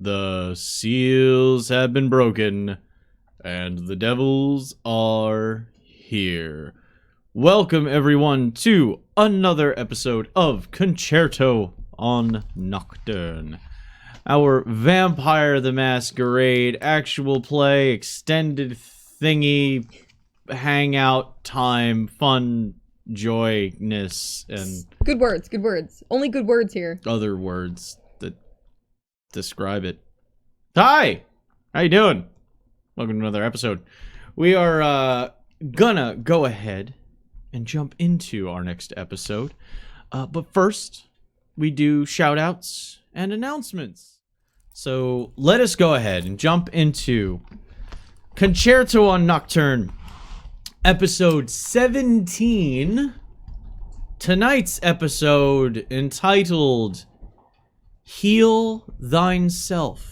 The seals have been broken, and the devils are here. Welcome, everyone, to another episode of Concerto on Nocturne. Our Vampire the Masquerade actual play, extended thingy, hangout time, fun, joyness, and... Good words, good words. Only good words here. Other words that describe it. Hi! How you doing? Welcome to another episode. We are, gonna go ahead and jump into our next episode. But first, we do shout-outs and announcements. So, let us go ahead and jump into Concerto on Nocturne, episode 17. Tonight's episode entitled Heal Thine Self.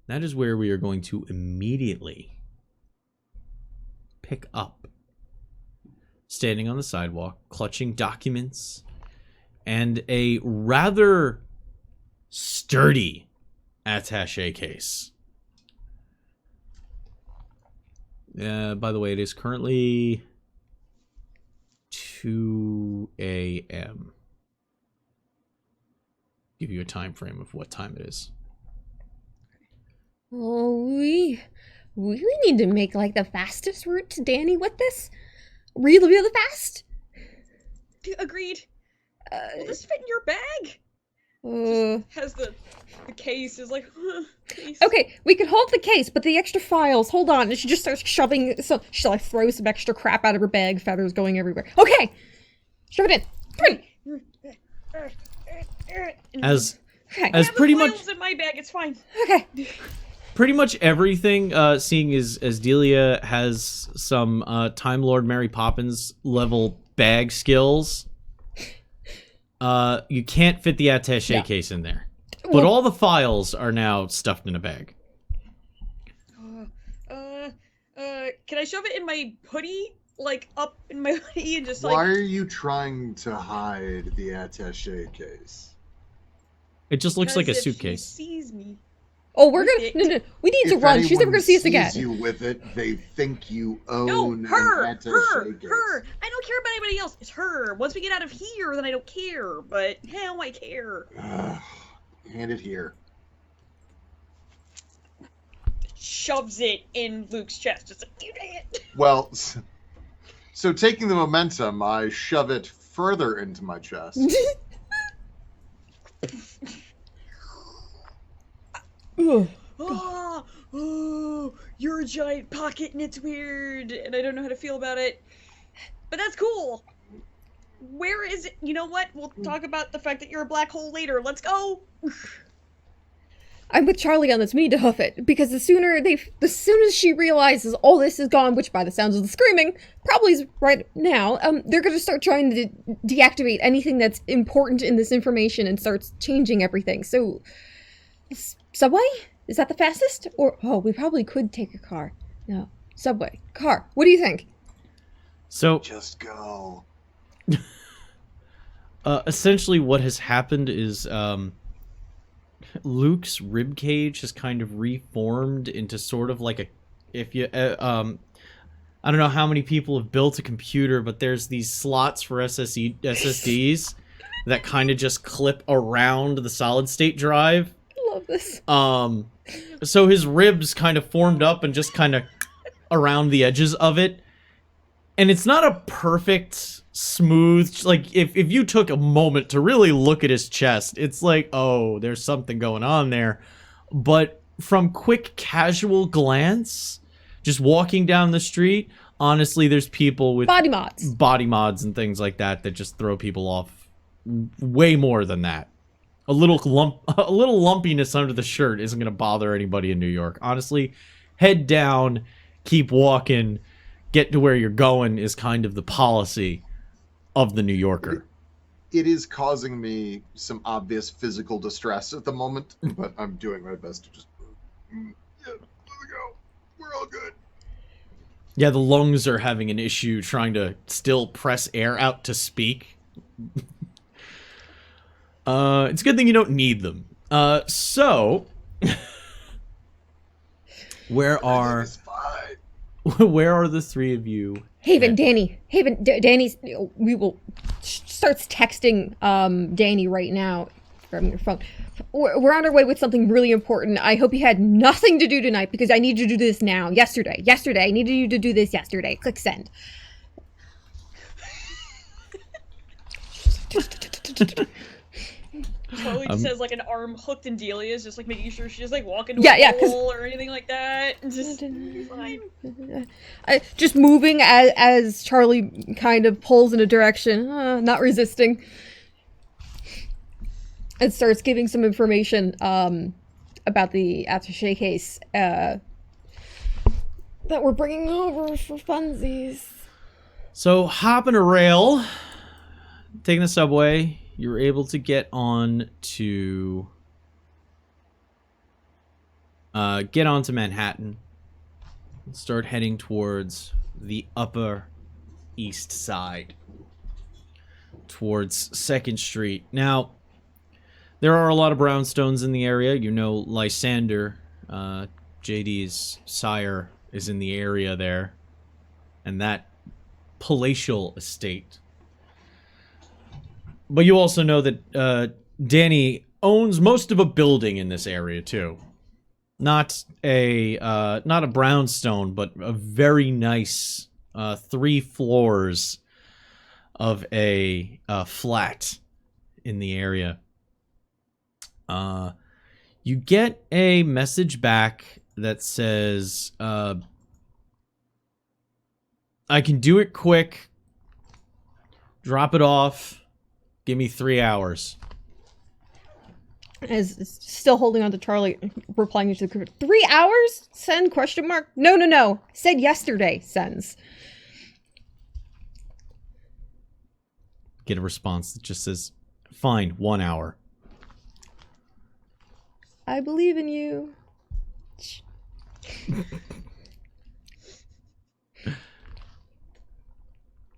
That is where we are going to immediately pick up. Standing on the sidewalk, clutching documents, and a rather sturdy attaché case. By the way, it is currently 2 a.m. Give you a time frame of what time it is. Oh, we really need to make, like, the fastest route to Danny with this. Really, really fast. Agreed. Will this fit in your bag? Just has the case is like, case. Okay, we could hold the case, but the extra files, hold on. And she just starts shoving, so she like throws some extra crap out of her bag, feathers going everywhere. Okay! Shove it in. Come on. As I have pretty the much files in my bag, it's fine. Okay. pretty much everything, seeing as Delia has some Time Lord Mary Poppins level bag skills, you can't fit the attaché case in there. But all the files are now stuffed in a bag. Can I shove it in my hoodie? Like, up in my hoodie and just like... Why are you trying to hide the attaché case? It just looks like a if suitcase. She sees me. Oh, we're gonna... No. We need to run. She's never gonna see us again. If anyone sees you with it, they think you own No, her! an attaché case. Her! I don't care about anybody else. It's her. Once we get out of here, then I don't care. But now I care. Hand it here. Shoves it in Luke's chest. Just like, dang it. Well, so taking the momentum, I shove it further into my chest. Oh, you're a giant pocket and it's weird, and I don't know how to feel about it. But that's cool. Where is it? You know what? We'll talk about the fact that you're a black hole later. Let's go. I'm with Charlie on this. We need to hoof it, because the soon as she realizes all this is gone, which by the sounds of the screaming, probably is right now, they're gonna start trying to deactivate anything that's important in this information and starts changing everything. So, subway? Is that the fastest? Or, oh, we probably could take a car. No. Subway. Car. What do you think? So, Just go. essentially what has happened is, Luke's ribcage has kind of reformed into sort of like a, if you, I don't know how many people have built a computer, but there's these slots for SSDs that kind of just clip around the solid state drive. I love this. So his ribs kind of formed up and just kind of around the edges of it. And it's not a perfect, smooth, like, if you took a moment to really look at his chest, it's like, oh, there's something going on there. But from quick, casual glance, just walking down the street, honestly, there's people with Body mods and things like that that just throw people off way more than that. A little lumpiness under the shirt isn't going to bother anybody in New York. Honestly, head down, keep walking, get to where you're going is kind of the policy of the New Yorker. It is causing me some obvious physical distress at the moment, but I'm doing my best to just... Yeah, there we go. We're all good. Yeah, the lungs are having an issue trying to still press air out to speak. It's a good thing you don't need them. So... Where are the three of you? Haven, Danny. Danny's. We will. Starts texting Danny right now from your phone. We're on our way with something really important. I hope you had nothing to do tonight because I need you to do this now. Yesterday. I needed you to do this yesterday. Click send. Charlie just has like an arm hooked in Delia's, just like making sure she's like walking to Yeah, a hole or anything like that. Just fine. Just moving as Charlie kind of pulls in a direction, not resisting, and starts giving some information about the attaché case that we're bringing over for funsies. So hopping a rail, taking the subway. You're able to get on to get onto Manhattan and start heading towards the Upper East Side, towards 2nd Street. Now, there are a lot of brownstones in the area. You know, Lysander, JD's sire, is in the area there, and that palatial estate. But you also know that Danny owns most of a building in this area too. Not a brownstone, but a very nice 3 floors of a flat in the area. You get a message back that says, I can do it quick. Drop it off. Give me 3 hours. As still holding on to Charlie, replying to the 3 hours? Send question mark? No. Said yesterday. Sends. Get a response that just says, fine, 1 hour. I believe in you.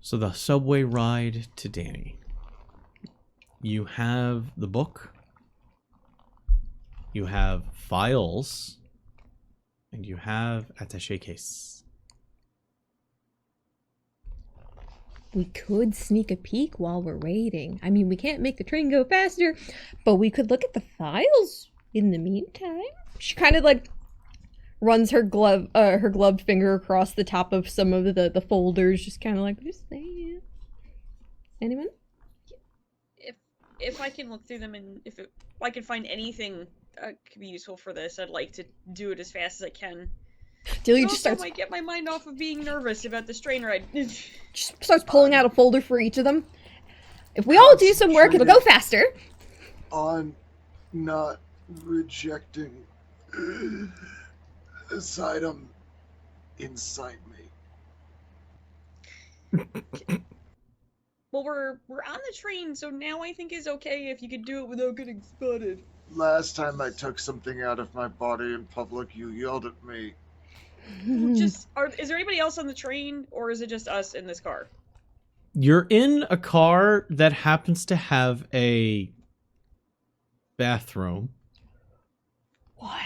So the subway ride to Danny. You have the book. You have files. And you have attaché case. We could sneak a peek while we're waiting. I mean, we can't make the train go faster, but we could look at the files in the meantime. She kind of like runs her gloved finger across the top of some of the folders, just kind of like, just saying. Anyone? If I can look through them and if I can find anything could be useful for this, I'd like to do it as fast as I can. Delia just starts. I might get my mind off of being nervous about this train ride. Just starts pulling out a folder for each of them. If we all do some work, it'll go faster. On not rejecting this item inside me. Well, we're on the train, so now I think is okay if you could do it without getting spotted. Last time I took something out of my body in public, you yelled at me. Is there anybody else on the train, or is it just us in this car? You're in a car that happens to have a bathroom. Wow.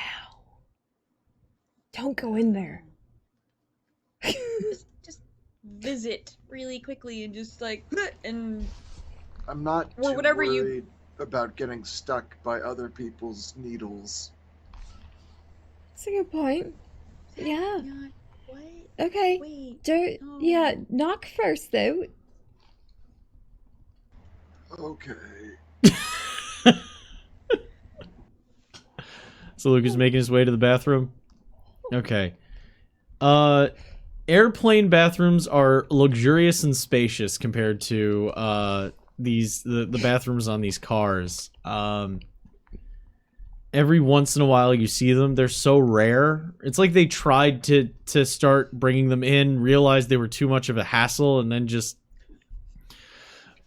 Don't go in there. just visit really quickly and just like, and I'm not or too whatever worried about getting stuck by other people's needles. That's a good point. Yeah. What? Okay. Wait. Don't. No. Yeah, knock first though. Okay. So Luke is making his way to the bathroom. Okay. Airplane bathrooms are luxurious and spacious compared to the bathrooms on these cars. Every once in a while you see them. They're so rare. It's like they tried to start bringing them in, realized they were too much of a hassle, and then just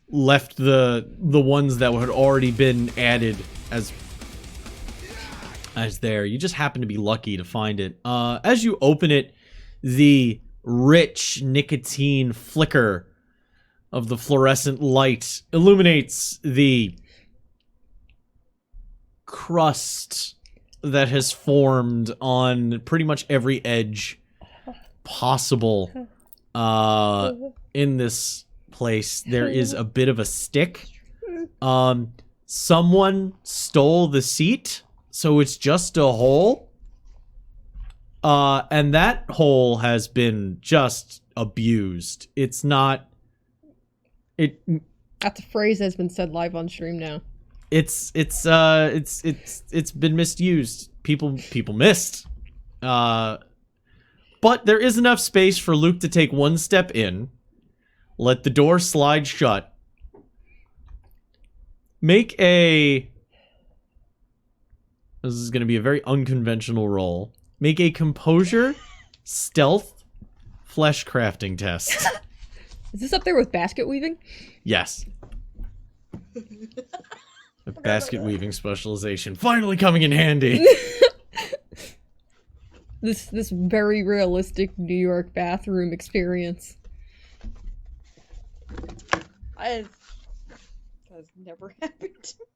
left the ones that had already been added as there. You just happen to be lucky to find it. As you open it, the rich nicotine flicker of the fluorescent light illuminates the crust that has formed on pretty much every edge possible in this place. There is a bit of a stick. Someone stole the seat, so it's just a hole. And that hole has been just abused. It's not... That's a phrase that's been said live on stream now. It's been misused. People missed. But there is enough space for Luke to take one step in, let the door slide shut, make a... This is going to be a very unconventional roll. Make a composure, stealth, flesh crafting test. Is this up there with basket weaving? Yes. A basket weaving specialization finally coming in handy. This very realistic New York bathroom experience. That's never happened to me.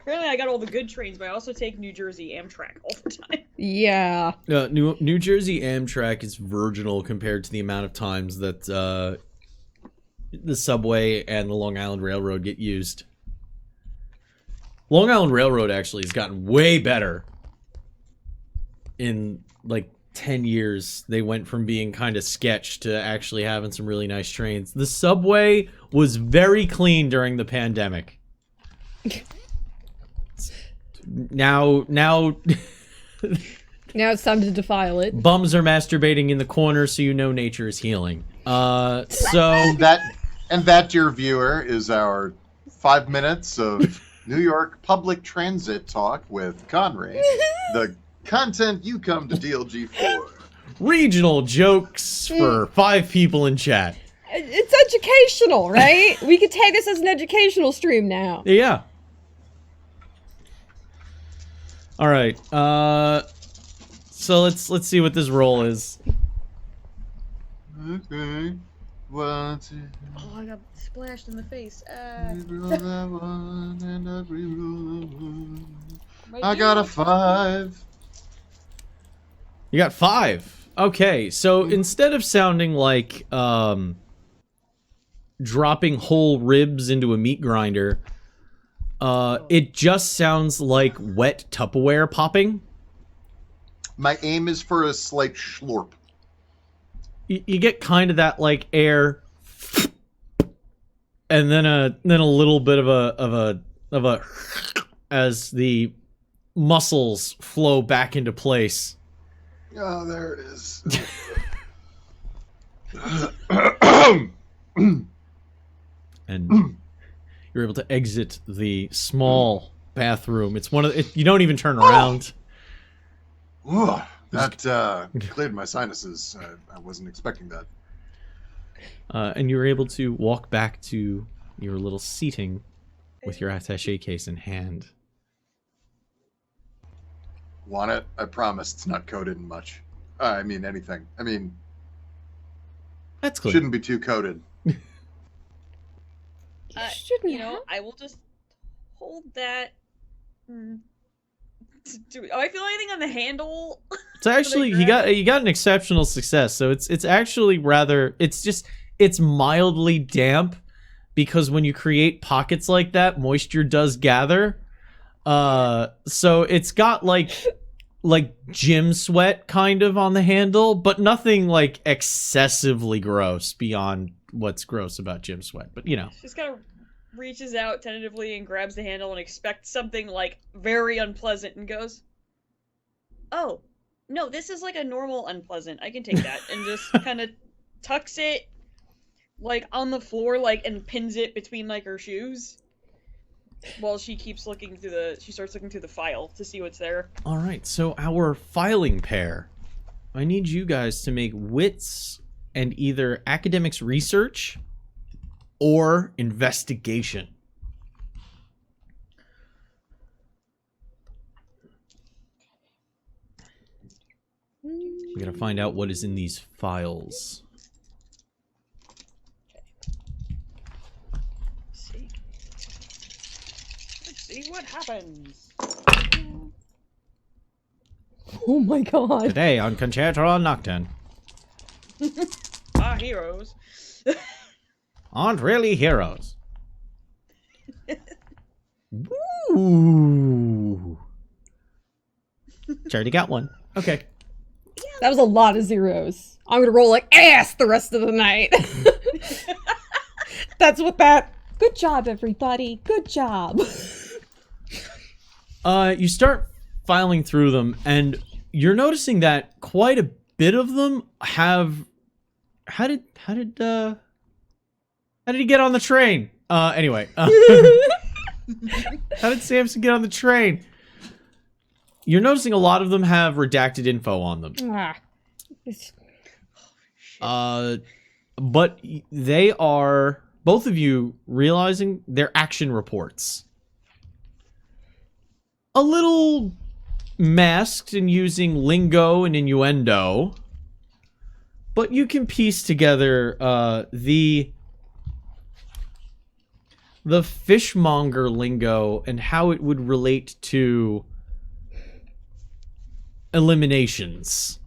Apparently I got all the good trains, but I also take New Jersey Amtrak all the time. Yeah. New Jersey Amtrak is virginal compared to the amount of times that the subway and the Long Island Railroad get used. Long Island Railroad actually has gotten way better in like 10 years. They went from being kind of sketch to actually having some really nice trains. The subway was very clean during the pandemic. Now Now it's time to defile it. bums are masturbating in the corner, so you know nature is healing. So That, dear viewer, is our 5 minutes of New York public transit talk with Conry. The content you come to DLG for. regional jokes for 5 people in chat. It's educational, right? We could take this as an educational stream now. Yeah. All right. So let's see what this roll is. Okay. 1, 2, Oh, I got splashed in the face. reroll that one, and I reroll that one. Might I be got a able- 5. You got 5. Okay, so instead of sounding like dropping whole ribs into a meat grinder, it just sounds like wet Tupperware popping. My aim is for a slight schlorp. You get kind of that like air, and then a little bit of a as the muscles flow back into place. Oh, there it is. And you're able to exit the small bathroom. It's one of you don't even turn around. Ooh, that cleared my sinuses. I wasn't expecting that. And you're able to walk back to your little seating with your attaché case in hand. Want it? I promise it's not coated in much. I mean, anything. I mean, That's clear. shouldn't be too coated. Shouldn't you know, have. I will just hold that. Do I feel anything on the handle? It's actually you got an exceptional success. So it's actually rather it's mildly damp because when you create pockets like that, moisture does gather. So it's got like like gym sweat kind of on the handle, but nothing like excessively gross beyond what's gross about gym sweat. But you know, She just kind of reaches out tentatively and grabs the handle and expects something like very unpleasant and goes, "Oh, no, this is like a normal unpleasant. I can take that." And just kind of tucks it like on the floor, like, and pins it between like her shoes. While she keeps looking through she starts looking through the file to see what's there. all right. So our filing pair, I need you guys to make wits and either academics research or investigation. We gotta find out what is in these files. Let's see what happens. Oh my god. Today on Concerto on Nocturne. Our heroes. Aren't really heroes. Ooh. Charity got one. Okay. That was a lot of zeros. I'm gonna roll like ass the rest of the night. That's what that. Good job, everybody. Good job. You start filing through them, and you're noticing that quite a bit of them have. How did he get on the train? Anyway. How did Samson get on the train? You're noticing a lot of them have redacted info on them. Ah. But they are, both of you realizing they're action reports. A little masked and using lingo and innuendo. But you can piece together the fishmonger lingo and how it would relate to eliminations.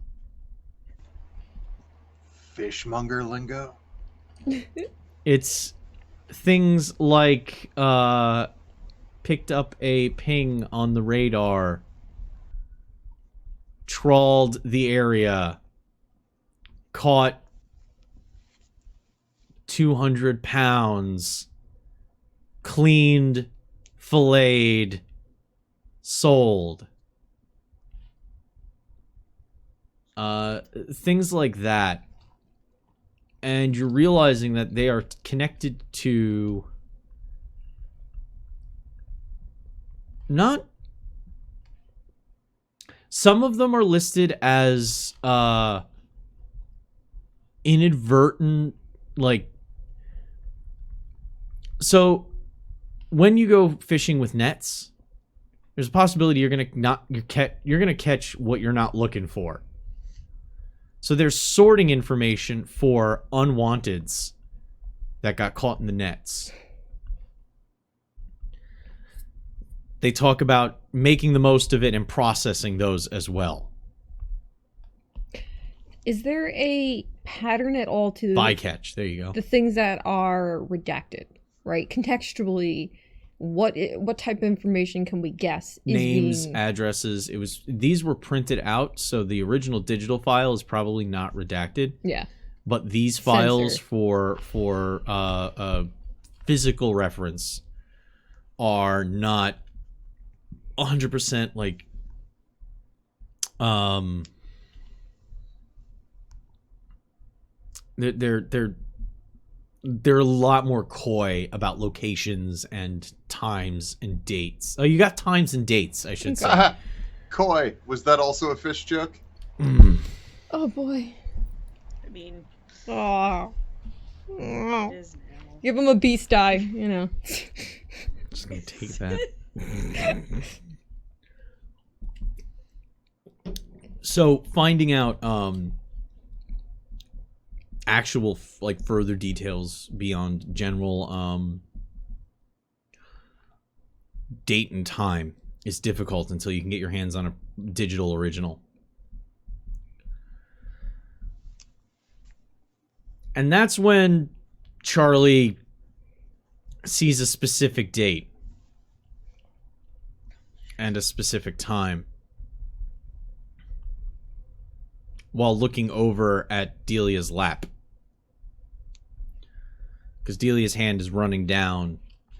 Fishmonger lingo? It's things like picked up a ping on the radar, trawled the area, caught 200 pounds, cleaned, filleted, sold. Things like that. And you're realizing that they are connected to not. Some of them are listed as inadvertent, like. So when you go fishing with nets, there's a possibility you're gonna catch what you're not looking for. So there's sorting information for unwanteds that got caught in the nets. They talk about making the most of it and processing those as well. Is there a pattern at all to Bycatch, there you go. the things that are redacted, right? Contextually, what type of information can we guess is Names, being... addresses. These were printed out, so the original digital file is probably not redacted. Yeah. But these files Censor. for physical reference are not 100% like they're a lot more coy about locations and times and dates. Oh, you got times and dates, I should say. Coy, was that also a fish joke? Oh boy. I mean, Oh. it is now. Give him a beast eye, you know. Just gonna take that. So finding out actual like further details beyond general date and time is difficult until you can get your hands on a digital original. And that's when Charlie sees a specific date and a specific time. while looking over at Delia's lap. Because Delia's hand is running down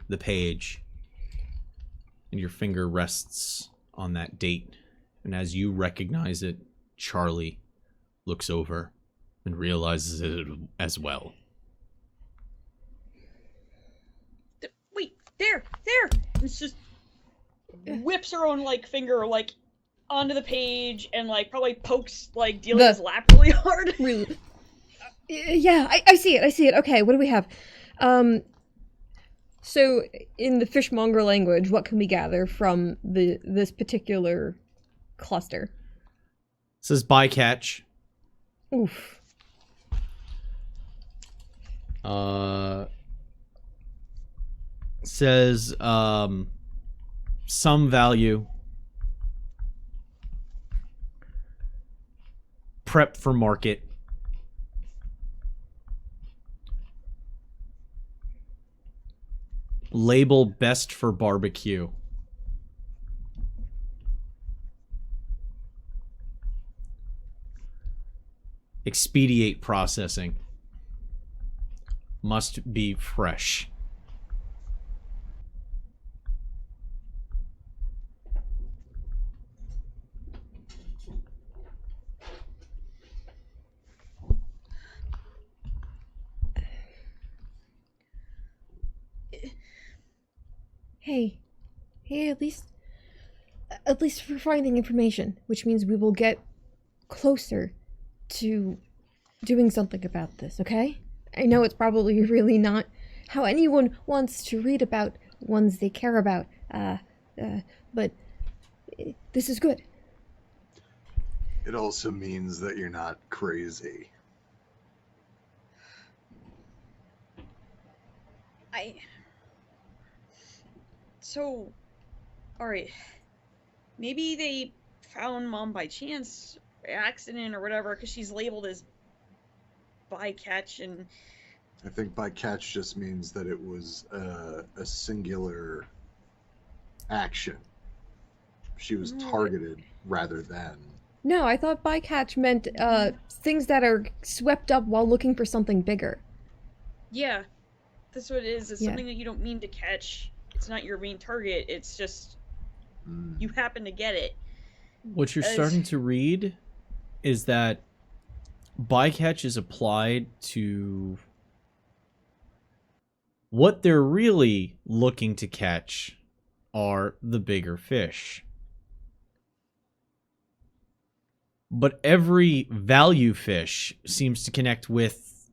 the page, and your finger rests on that date. And as you recognize it, Charlie looks over and realizes it as well. Wait, there! It's just whips her own, like, finger, like, onto the page and, like, probably pokes, like, Delia's lap really hard. Really? Yeah, I see it. Okay, what do we have? So, in the fishmonger language, what can we gather from this particular cluster? It says bycatch. Oof. Says some value. Prep for market. Label best for barbecue. Expedite processing. Must be fresh. Hey, at least we're finding information, which means we will get closer to doing something about this, okay? I know it's probably really not how anyone wants to read about ones they care about, but this is good. It also means that you're not crazy. So, alright. Maybe they found Mom by chance, by accident, or whatever, because she's labeled as bycatch, and... I think bycatch just means that it was a singular action. She was targeted rather than... No, I thought bycatch meant things that are swept up while looking for something bigger. Yeah, that's what it is. It's something that you don't mean to catch. It's not your main target. It's just you happen to get it. What you're starting to read is that bycatch is applied to what they're really looking to catch are the bigger fish. But every value fish seems to connect with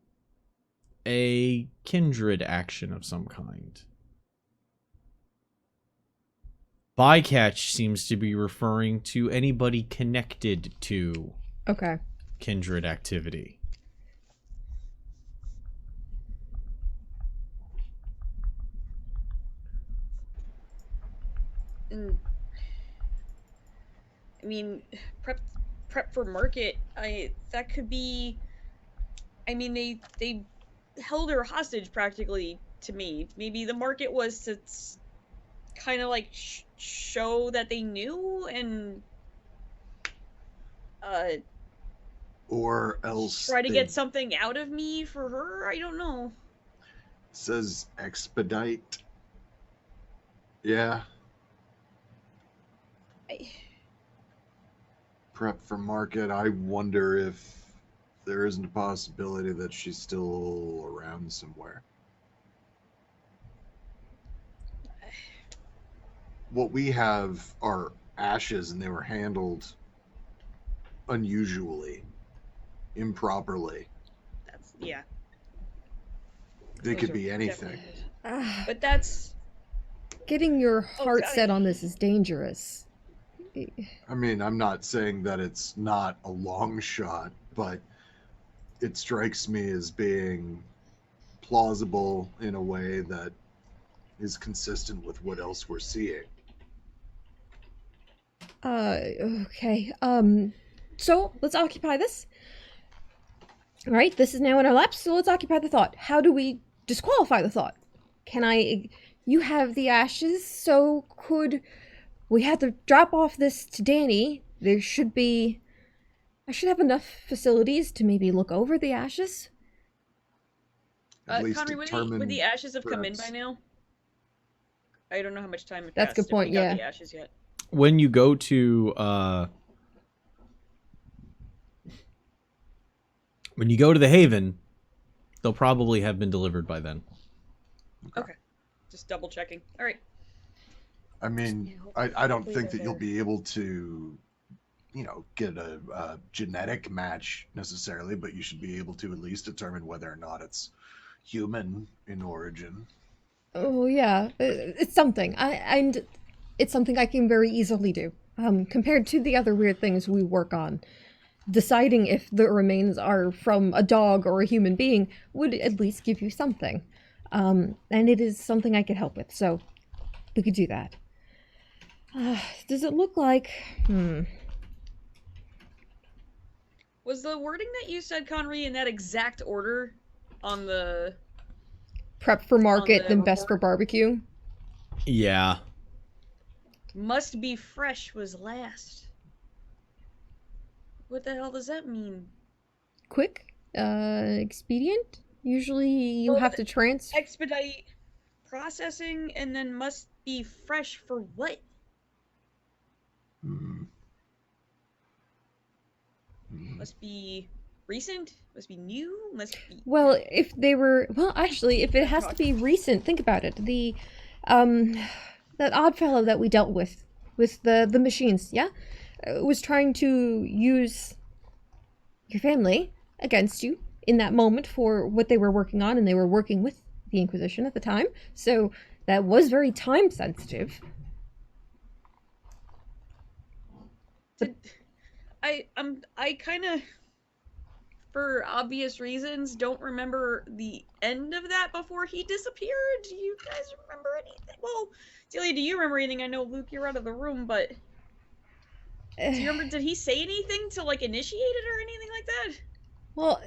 a kindred action of some kind. Bycatch seems to be referring to anybody connected to kindred activity. And, I mean, prep for market. That could be. I mean, they held her hostage practically to me. Maybe the market was to kind of like show that they knew and or else try to get something out of me for her. I don't know. It says expedite. Yeah. Prep for market. I wonder if there isn't a possibility that she's still around somewhere. What we have are ashes, and they were handled unusually, improperly. Yeah. They could be anything. But that's... Getting your heart set on this is dangerous. I mean, I'm not saying that it's not a long shot, but it strikes me as being plausible in a way that is consistent with what else we're seeing. Okay. So let's occupy this. All right, this is now in our laps, so let's occupy the thought. How do we disqualify the thought? You have the ashes, so could we have to drop off this to Danny? There should be I should have enough facilities to maybe look over the ashes. At least Conry, determine. would the ashes have come in by perhaps. now? I don't know how much time it That's a passed good point, if we got yeah. the ashes yet. When you go to the Haven, they'll probably have been delivered by then. Okay. Just double checking. All right. I mean, Yeah, I don't hopefully think they're that you'll there. be able to, get a genetic match necessarily, but you should be able to at least determine whether or not it's human in origin. Oh yeah, it's something. And it's something I can very easily do. Compared to the other weird things we work on, deciding if the remains are from a dog or a human being would at least give you something. And it is something I could help with, so we could do that. Does it look like? Was the wording that you said, Conry, in that exact order on the... Prep for market, the then best for report? barbecue? Yeah. Must be fresh was last. What the hell does that mean? Quick? Expedient? Usually you Well, have to transfer. Expedite processing and then must be fresh for what? Hmm. Must be recent? Must be new? Must be... Well, if they were, well, actually, if it has to be recent, think about it. That odd fellow that we dealt with the machines, yeah, was trying to use your family against you in that moment for what they were working on, and they were working with the Inquisition at the time, so that was very time sensitive. I kind of, for obvious reasons, don't remember the end of that before he disappeared. Do you guys remember anything? Well, Celia, do you remember anything? I know, Luke, you're out of the room, but do you remember, did he say anything to, like, initiate it or anything like that? Well,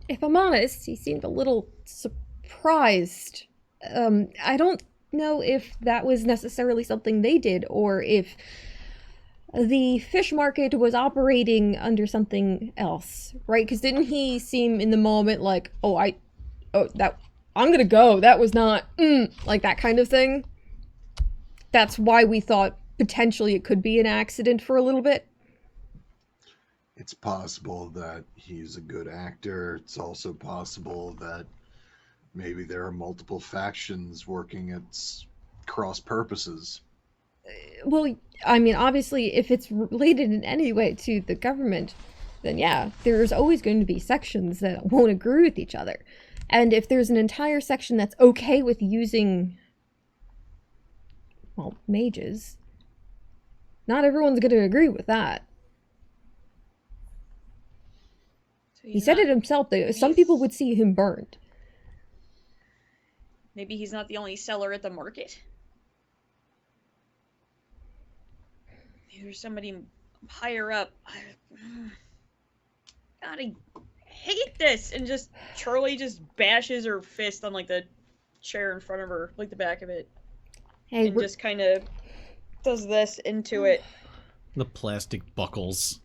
if I'm honest, he seemed a little surprised. I don't know if that was necessarily something they did, or if the fish market was operating under something else, right? Because didn't he seem in the moment like, I'm gonna go. That was not, like that kind of thing. That's why we thought potentially it could be an accident for a little bit. It's possible that he's a good actor. It's also possible that maybe there are multiple factions working at cross purposes. Well, I mean, obviously, if it's related in any way to the government, then yeah, there's always going to be sections that won't agree with each other. And if there's an entire section that's okay with using, well, mages, not everyone's going to agree with that. So He said it himself, though. Some people would see him burned. Maybe he's not the only seller at the market. Maybe there's somebody higher up. God, I hate this. And just Charlie just bashes her fist on like the chair in front of her, like the back of it, Hey, and just kind of does this into it. The plastic buckles.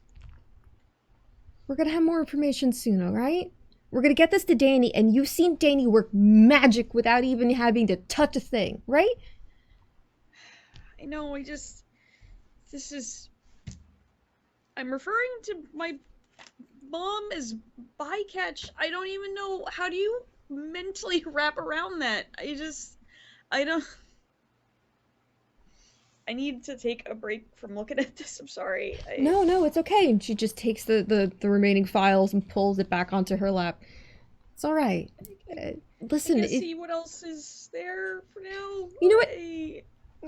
we're gonna have more information soon, alright? We're gonna get this to Danny, and you've seen Danny work magic without even having to touch a thing, right? I know, I'm referring to my mom as bycatch. I don't even know, how do you mentally wrap around that? I need to take a break from looking at this. I'm sorry. No, it's okay. And she just takes the remaining files and pulls it back onto her lap. It's alright. Listen, see what else is there for now. You know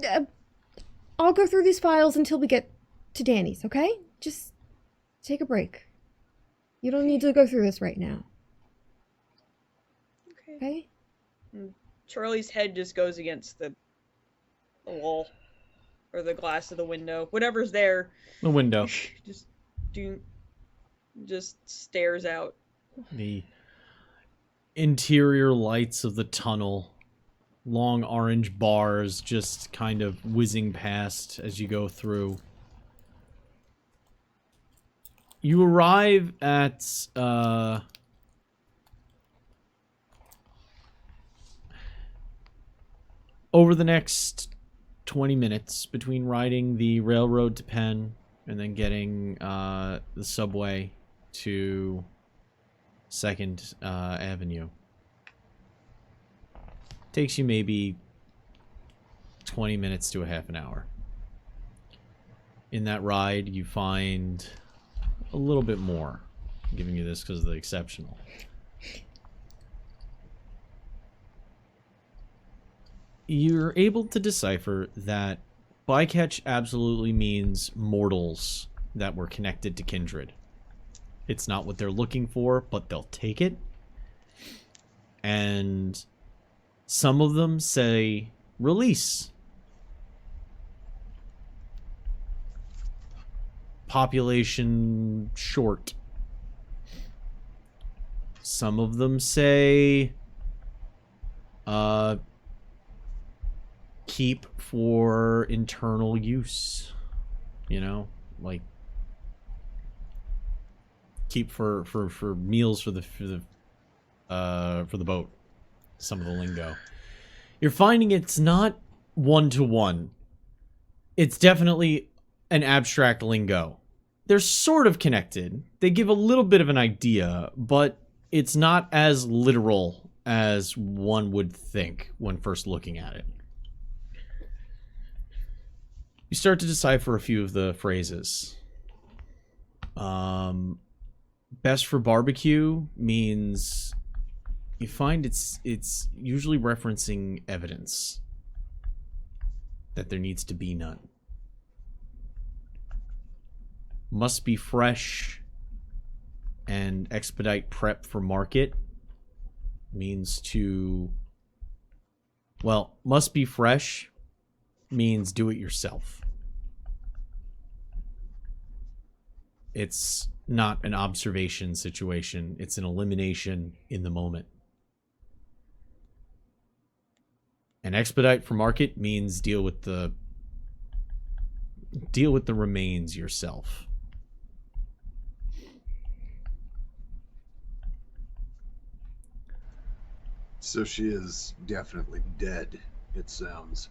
what? I'll go through these files until we get to Danny's, okay? Just take a break. You don't need to go through this right now. Okay? And Charlie's head just goes against the wall. Or the glass of the window. Whatever's there. The window. Just stares out. The interior lights of the tunnel. Long orange bars just kind of whizzing past as you go through. You arrive at over the next 20 minutes between riding the railroad to Penn and then getting the subway to 2nd Avenue. Takes you maybe 20 minutes to a half an hour. In that ride, you find a little bit more. I'm giving you this because of the exceptional. You're able to decipher that bycatch absolutely means mortals that were connected to kindred. It's not what they're looking for, but they'll take it. And some of them say release. Population short. Some of them say keep for internal use. You know, like keep for meals for the boat. Some of the lingo. You're finding it's not one-to-one. It's definitely an abstract lingo. They're sort of connected. They give a little bit of an idea, but it's not as literal as one would think when first looking at it. You start to decipher a few of the phrases. Best for barbecue means you find it's usually referencing evidence that there needs to be none. Must be fresh and expedite prep for market means to... Well, must be fresh means do it yourself. It's not an observation situation. It's an elimination in the moment. And expedite for market means deal with the remains yourself. So she is definitely dead, it sounds.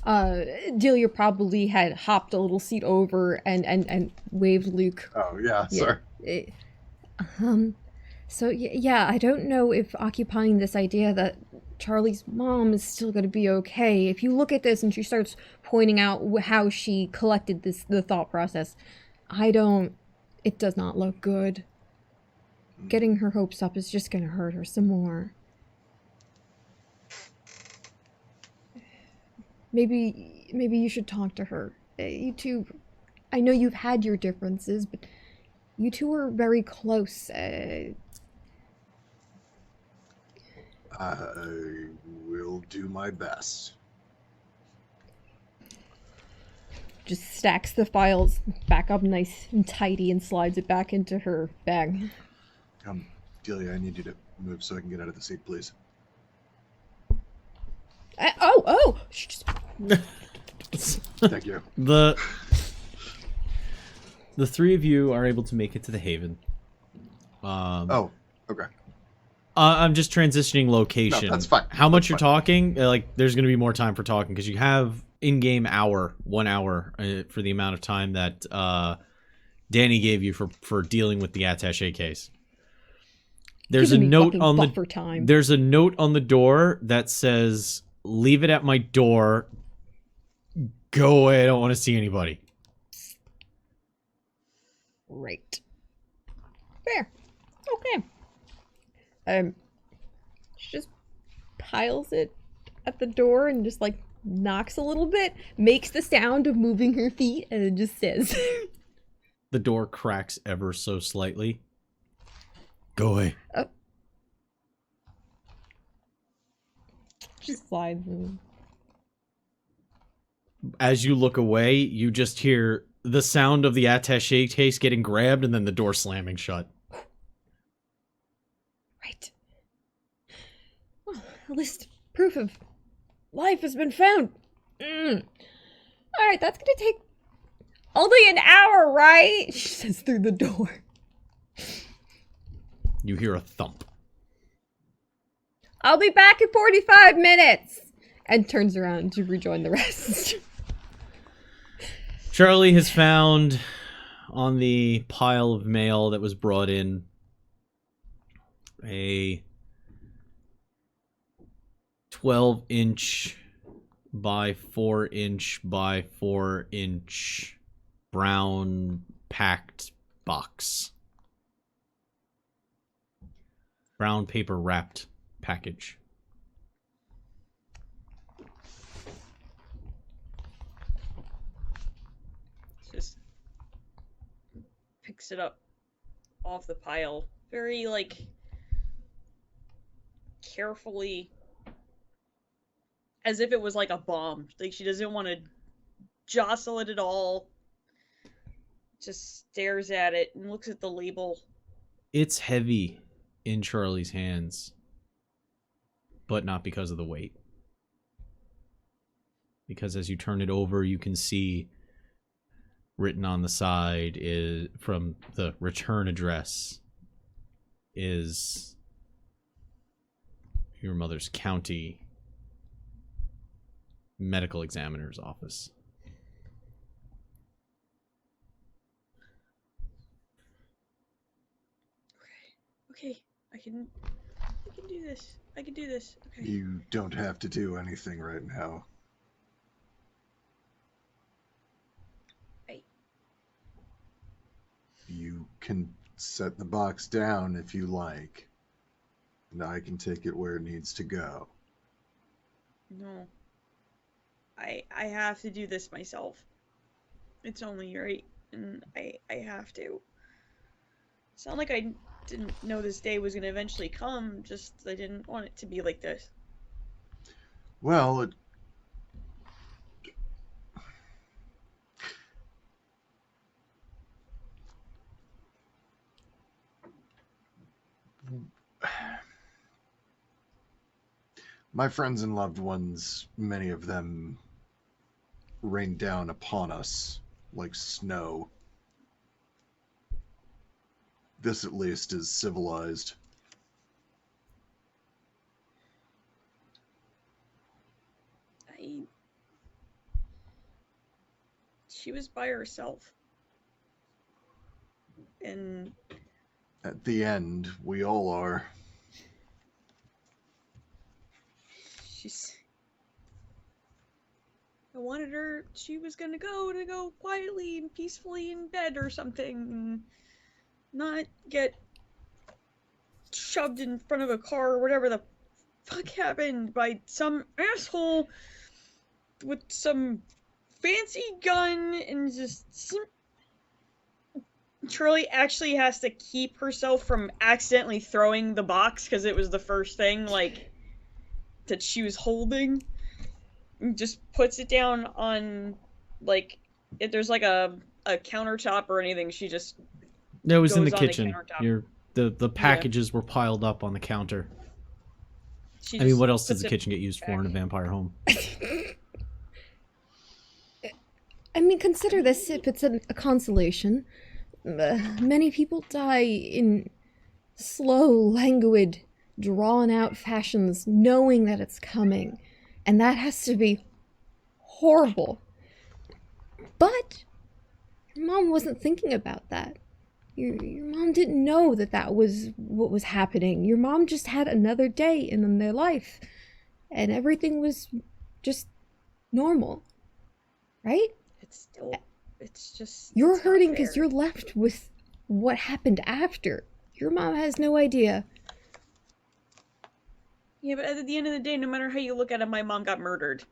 Delia probably had hopped a little seat over and waved Luke. Oh, yeah, sorry. So, yeah, I don't know if occupying this idea that Charlie's mom is still going to be okay. If you look at this and she starts pointing out how she collected the thought process, it does not look good. Getting her hopes up is just going to hurt her some more. Maybe you should talk to her. You two, I know you've had your differences, but you two are very close. I will do my best. Just stacks the files back up nice and tidy and slides it back into her bag. Delia, I need you to move so I can get out of the seat, please. Thank you. The three of you are able to make it to the Haven. Okay. I'm just transitioning location. No, that's fine. How much That's you're fine. talking? There's going to be more time for talking because you have in-game 1 hour for the amount of time that Danny gave you for dealing with the attaché case. There's a note on There's a note on the door that says, "Leave it at my door. Go away. I don't want to see anybody." Right. Fair. Okay. She just piles it at the door and just like knocks a little bit, makes the sound of moving her feet, and it just says. The door cracks ever so slightly. Go away. Just slides in. As you look away, you just hear the sound of the attaché case getting grabbed and then the door slamming shut. Right. Well, at least proof of life has been found. Alright, that's gonna take Only an hour, right? She says through the door. You hear a thump. I'll be back in 45 minutes! And turns around to rejoin the rest. Charlie has found on the pile of mail that was brought in a 12-inch by 4-inch by 4-inch brown packed box. Brown paper wrapped package. Just picks it up off the pile. Very, like, carefully. As if it was like a bomb. Like, she doesn't want to jostle it at all. Just stares at it and looks at the label. It's heavy in Charlie's hands, but not because of the weight. Because as you turn it over, you can see written on the side is from the return address is your mother's county medical examiner's office. Okay, I can do this. I can do this. Okay. You don't have to do anything right now. You can set the box down if you like, and I can take it where it needs to go. No. I have to do this myself. It's only right, and I have to. It's not like I didn't know this day was gonna eventually come, just I didn't want it to be like this. Well, it... My friends and loved ones, many of them rain down upon us like snow. This, at least, is civilized. She was by herself. And At the end, we all are. I wanted her, she was gonna go quietly and peacefully in bed or something, and not get shoved in front of a car or whatever the fuck happened by some asshole with some fancy gun and just... Charlie actually has to keep herself from accidentally throwing the box because it was the first thing, like, that she was holding. And just puts it down on, like, if there's like a countertop or anything, she just It was in goes the on the kitchen. countertop. The packages were piled up on the counter. She I mean, just what else does puts the it kitchen get used for in a back. vampire home? I mean, consider this if it's a consolation. Many people die in slow, languid, drawn-out fashions, knowing that it's coming. And that has to be horrible. But your mom wasn't thinking about that. Your mom didn't know that that was what was happening. Your mom just had another day in their life. And everything was just normal. Right? It's just... You're it's not hurting because fair. you're left with what happened after. Your mom has no idea. Yeah, but at the end of the day, no matter how you look at it, my mom got murdered.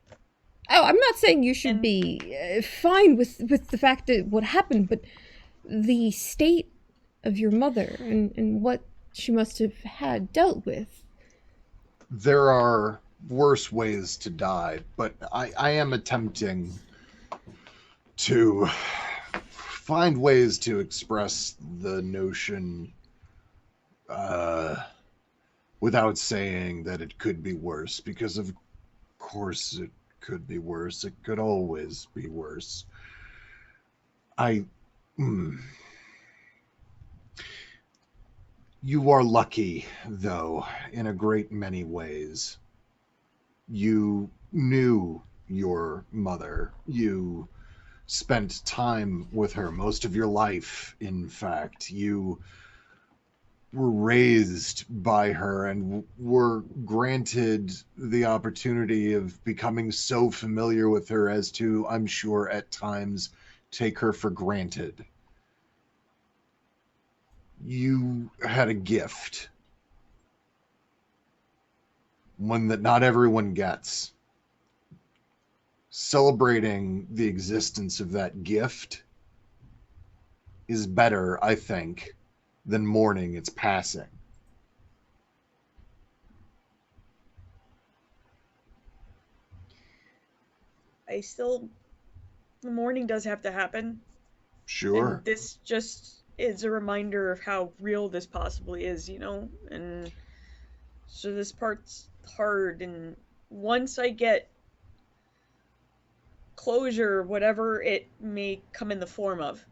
Oh, I'm not saying you should And- be fine with the fact that what happened, but the state of your mother and what she must have had dealt with. There are worse ways to die, but I am attempting to find ways to express the notion without saying that it could be worse, because of course it could be worse. It could always be worse. I. Mm, you are lucky, though, in a great many ways. You knew your mother. You spent time with her most of your life, in fact. You were raised by her and were granted the opportunity of becoming so familiar with her as to, I'm sure, at times take her for granted. You had a gift, one that not everyone gets. Celebrating the existence of that gift is better, I think, than mourning its passing. The mourning does have to happen. Sure. And this just is a reminder of how real this possibly is, you know? And so this part's hard. And once I get closure, whatever it may come in the form of,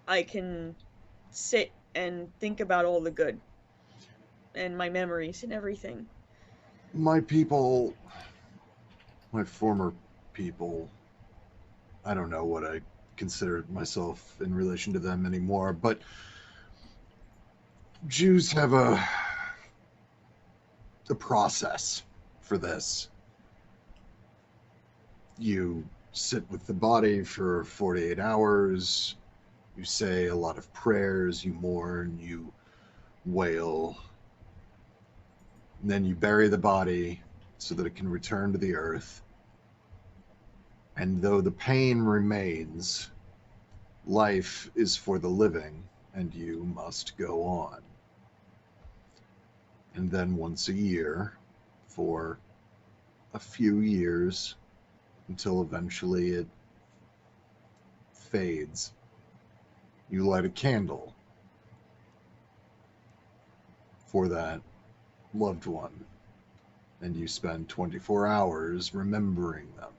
I can sit and think about all the good and my memories and everything. My people, my former people, I don't know what I consider myself in relation to them anymore, but Jews have a process for this. You sit with the body for 48 hours, you say a lot of prayers, you mourn, you wail, and then you bury the body so that it can return to the earth. And though the pain remains, life is for the living, and you must go on. And then once a year, for a few years, until eventually it fades, you light a candle for that loved one, and you spend 24 hours remembering them.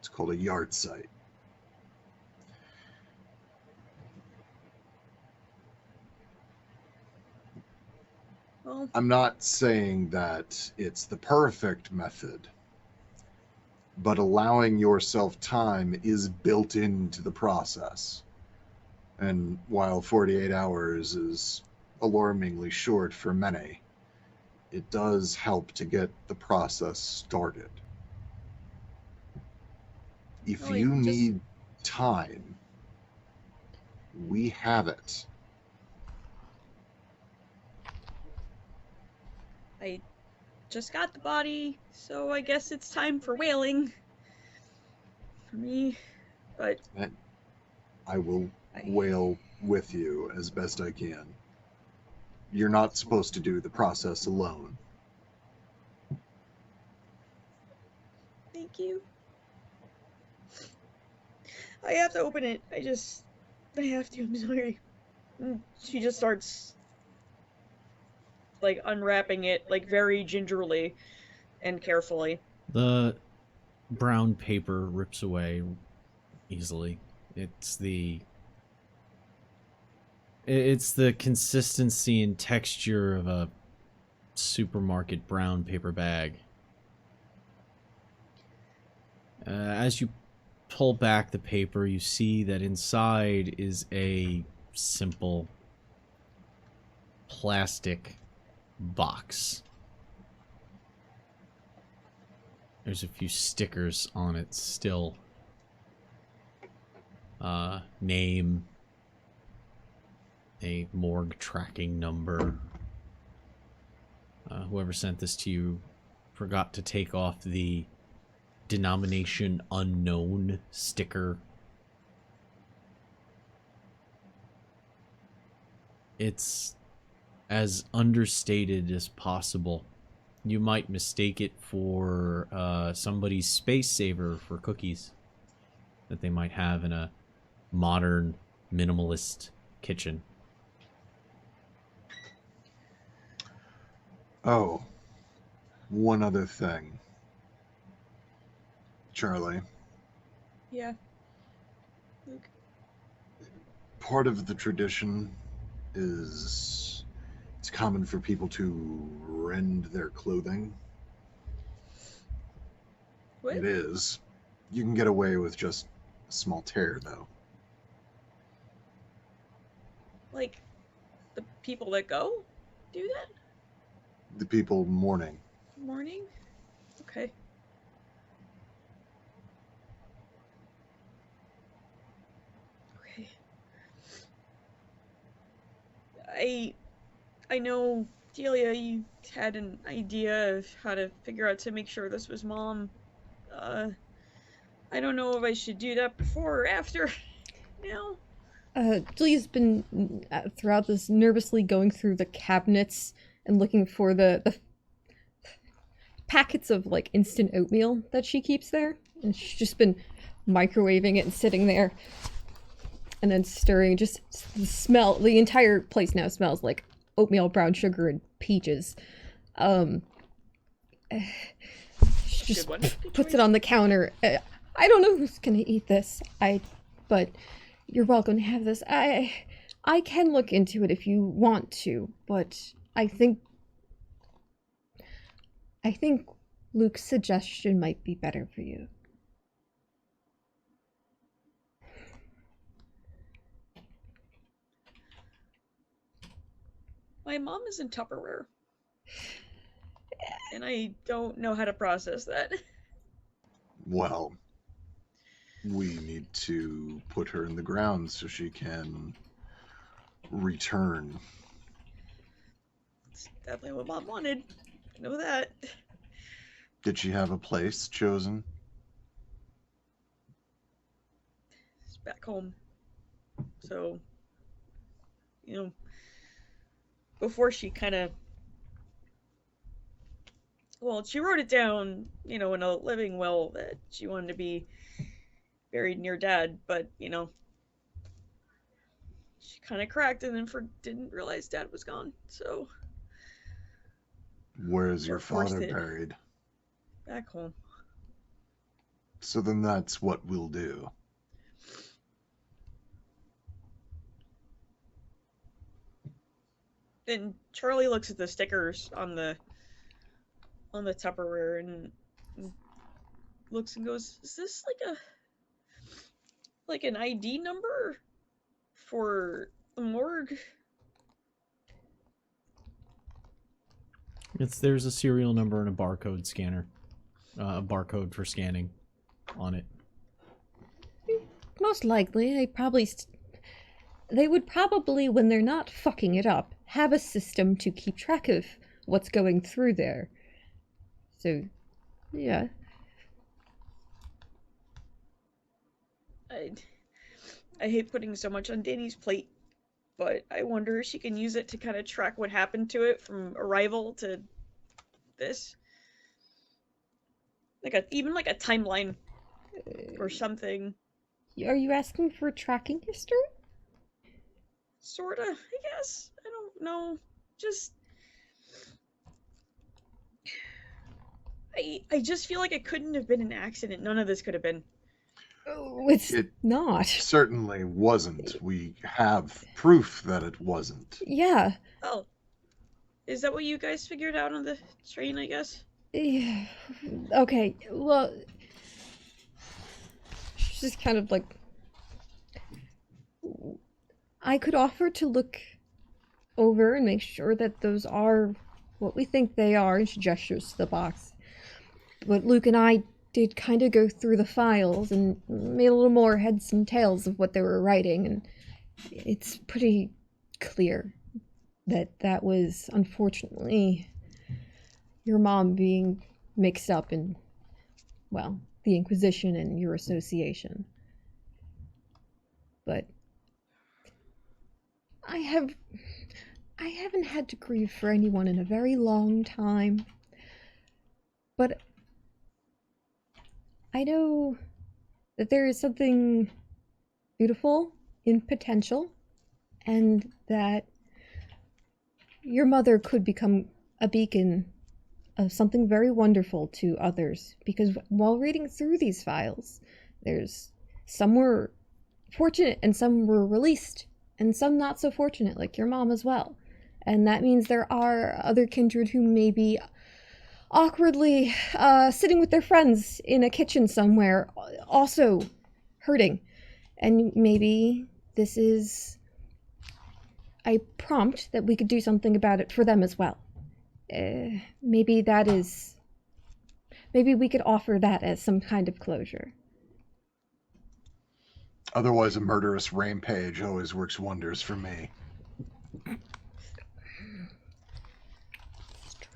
It's called a yahrzeit. Well, I'm not saying that it's the perfect method, but allowing yourself time is built into the process. And while 48 hours is alarmingly short for many, it does help to get the process started. If no, you need time, we have it. I just got the body, so I guess it's time for whaling. For me. But And I will I wail with you as best I can. You're not supposed to do the process alone. thank you. I have to open it. I have to, I'm sorry. And she just starts like unwrapping it like very gingerly and carefully. The brown paper rips away easily. It's the consistency and texture of a supermarket brown paper bag. As you pull back the paper, you see that inside is a simple plastic box. There's a few stickers on it still. Name, a morgue tracking number. Whoever sent this to you forgot to take off the denomination unknown sticker. It's as understated as possible. You might mistake it for somebody's space saver for cookies that they might have in a modern minimalist kitchen. Oh, one other thing. Charlie, Yeah. Luke? Part of the tradition is it's common for people to rend their clothing. What? It is. You can get away with just a small tear, though. Like, the people that go do that? The people mourning. Morning? Okay. Okay. I know, Delia, you had an idea of how to figure out to make sure this was Mom. I don't know if I should do that before or after now. Julia's been throughout this nervously going through the cabinets and looking for the packets of like instant oatmeal that she keeps there, and she's just been microwaving it and sitting there, and then stirring. Just the smell. The entire place now smells like oatmeal, brown sugar, and peaches. She just Good one. puts it on the counter. I don't know who's gonna eat this. But you're welcome to have this. I can look into it if you want to, but I think Luke's suggestion might be better for you. My mom is in Tupperware. And I don't know how to process that. Well, we need to put her in the ground so she can return. It's definitely what Mom wanted. I know that. Did she have a place chosen? It's back home. So, before she kind of... Well, she wrote it down, in a living will that she wanted to be buried near Dad, but, she kind of cracked and then didn't realize Dad was gone, so... Where is your Or forced father it. buried? Back home. So then that's what we'll do. And Charlie looks at the stickers on the Tupperware and looks and goes, "Is this like an ID number for the morgue?" There's a serial number and a barcode scanner, a barcode for scanning on it. Most likely, they would probably, when they're not fucking it up, have a system to keep track of what's going through there. So, yeah. I hate putting so much on Danny's plate, but I wonder if she can use it to kind of track what happened to it from arrival to this. Even like a timeline or something. Are you asking for tracking history? Sorta, I guess. I don't know. Just... I just feel like it couldn't have been an accident. None of this could have been. Oh, it's It not. certainly wasn't. We have proof that it wasn't. Yeah. Oh. Is that what you guys figured out on the train, I guess? Yeah. Okay, well... She's just kind of like... I could offer to look over and make sure that those are what we think they are, and she gestures to the box. But Luke and I did kind of go through the files and made a little more heads and tails of what they were writing, and it's pretty clear that that was, unfortunately, your mom being mixed up in, well, the Inquisition and your association. But I haven't had to grieve for anyone in a very long time. But I know that there is something beautiful in potential, and that your mother could become a beacon of something very wonderful to others. Because while reading through these files, there's some were fortunate and some were released, and some not so fortunate, like your mom as well. And that means there are other kindred who may be awkwardly sitting with their friends in a kitchen somewhere, also hurting. And maybe this is a prompt that we could do something about it for them as well. Maybe we could offer that as some kind of closure. Otherwise, a murderous rampage always works wonders for me.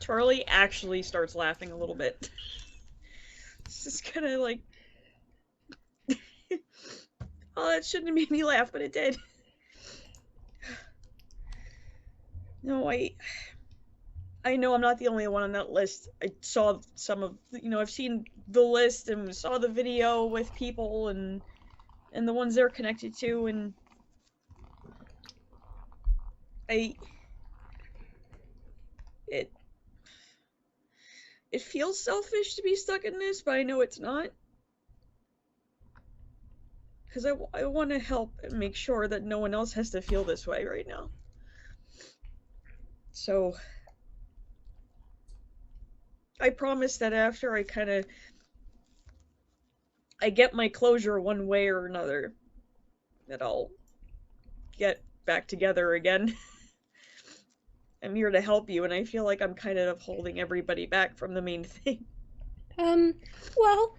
Charlie actually starts laughing a little bit. It's just kind of like, oh, that shouldn't have made me laugh, but it did. No, I know I'm not the only one on that list. I saw some of, I've seen the list and saw the video with people and the ones they're connected to, and it feels selfish to be stuck in this, but I know it's not. Because I want to help and make sure that no one else has to feel this way right now. So, I promise that after I get my closure one way or another, that I'll get back together again. I'm here to help you, and I feel like I'm kind of holding everybody back from the main thing. Well,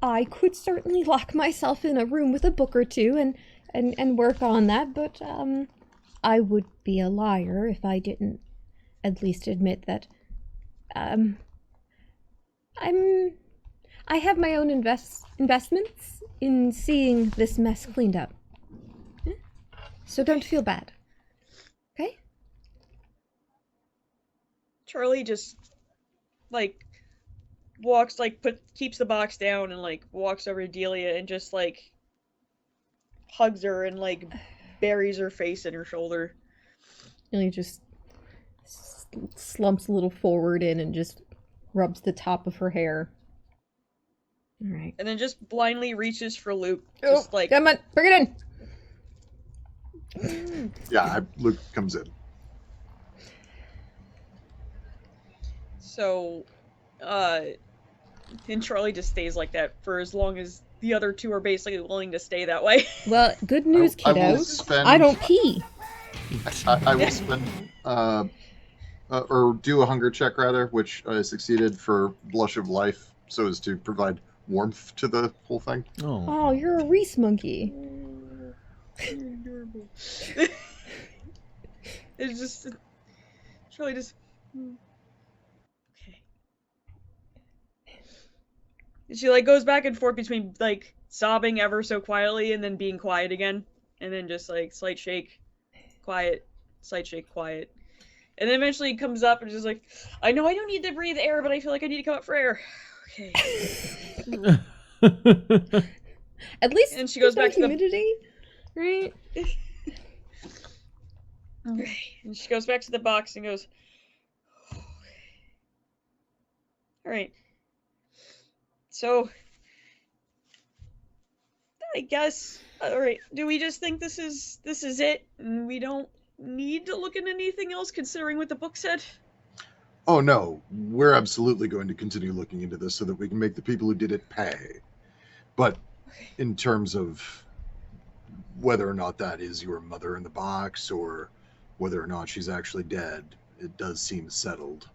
I could certainly lock myself in a room with a book or two and work on that, but I would be a liar if I didn't at least admit that I have my own investments in seeing this mess cleaned up. So don't feel bad. Okay? Charlie just walks, keeps the box down and walks over to Delia and just hugs her and buries her face in her shoulder. And he just slumps a little forward in and just rubs the top of her hair. All right. And then just blindly reaches for Luke. Oh, come on, bring it in. Yeah, Luke comes in. So, and Charlie just stays like that for as long as the other two are basically willing to stay that way. Well, good news, I will kiddos. spend- I don't pee. I will spend, or do a hunger check rather, which I succeeded for Blush of Life, so as to provide warmth to the whole thing. Oh. Oh, you're a Reese monkey. It's just Charlie just okay. And she goes back and forth between sobbing ever so quietly and then being quiet again, and then just slight shake, quiet, slight shake, quiet, and then eventually comes up and just I know I don't need to breathe air, but I feel like I need to come up for air. Okay. At least And she goes back to the humidity, right? And she goes back to the box and goes, okay. Alright. So, I guess, alright, do we just think this is it, and we don't need to look into anything else considering what the book said? Oh no, we're absolutely going to continue looking into this so that we can make the people who did it pay. But in terms of whether or not that is your mother in the box or whether or not she's actually dead, it does seem settled.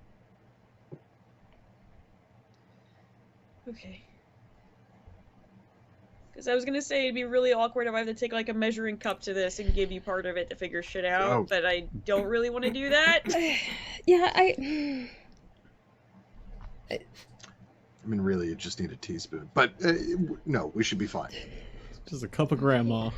Okay. Because I was going to say it'd be really awkward if I had to take a measuring cup to this and give you part of it to figure shit out, Oh. but I don't really want to do that. Yeah, I mean, really, you just need a teaspoon. But no, we should be fine. Just a cup of grandma.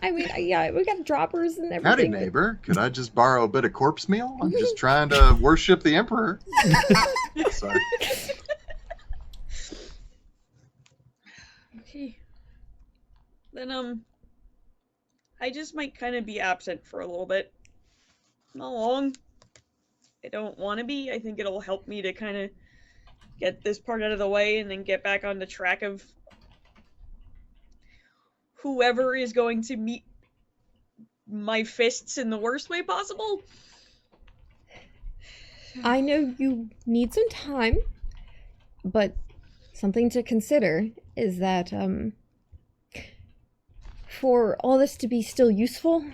I mean, yeah, we got droppers and everything. Howdy, neighbor. Could I just borrow a bit of corpse meal? I'm just trying to worship the emperor. Sorry. Okay. Then, I just might kind of be absent for a little bit. Not long. I don't want to be. I think it'll help me to kind of get this part out of the way and then get back on the track of whoever is going to meet my fists in the worst way possible. I know you need some time, but something to consider is that, for all this to be still useful,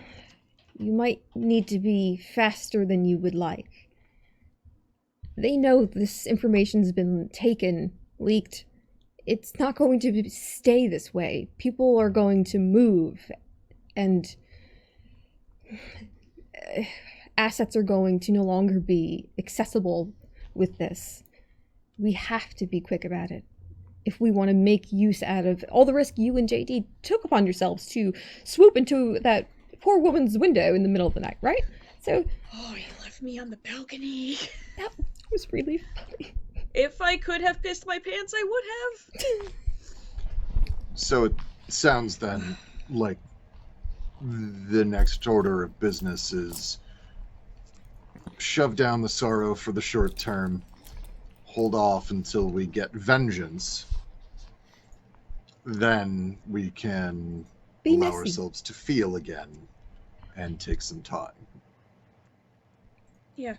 you might need to be faster than you would like. They know this information's been taken, leaked. It's not going to stay this way. People are going to move, and assets are going to no longer be accessible with this. We have to be quick about it if we want to make use out of all the risk you and JD took upon yourselves to swoop into that poor woman's window in the middle of the night, right? So, Oh, you left me on the balcony. that was really funny. If I could have pissed my pants, I would have. So it sounds then like the next order of business is shove down the sorrow for the short term, hold off until we get vengeance, then we can Be allow messy. ourselves to feel again and take some time. Yeah.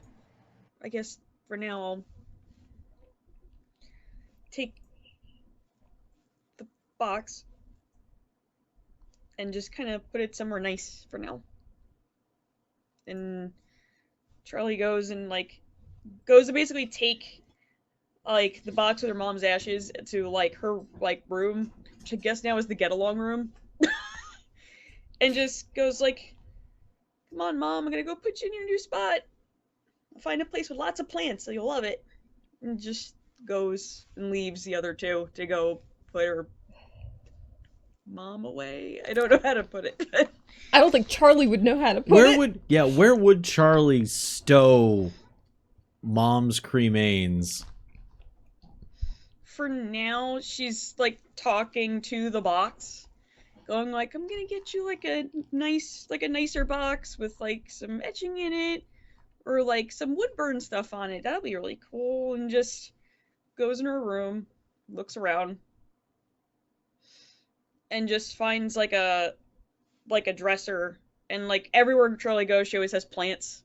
I guess for now I'll take the box and just kind of put it somewhere nice for now. And Charlie goes to basically take like the box with her mom's ashes to like her like room, which I guess now is the get along room. And just goes like, "Come on, Mom, I'm gonna go put you in your new spot. I'll find a place with lots of plants so you'll love it." And just goes and leaves the other two to go put her mom away. I don't know how to put it. I don't think Charlie would know how to put it. Where would Charlie stow Mom's cremains? For now, she's like talking to the box, going like, "I'm gonna get you like a nicer box with like some etching in it, or like some wood burn stuff on it. That'll be really cool." And just goes in her room, looks around, and just finds like a dresser, and like everywhere Charlie goes, she always has plants.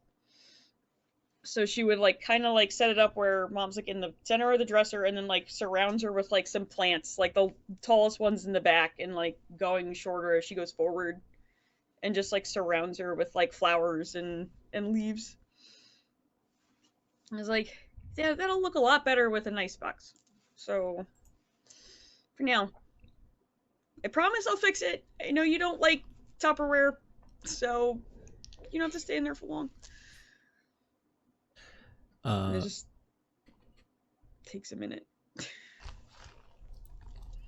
So she would like kind of like set it up where Mom's like in the center of the dresser, and then like surrounds her with like some plants, like the tallest ones in the back, and like going shorter as she goes forward, and just like surrounds her with like flowers and leaves. I was like, yeah, that'll look a lot better with a nice box. So for now, I promise I'll fix it. I know you don't like Tupperware, so you don't have to stay in there for long. It just takes a minute.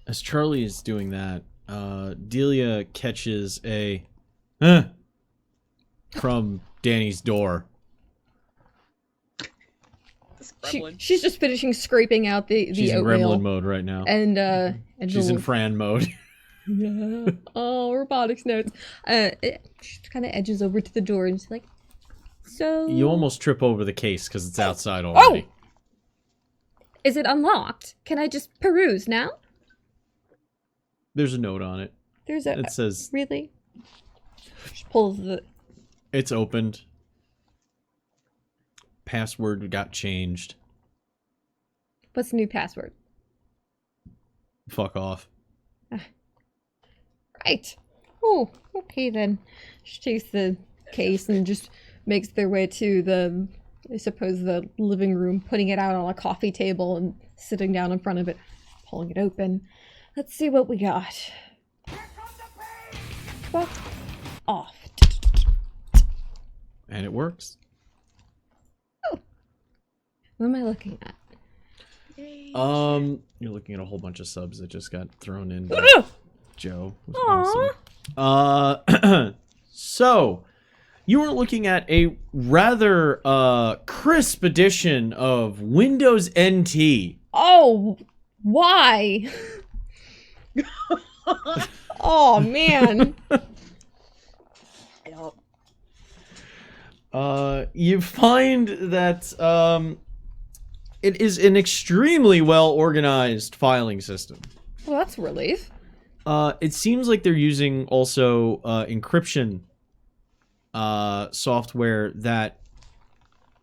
As Charlie is doing that, Delia catches a from Danny's door. She's just finishing scraping out the She's in oatmeal. gremlin mode right now. And She's in Fran mode. Yeah. Oh, robotics notes. She kind of edges over to the door and she's like, "So You almost trip over the case because it's outside already. is it unlocked? Can I just peruse now?" There's a note on it. It says really. She pulls the. it's opened. Password got changed. What's the new password? Fuck off. Right. Oh, okay then. She takes the case and just makes their way to I suppose the living room, putting it out on a coffee table and sitting down in front of it, pulling it open. Let's see what we got. Fuck off. And it works. What am I looking at? You're looking at a whole bunch of subs that just got thrown in by Joe. It was awesome. So you were looking at a rather crisp edition of Windows NT. Oh, why? Oh man. You find that it is an extremely well organized filing system. Well, that's a relief. It seems like they're using also encryption software that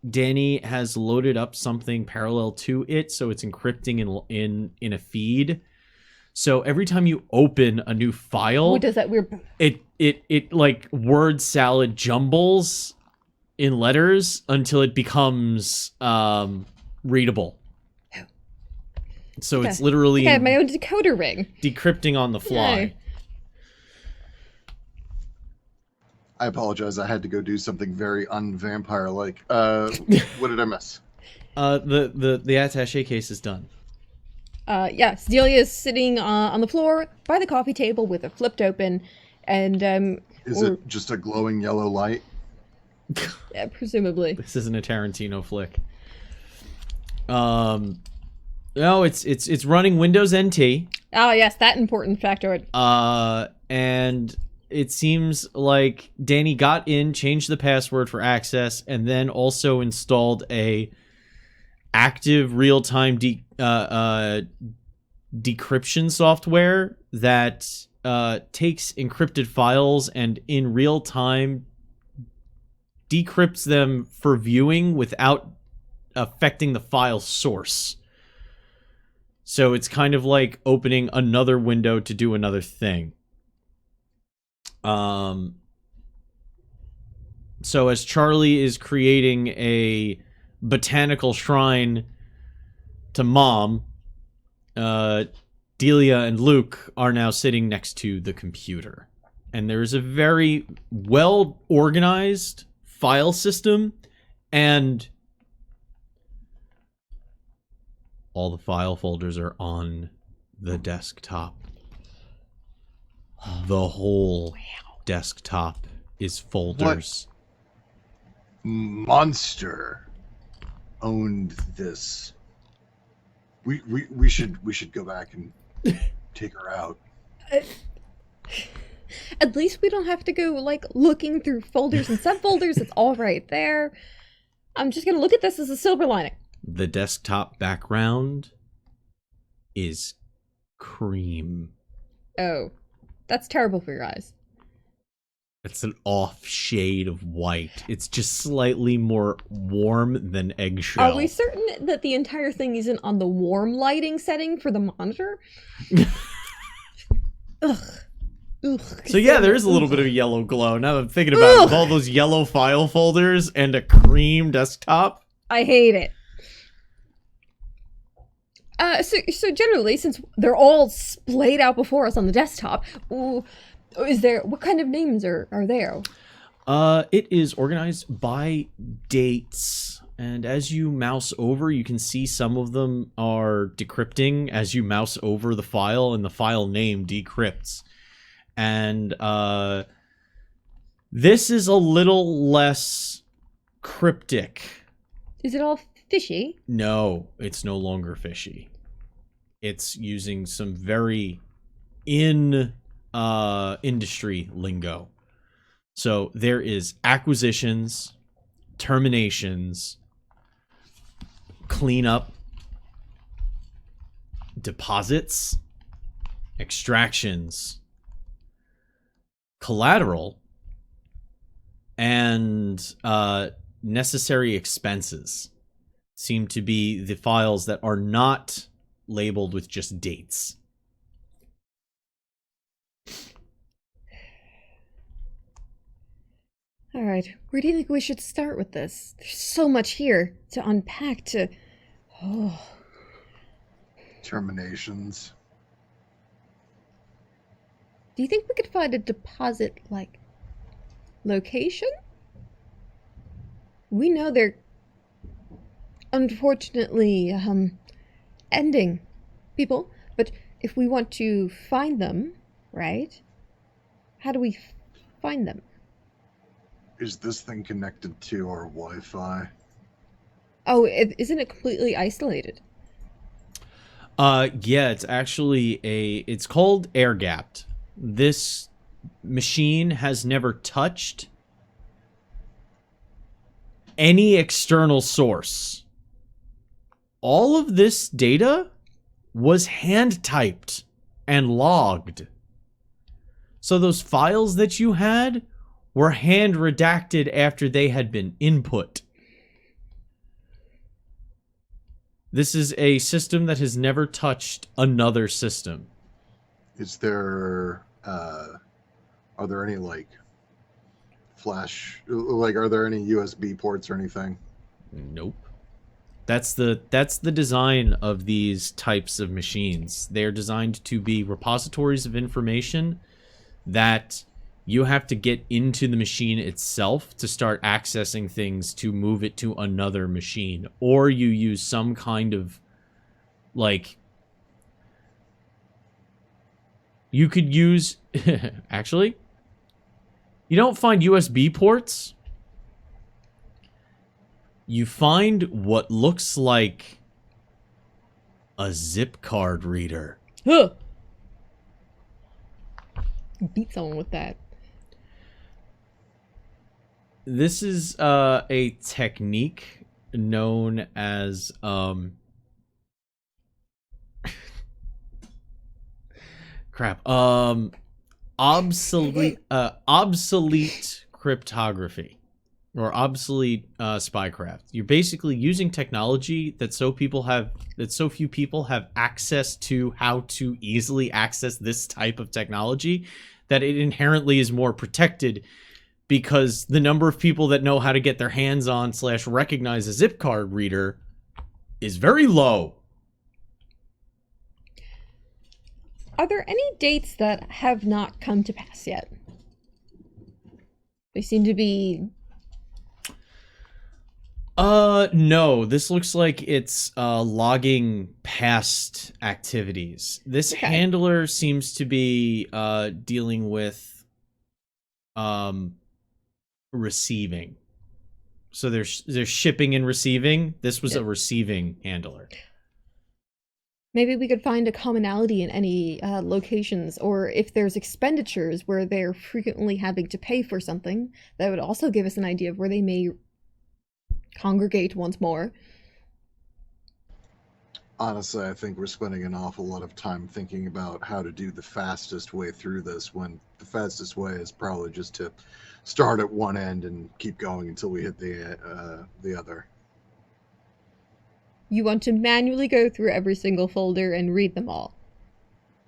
Danny has loaded up something parallel to it, so it's encrypting in a feed. So every time you open a new file, What does that weird? it like word salad jumbles in letters until it becomes readable. So it's literally I have my own decoder ring. decrypting on the fly. Yay. I apologize. I had to go do something very unvampire-like. What did I miss? The attaché case is done. Yes, Delia is sitting on the floor by the coffee table with it flipped open, and Is it just a glowing yellow light? yeah, presumably. This isn't a Tarantino flick. No, it's running Windows NT. Ah, yes, that important factoid. And it seems like Danny got in, changed the password for access, and then also installed a active real-time decryption software that takes encrypted files and in real time decrypts them for viewing without affecting the file source. So it's kind of like opening another window to do another thing. So as Charlie is creating a botanical shrine to Mom, Delia and Luke are now sitting next to the computer. And there is a very well-organized file system, and all the file folders are on the desktop. The whole desktop is folders. Monster owned this. We should go back and take her out. At least we don't have to go, like, looking through folders and subfolders. It's all right there. I'm just gonna look at this as a silver lining. The desktop background is cream. Oh, that's terrible for your eyes. It's an off shade of white. It's just slightly more warm than eggshell. Are we certain that the entire thing isn't on the warm lighting setting for the monitor? Ugh. Ugh. So yeah, there is a little bit of a yellow glow. Now that I'm thinking about it, with all those yellow file folders and a cream desktop. I hate it. So generally, since they're all splayed out before us on the desktop, what kind of names are there? It is organized by dates, and as you mouse over, you can see some of them are decrypting as you mouse over the file, and the file name decrypts. And this is a little less cryptic. Is it all fishy? No, it's no longer fishy. It's using some very industry lingo. So there is acquisitions, terminations, cleanup, deposits, extractions, collateral, and necessary expenses seem to be the files that are not labeled with just dates. All right, where do you think we should start with this? There's so much here to unpack to... Oh. Terminations. Do you think we could find a deposit, like, location? We know they're unfortunately, ending people, but if we want to find them, right? How do we find them? Is this thing connected to our Wi-Fi? Oh, isn't it completely isolated? Yeah, it's actually it's called air-gapped. This machine has never touched any external source. All of this data was hand-typed and logged So those files that you had were hand redacted after they had been input. This is a system that has never touched another system. Is there, are there any, like, flash, like, are there any USB ports or anything? Nope. That's the design of these types of machines. They are designed to be repositories of information that you have to get into the machine itself to start accessing things to move it to another machine. Or you use some kind of, like... You could use... Actually, you don't find USB ports. You find what looks like a zip card reader. Huh. Beat someone with that. This is a technique known as obsolete cryptography or obsolete spycraft. You're basically using technology that so few people have access to how to easily access this type of technology that it inherently is more protected, because the number of people that know how to get their hands on / recognize a zip card reader is very low. Are there any dates that have not come to pass yet? They seem to be... No. This looks like it's logging past activities. This Okay. handler seems to be dealing with receiving. So there's shipping and receiving. This was Yeah. a receiving handler. Maybe we could find a commonality in any locations, or if there's expenditures where they're frequently having to pay for something, that would also give us an idea of where they may congregate once more. Honestly, I think we're spending an awful lot of time thinking about how to do the fastest way through this, when the fastest way is probably just to start at one end and keep going until we hit the other. You want to manually go through every single folder and read them all.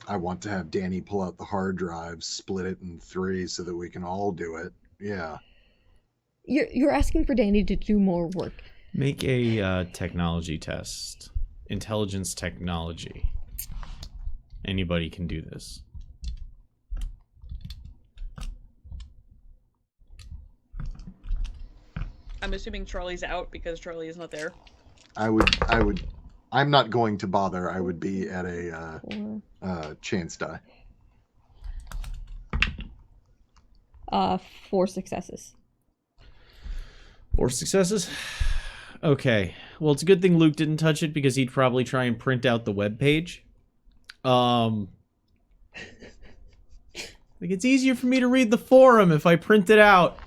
I want to have Danny pull out the hard drive, split it in 3 so that we can all do it. Yeah. You're asking for Danny to do more work. Make a technology test. Intelligence technology. Anybody can do this. I'm assuming Charlie's out because Charlie is not there. I'm not going to bother. I would be at a chance die. 4 successes. 4 successes? Okay. Well, it's a good thing Luke didn't touch it, because he'd probably try and print out the web page. Like, it's easier for me to read the forum if I print it out.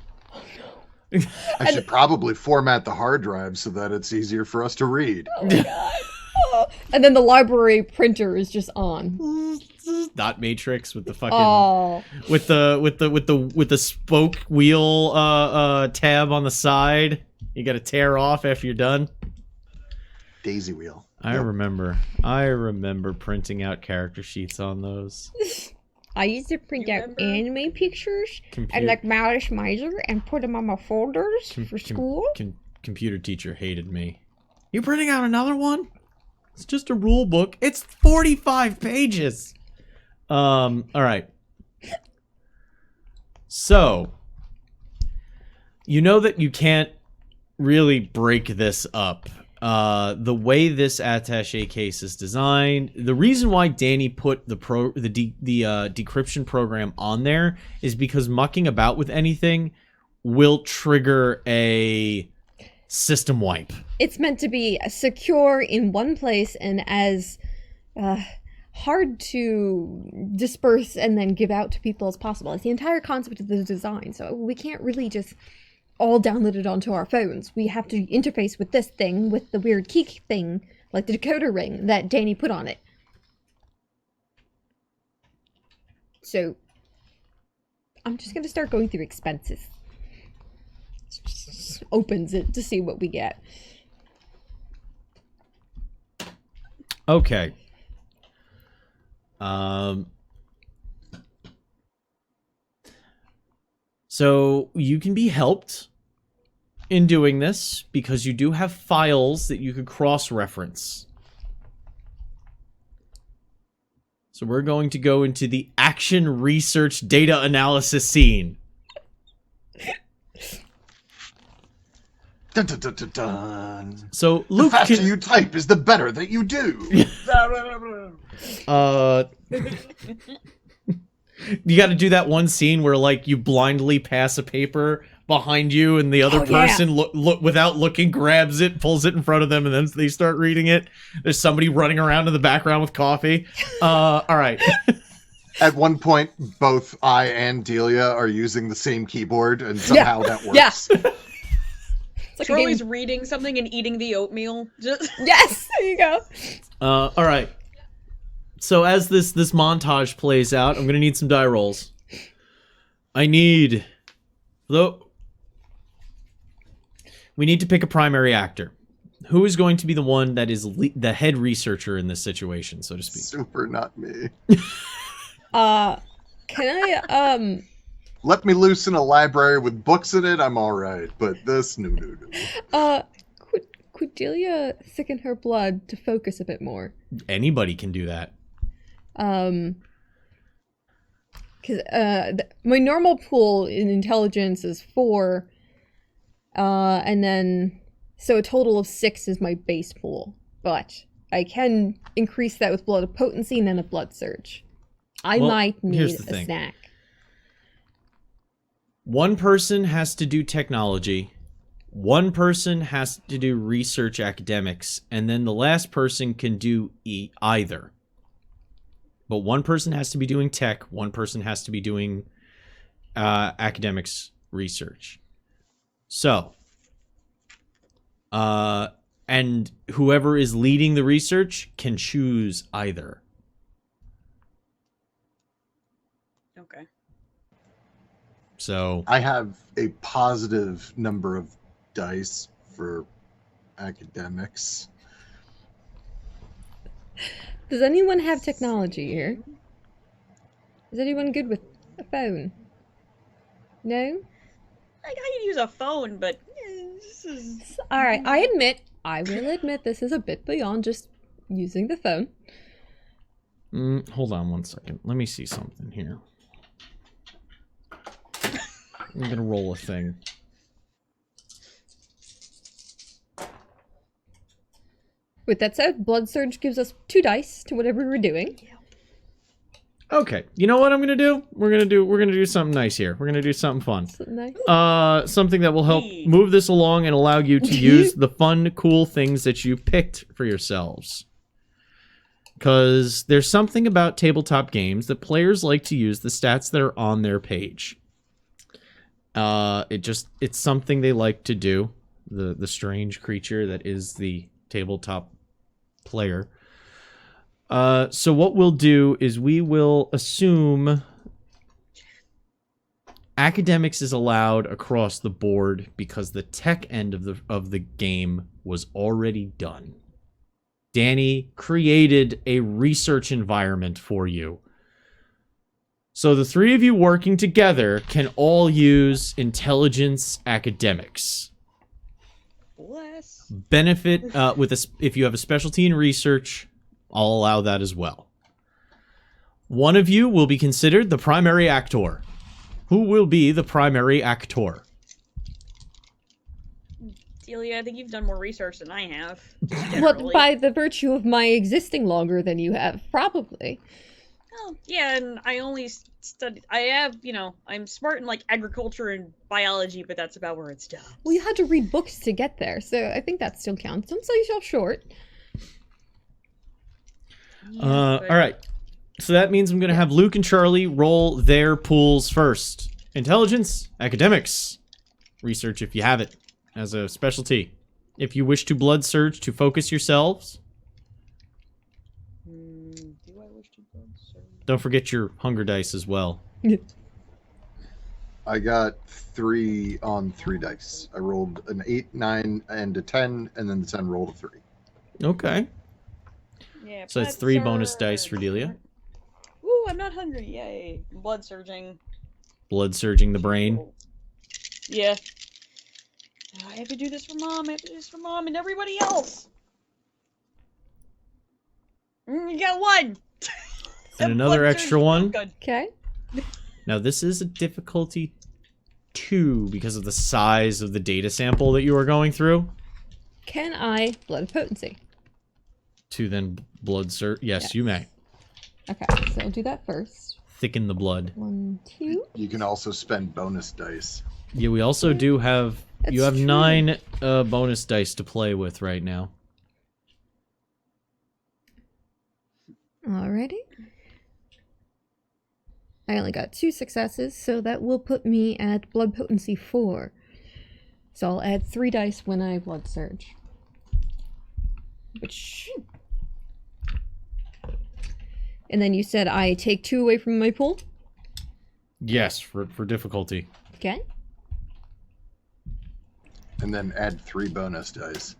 I should probably format the hard drive so that it's easier for us to read. Oh my god. Oh. And then the library printer is just on. Dot matrix with the fucking Oh. with the spoke wheel tab on the side. You got to tear off after you're done. Daisy wheel. I Yep. remember printing out character sheets on those. I used to print You out remember? anime pictures Compu- and like Malice Miser and put them on my folders for school. Computer teacher hated me. You printing out another one? It's just a rule book. It's 45 pages. All right. So, you know that you can't really break this up. The way this attaché case is designed, the reason why Danny put the decryption program on there is because mucking about with anything will trigger a system wipe. It's meant to be secure in one place and as hard to disperse and then give out to people as possible. It's the entire concept of the design, so we can't really just all download it onto our phones. We have to interface with this thing, with the weird key thing, like the decoder ring that Danny put on it. So, I'm just gonna start going through expenses. Opens it to see what we get. Okay. So you can be helped in doing this because you do have files that you could cross-reference. So we're going to go into the action research data analysis scene. Dun, dun, dun, dun, dun. So The Luke faster can, you type is the better that you do. you got to do that one scene where like you blindly pass a paper behind you and the other Oh, yeah. person look without looking grabs it, pulls it in front of them, and then they start reading it. There's somebody running around in the background with coffee. All right. At one point, both I and Delia are using the same keyboard, and somehow that works. Yeah. It's like a Charlie's game. reading something and eating the oatmeal. Just Yes, there you go. All right. So as this montage plays out, I'm gonna need some die rolls. I need, though. We need to pick a primary actor. Who is going to be the one that is the head researcher in this situation, so to speak? Super not me. Can I, Let me loose in a library with books in it, I'm alright. But this, no. could Delia thicken her blood to focus a bit more? Anybody can do that. Because my normal pool in intelligence is 4, and then so a total of 6 is my base pool. But I can increase that with blood of potency and then a blood surge. I Well, might here's need the a thing. snack. One person has to do technology. One person has to do research academics, and then the last person can do either. But one person has to be doing tech, one person has to be doing academics research. So, and whoever is leading the research can choose either. okay. So, I have a positive number of dice for academics. Does anyone have technology here? Is anyone good with a phone? No? I could use a phone, but this is... Alright, I will admit this is a bit beyond just using the phone. hold on one second. Let me see something here. I'm gonna roll a thing. With that said, Blood Surge gives us 2 dice to whatever we're doing. Okay, you know what I'm gonna do? We're gonna do something nice here. We're gonna do something fun. Nice. Something that will help Neat. move this along and allow you to use the fun, cool things that you picked for yourselves. Because there's something about tabletop games that players like to use the stats that are on their page. It's something they like to do. The strange creature that is the tabletop player. So what we'll do is we will assume academics is allowed across the board because the tech end of the game was already done. Danny created a research environment for you. So the 3 of you working together can all use intelligence academics. Bless. Benefit if you have a specialty in research, I'll allow that as well. One of you will be considered the primary actor. Who will be the primary actor? Delia, I think you've done more research than I have. Well, generally. by the virtue of my existing longer than you have, probably. Oh, yeah, and I only studied... I have, I'm smart in, agriculture and biology, but that's about where it stops. Well, you had to read books to get there, so I think that still counts. Don't sell yourself short. All right. So that means I'm going to have Luke and Charlie roll their pools first. Intelligence, academics, research if you have it as a specialty. If you wish to blood surge to focus yourselves, Do I wish to go, sir? don't forget your hunger dice as well. I got 3 on 3 dice. I rolled an 8, 9, and a 10, and then the 10 rolled a 3. Okay. Yeah. So it's blood 3 bonus dice for surge. Delia. Ooh, I'm not hungry. Yay. Blood surging. Blood surging the brain. Yeah. I have to do this for Mom. I have to do this for Mom and everybody else. You got 1. And another extra one. Good. Okay. Now this is a difficulty 2 because of the size of the data sample that you are going through. Can I blood potency? 2 then blood surge. Yes, you may. Okay, so I'll do that first. Thicken the blood. 1, 2. You can also spend bonus dice. Yeah, we also do have... you That's have true. 9 bonus dice to play with right now. Alrighty. I only got 2 successes, so that will put me at blood potency 4. So I'll add 3 dice when I blood surge. Which... And then you said I take 2 away from my pool? Yes, for difficulty. Okay. And then add 3 bonus dice.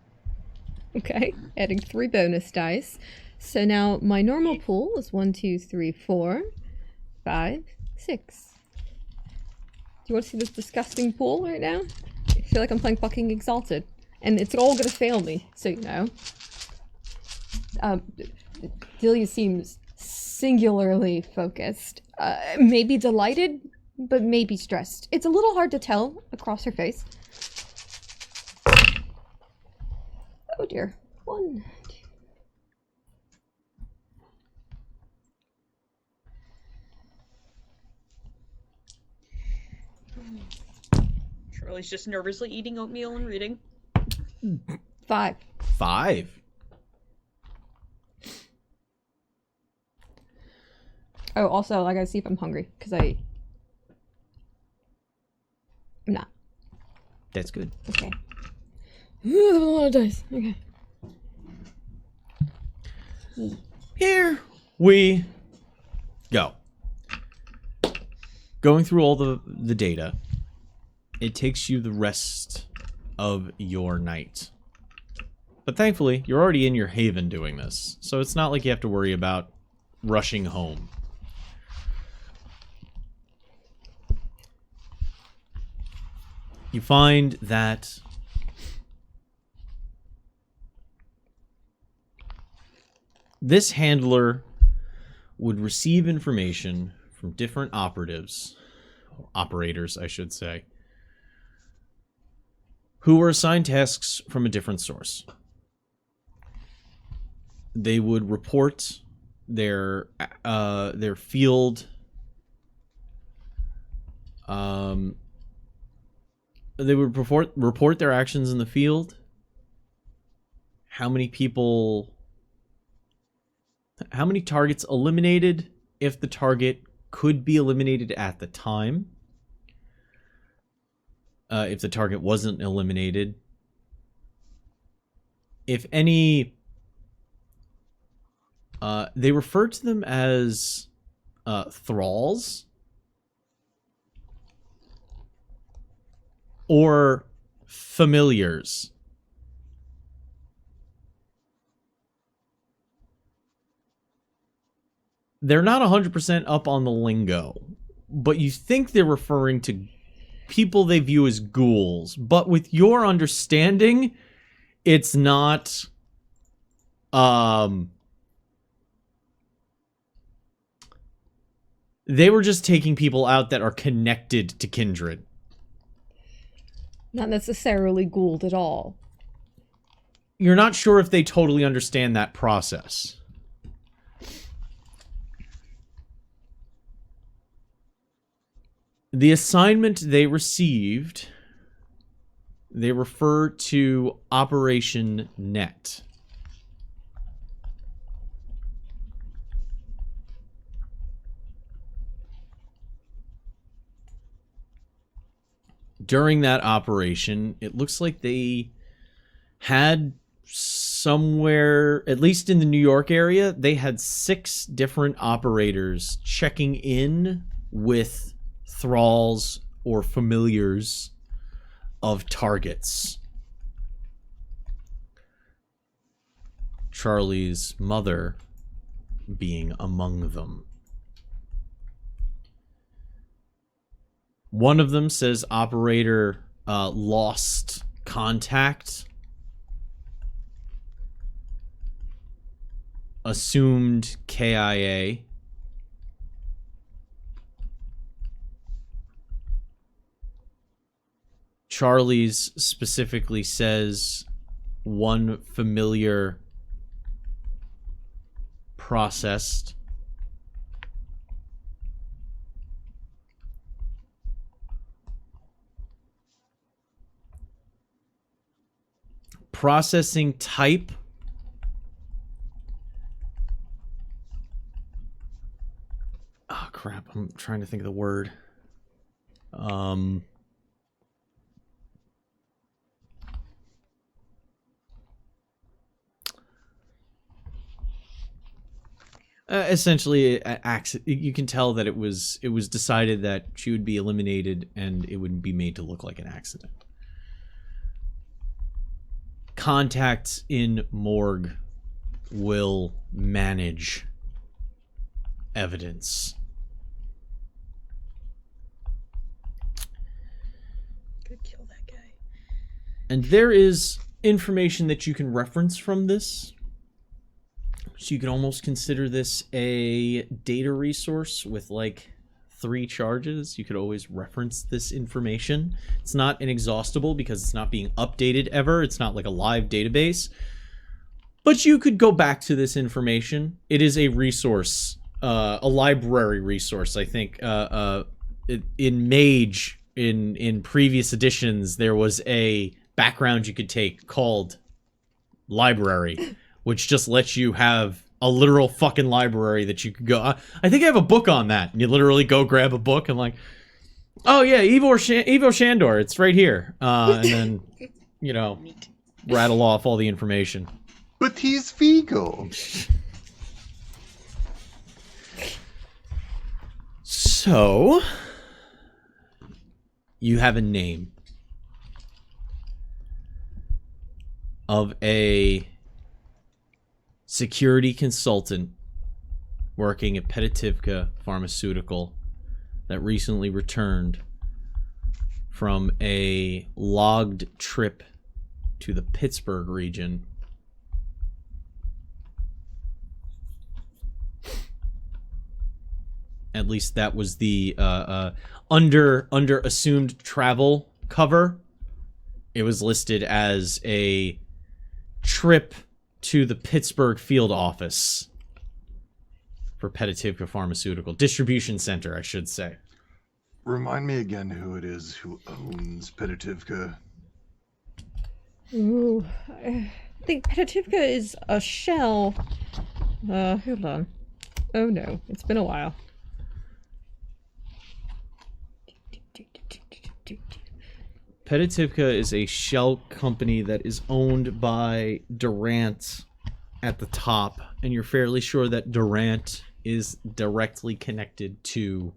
Okay, adding 3 bonus dice. So now my normal pool is 1, 2, 3, 4, 5, 6. Do you want to see this disgusting pool right now? I feel like I'm playing fucking Exalted. And it's all gonna fail me, so you know. Delia seems singularly focused. Maybe delighted, but maybe stressed. It's a little hard to tell across her face. Oh dear. 1, 2. Charlie's just nervously eating oatmeal and reading. 5. 5. Oh, also, I gotta see if I'm hungry, because I'm not. That's good. Okay. A lot of dice. Okay. Here we go. Going through all the data, it takes you the rest of your night. But thankfully, you're already in your haven doing this, so it's not like you have to worry about rushing home. You find that this handler would receive information from different operators, I should say, who were assigned tasks from a different source. They would report their field they would report their actions in the field, how many targets eliminated, if the target could be eliminated at the time, if the target wasn't eliminated, if any, they refer to them as thralls or familiars. They're not 100% up on the lingo, but you think they're referring to people they view as ghouls. But with your understanding, it's not... They were just taking people out that are connected to kindred. Not necessarily Gould at all. You're not sure if they totally understand that process. The assignment they received, they refer to Operation Net. During that operation, it looks like they had somewhere, at least in the New York area, they had 6 different operators checking in with thralls or familiars of targets. Charlie's mother being among them. One of them says operator lost contact. Assumed KIA. Charlie's specifically says one familiar processed. Processing type. Oh crap, I'm trying to think of the word. Essentially, you can tell that it was decided that she would be eliminated and it would be made to look like an accident. Contacts in morgue will manage evidence. Could kill that guy. And there is information that you can reference from this. So you can almost consider this a data resource with like 3 charges. You could always reference this information. It's not inexhaustible because it's not being updated ever. It's not like a live database. But you could go back to this information. It is a resource, a library resource. I think in Mage, in previous editions, there was a background you could take called Library, which just lets you have a literal fucking library that you could go. I think I have a book on that. And you literally go grab a book and like, oh yeah, Evo Shandor, it's right here. And then, you know, rattle off all the information. But he's Vigo. So, you have a name of a security consultant working at Petitivka Pharmaceutical that recently returned from a logged trip to the Pittsburgh region. At least that was the under assumed travel cover. It was listed as a trip to the Pittsburgh field office for Petitivka Pharmaceutical. Distribution center, I should say. Remind me again who it is who owns Petitivka. Ooh, I think Petitivka is a shell. Hold on. Oh no, it's been a while. Petitivka is a shell company that is owned by Durant at the top, and you're fairly sure that Durant is directly connected to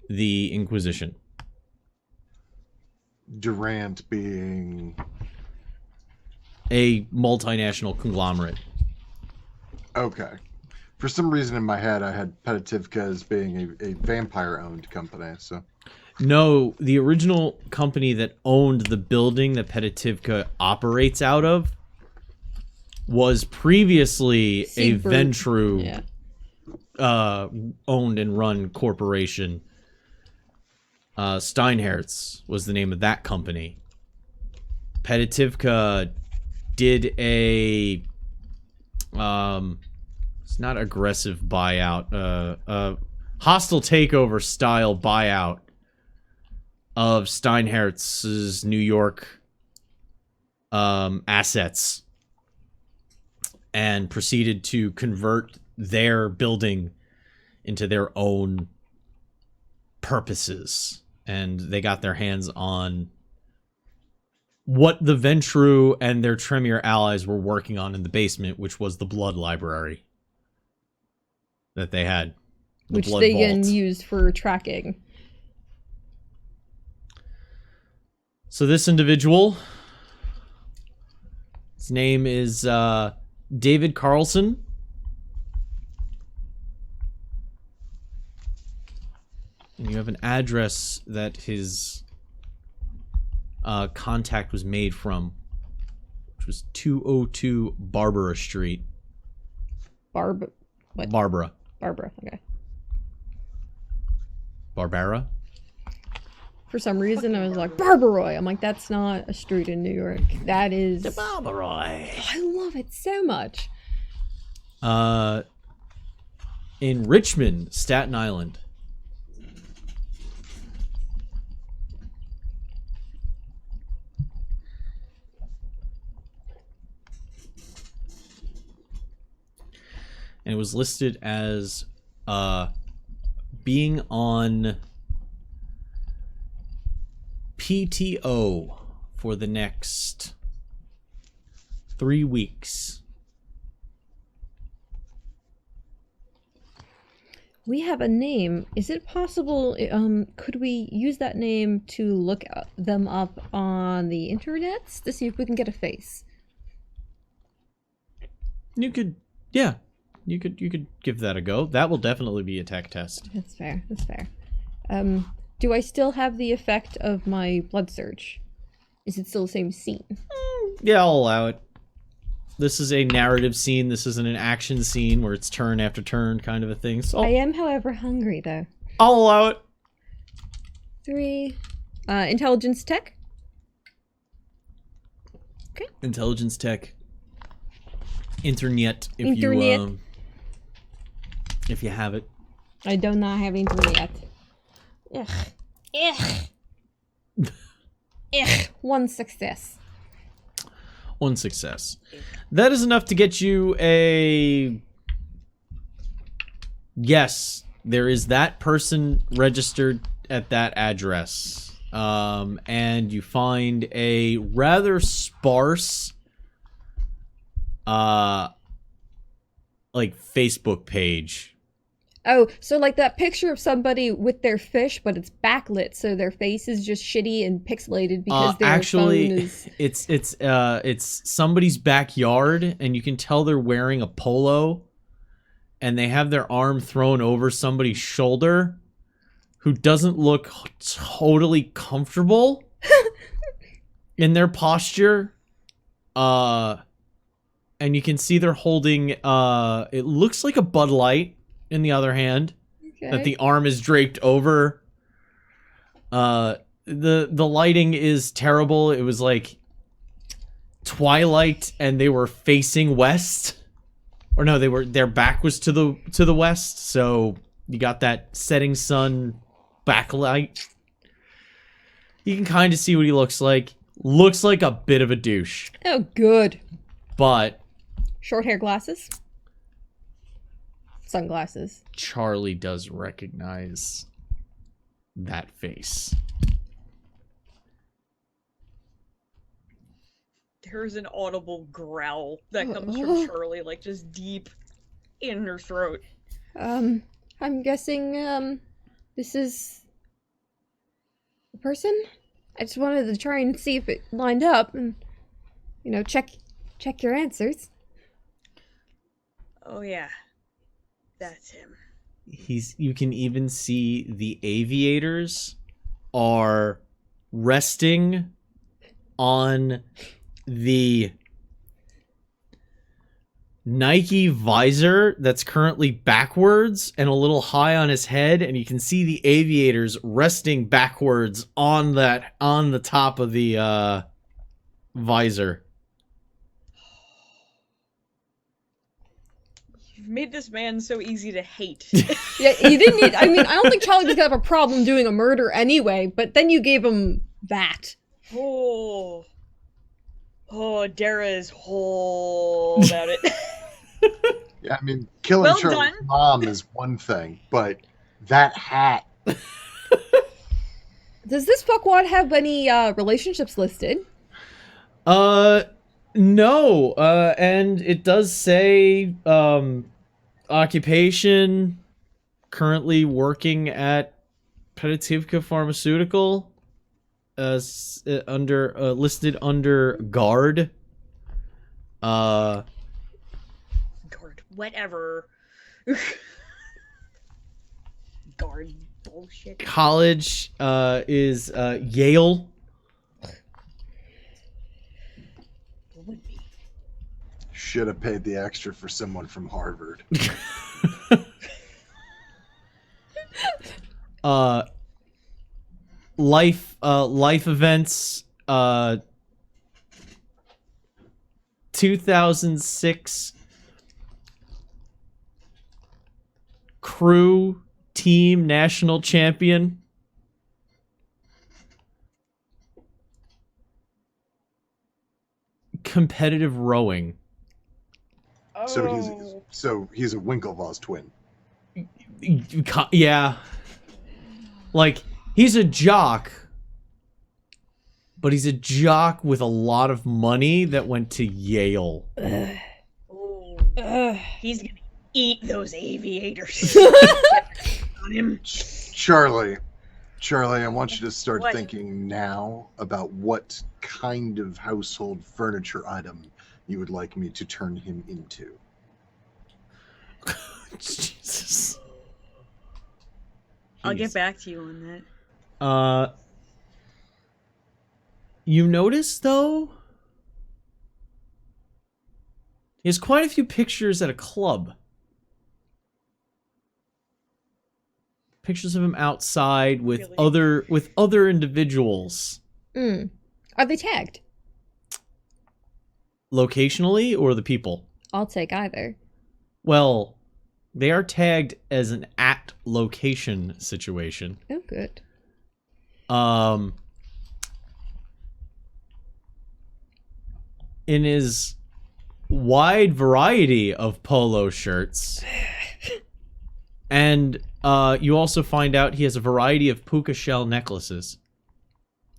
the Inquisition. Durant being a multinational conglomerate. Okay. For some reason in my head, I had Petitivka as being a vampire-owned company, so... No, the original company that owned the building that Petitivka operates out of was previously Seabird. a Ventru owned and run corporation. Steinherz was the name of that company. Petitivka did a it's not aggressive buyout, hostile takeover style buyout of Steinherz's New York assets, and proceeded to convert their building into their own purposes. And they got their hands on what the Ventru and their Tremere allies were working on in the basement, which was the Blood Library that they had. Which Blood they Vault. then used for tracking. So this individual, his name is David Carlson. And you have an address that his contact was made from, which was 202 Barbara Street. What? Barbara. Barbara, okay. Barbara? For some reason, I was like, Barbaroy. I'm like, that's not a street in New York. That is... Barbaroy. Oh, I love it so much. In Richmond, Staten Island. And it was listed as being on PTO for the next 3 weeks. We have a name. Is it possible, could we use that name to look them up on the internets to see if we can get a face? You could, yeah. You could give that a go. That will definitely be a tech test. That's fair. That's fair. Do I still have the effect of my blood surge? Is it still the same scene? Yeah, I'll allow it. This is a narrative scene. This isn't an action scene where it's turn after turn kind of a thing. So I am, however, hungry though. I'll allow it. 3. Intelligence tech. Okay. Intelligence tech. Internet. If you have it. I do not have internet. Ugh. Ugh. Ugh. 1 success. 1 success. That is enough to get you a... Yes, there is that person registered at that address. And you find a rather sparse... like Facebook page. Oh, so like that picture of somebody with their fish, but it's backlit, so their face is just shitty and pixelated because their phone is... it's somebody's backyard, and you can tell they're wearing a polo, and they have their arm thrown over somebody's shoulder, who doesn't look totally comfortable in their posture. And you can see they're holding, it looks like a Bud Light in the other hand, Okay. that the arm is draped over. The lighting is terrible. It was like twilight and they were facing west. Or no, their back was to the west, so you got that setting sun backlight. You can kind of see what he looks like. Looks like a bit of a douche. Oh, good. But Short hair glasses. Sunglasses. Charlie does recognize that face. There's an audible growl that comes from Shirley, like just deep in her throat. I'm guessing, this is a person? I just wanted to try and see if it lined up and, you know, check your answers. Oh yeah, that's him. You can even see the aviators are resting on the Nike visor that's currently backwards and a little high on his head, and you can see the aviators resting backwards on the top of the visor. You've made this man so easy to hate. Yeah, you didn't need... I mean, I don't think Charlie would have a problem doing a murder anyway, but then you gave him that. Oh, Dara is whole about it. Yeah, I mean, killing Well Charlie's done. mom is one thing, but that hat. Does this fuckwad have any relationships listed? No, and it does say, occupation, currently working at Petativka Pharmaceutical. listed under guard. God, whatever. Guard bullshit. College is Yale. Would be. Should have paid the extra for someone from Harvard. Life events 2006 crew team national champion. Competitive rowing. Oh. So he's a Winklevoss twin. Yeah. Like, he's a jock, but he's a jock with a lot of money that went to Yale. Oh. He's gonna eat those aviators. On him. Charlie, I want you to start What? thinking now about what kind of household furniture item you would like me to turn him into. Jesus. I'll Jeez. get back to you on that. You notice, though, he has quite a few pictures at a club. Pictures of him outside with Really? other individuals. Are they tagged? Locationally or the people? I'll take either. Well, they are tagged as an at location situation. Oh, good. In his wide variety of polo shirts. And you also find out he has a variety of puka shell necklaces.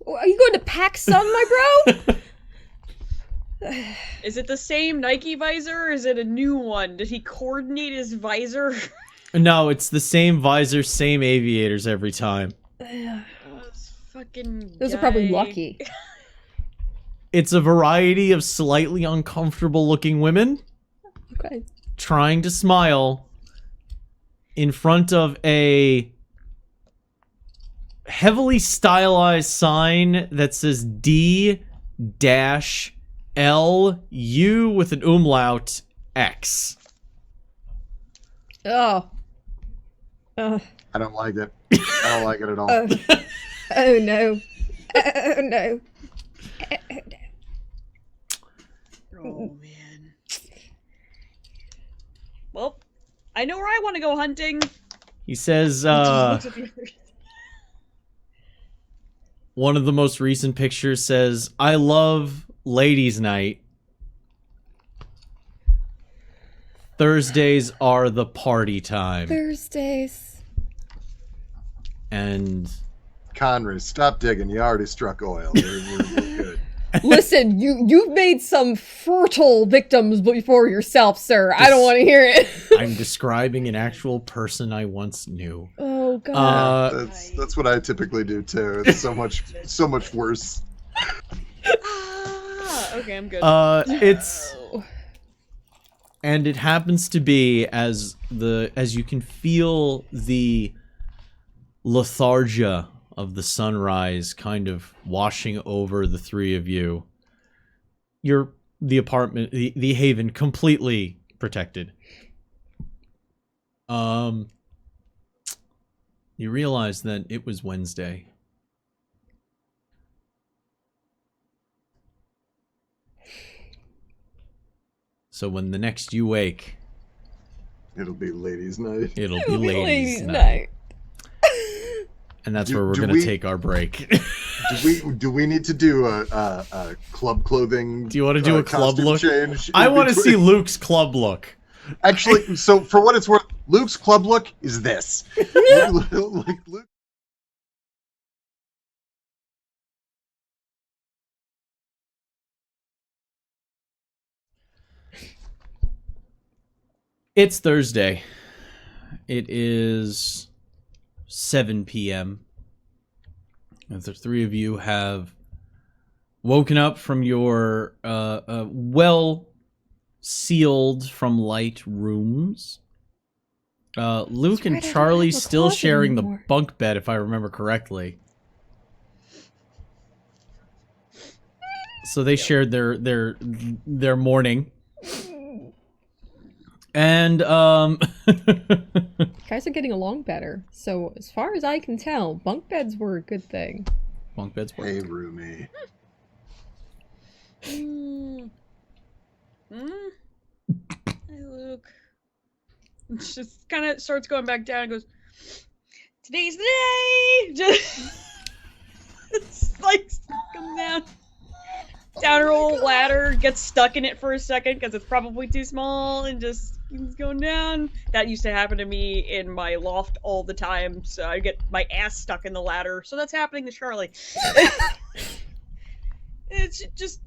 Are you going to pack some, my bro? Is it the same Nike visor or is it a new one? Did he coordinate his visor? No, it's the same visor, same aviators every time. This fucking Those are probably guy. lucky. It's a variety of slightly uncomfortable looking women Okay. trying to smile in front of a heavily stylized sign that says D-LU with an umlaut X. Oh. I don't like it. I don't like it at all. Oh no. Oh no. Oh man. Well, I know where I want to go hunting. He says, Looks at the others. one of the most recent pictures says, I love ladies' night. Thursdays are the party time. Thursdays. And Conrad, stop digging. You already struck oil. We're good. Listen, you've made some fertile victims before yourself, sir. I don't want to hear it. I'm describing an actual person I once knew. Oh god. That's what I typically do too. It's so much worse. Okay, I'm good. It's and it happens to be as you can feel the lethargia of the sunrise kind of washing over the three of you. The apartment, the haven, completely protected. You realize that it was Wednesday. So when the next you wake, It'll be ladies' night. it'll be ladies' night. night. And that's Do- where we're do gonna we- take our break. Do we need to do a club clothing? Do you want to do a club costume look? change? I in want to between? see Luke's club look. Actually, so for what it's worth, Luke's club look is this. Like Luke. It's Thursday. It is 7 p.m. As the three of you have woken up from your well-sealed from light rooms. Luke and right, I don't Charlie have a still closet sharing anymore. the bunk bed, if I remember correctly. So they shared their morning. And Guys are getting along better. So as far as I can tell, bunk beds were a good thing. bunk beds work. Hey, roomie. Hey, Luke. Just kind of starts going back down and goes, "Today's the day!" Just it's like comes down her old ladder, gets stuck in it for a second because it's probably too small, and just keeps going down. That used to happen to me in my loft all the time, so I get my ass stuck in the ladder. So that's happening to Charlie. It's just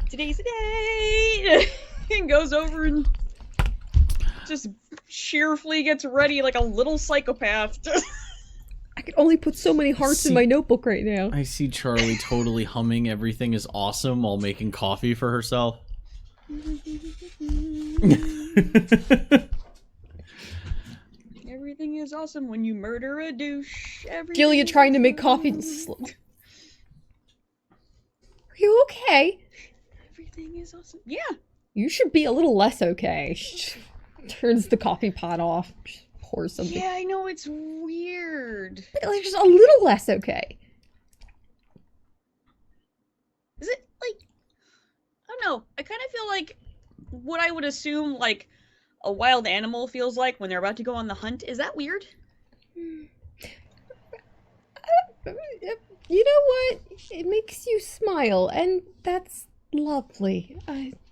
today's the day, and goes over and just cheerfully gets ready like a little psychopath. I can only put so many hearts in my notebook right now. I see Charlie totally humming "Everything is Awesome" while making coffee for herself. Everything is awesome when you murder a douche. Julia trying to make coffee. Are you okay? Everything is awesome. Yeah. You should be a little less okay. She turns the coffee pot off. Pours something. Yeah, I know, it's weird. But like, just a little less okay. Is it like, I don't know. I kind of feel like what I would assume like a wild animal feels like when they're about to go on the hunt. Is that weird? You know what? It makes you smile, and that's lovely.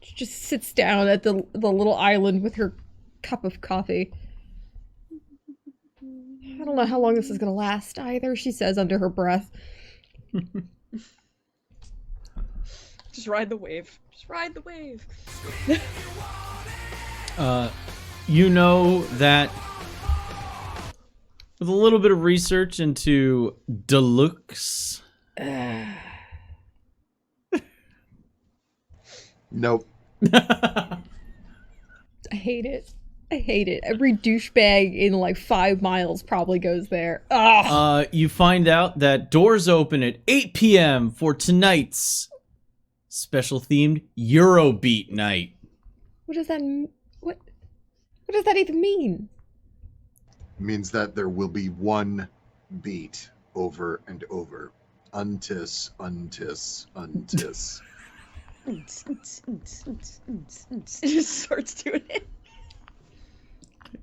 She just sits down at the little island with her cup of coffee. I don't know how long this is gonna last either, she says under her breath. Just ride the wave. Just ride the wave. You know that with a little bit of research into Deluxe. Nope. I hate it. I hate it. Every douchebag in like 5 miles probably goes there. Ugh. You find out that doors open at 8 p.m. for tonight's special themed Eurobeat night. What does that what does that even mean? Means that there will be one beat over and over. Untis, untis, untis. Just starts doing it.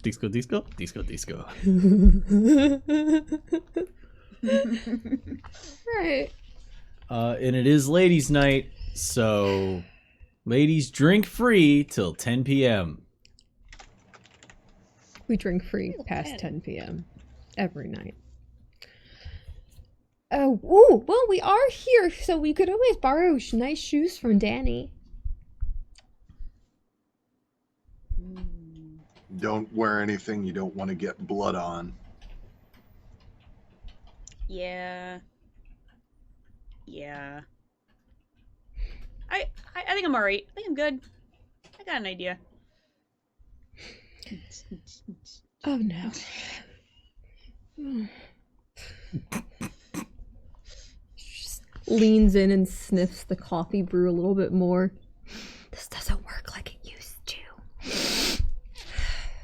Disco, disco, disco, disco. Right. And it is ladies' night, so ladies drink free till 10 p.m. We drink free past 10 p.m. every night. Oh, ooh, well, we are here, so we could always borrow nice shoes from Danny. Don't wear anything you don't want to get blood on. Yeah. Yeah. I think I'm alright. I think I'm good. I got an idea. Oh, no. Just leans in and sniffs the coffee brew a little bit more. This doesn't work like it used to.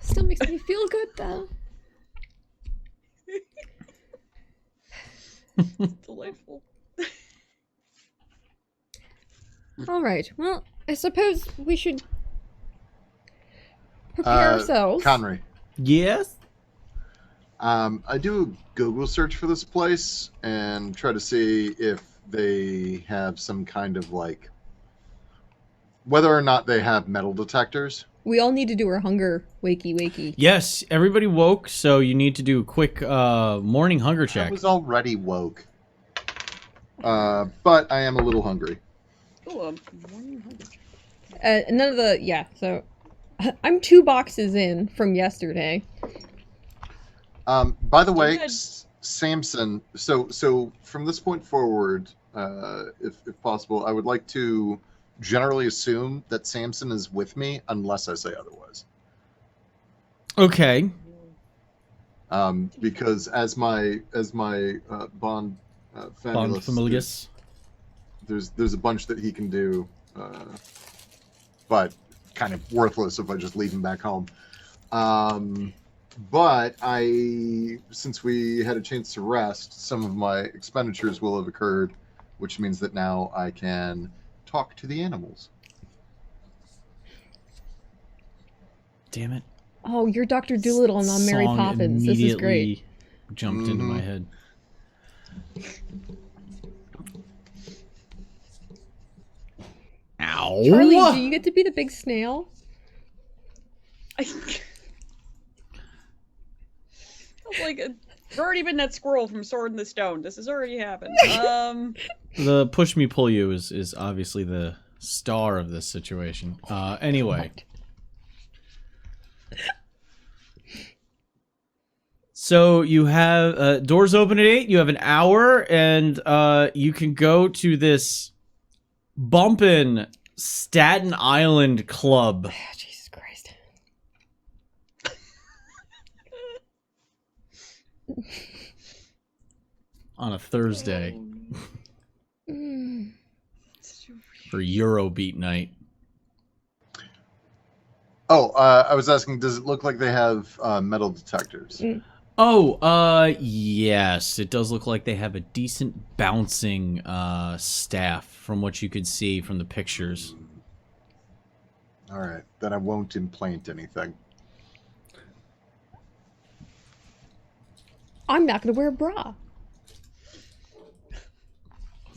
Still makes me feel good, though. Delightful. All right. Well, I suppose we should prepare ourselves. Conry. Yes? I do a Google search for this place and try to see if they have some kind of like whether or not they have metal detectors. We all need to do our hunger wakey. Yes, everybody woke, so you need to do a quick morning hunger check. I was already woke. But I am a little hungry. Ooh, morning hunger. None of the so I'm 2 boxes in from yesterday. By the way, Good. Samson. So from this point forward, if possible, I would like to generally assume that Samson is with me, unless I say otherwise. Okay. Because as my Bond Bond Familius. there's a bunch that he can do, but kind of worthless if I just leave him back home. But since we had a chance to rest, some of my expenditures will have occurred, which means that now I can talk to the animals. Damn it. Oh, you're Dr. Doolittle and I'm Mary Song Poppins. This is great. immediately jumped into my head. Ow. Charlie, do you get to be the big snail? I was like, I've already been that squirrel from Sword in the Stone. This has already happened. The push me pull you is obviously the star of this situation. Anyway. So you have doors open at 8. You have an hour, and you can go to this bumpin' Staten Island club. Jesus Christ. On a Thursday Mm. for Eurobeat night. Oh, I was asking, does it look like they have metal detectors? Oh, yes. It does look like they have a decent bouncing staff from what you could see from the pictures. All right, then I won't implant anything. I'm not going to wear a bra.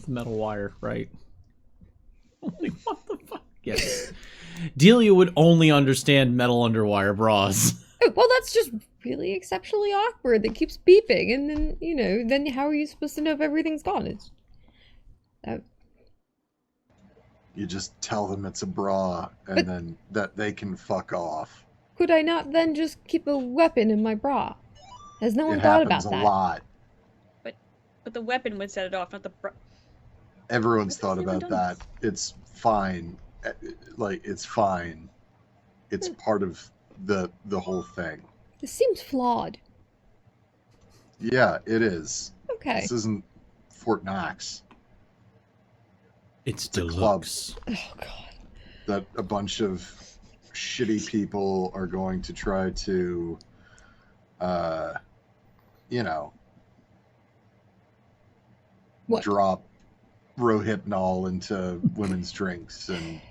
Metal wire, right? What the fuck? Yes. Delia would only understand metal underwire bras. Well, that's just really exceptionally awkward. That keeps beeping, and then, then how are you supposed to know if everything's gone? It's... You just tell them it's a bra, and then that they can fuck off. Could I not then just keep a weapon in my bra? Has no one It thought happens about a that? lot. But the weapon would set it off, not the. Everyone's thought Never about done that. It's fine. It's fine. It's part of the whole thing. This seems flawed. Yeah, it is. Okay. This isn't Fort Knox. It's a club. deluxe. Oh, God. That a bunch of shitty people are going to try to, What? drop Rohypnol into women's drinks and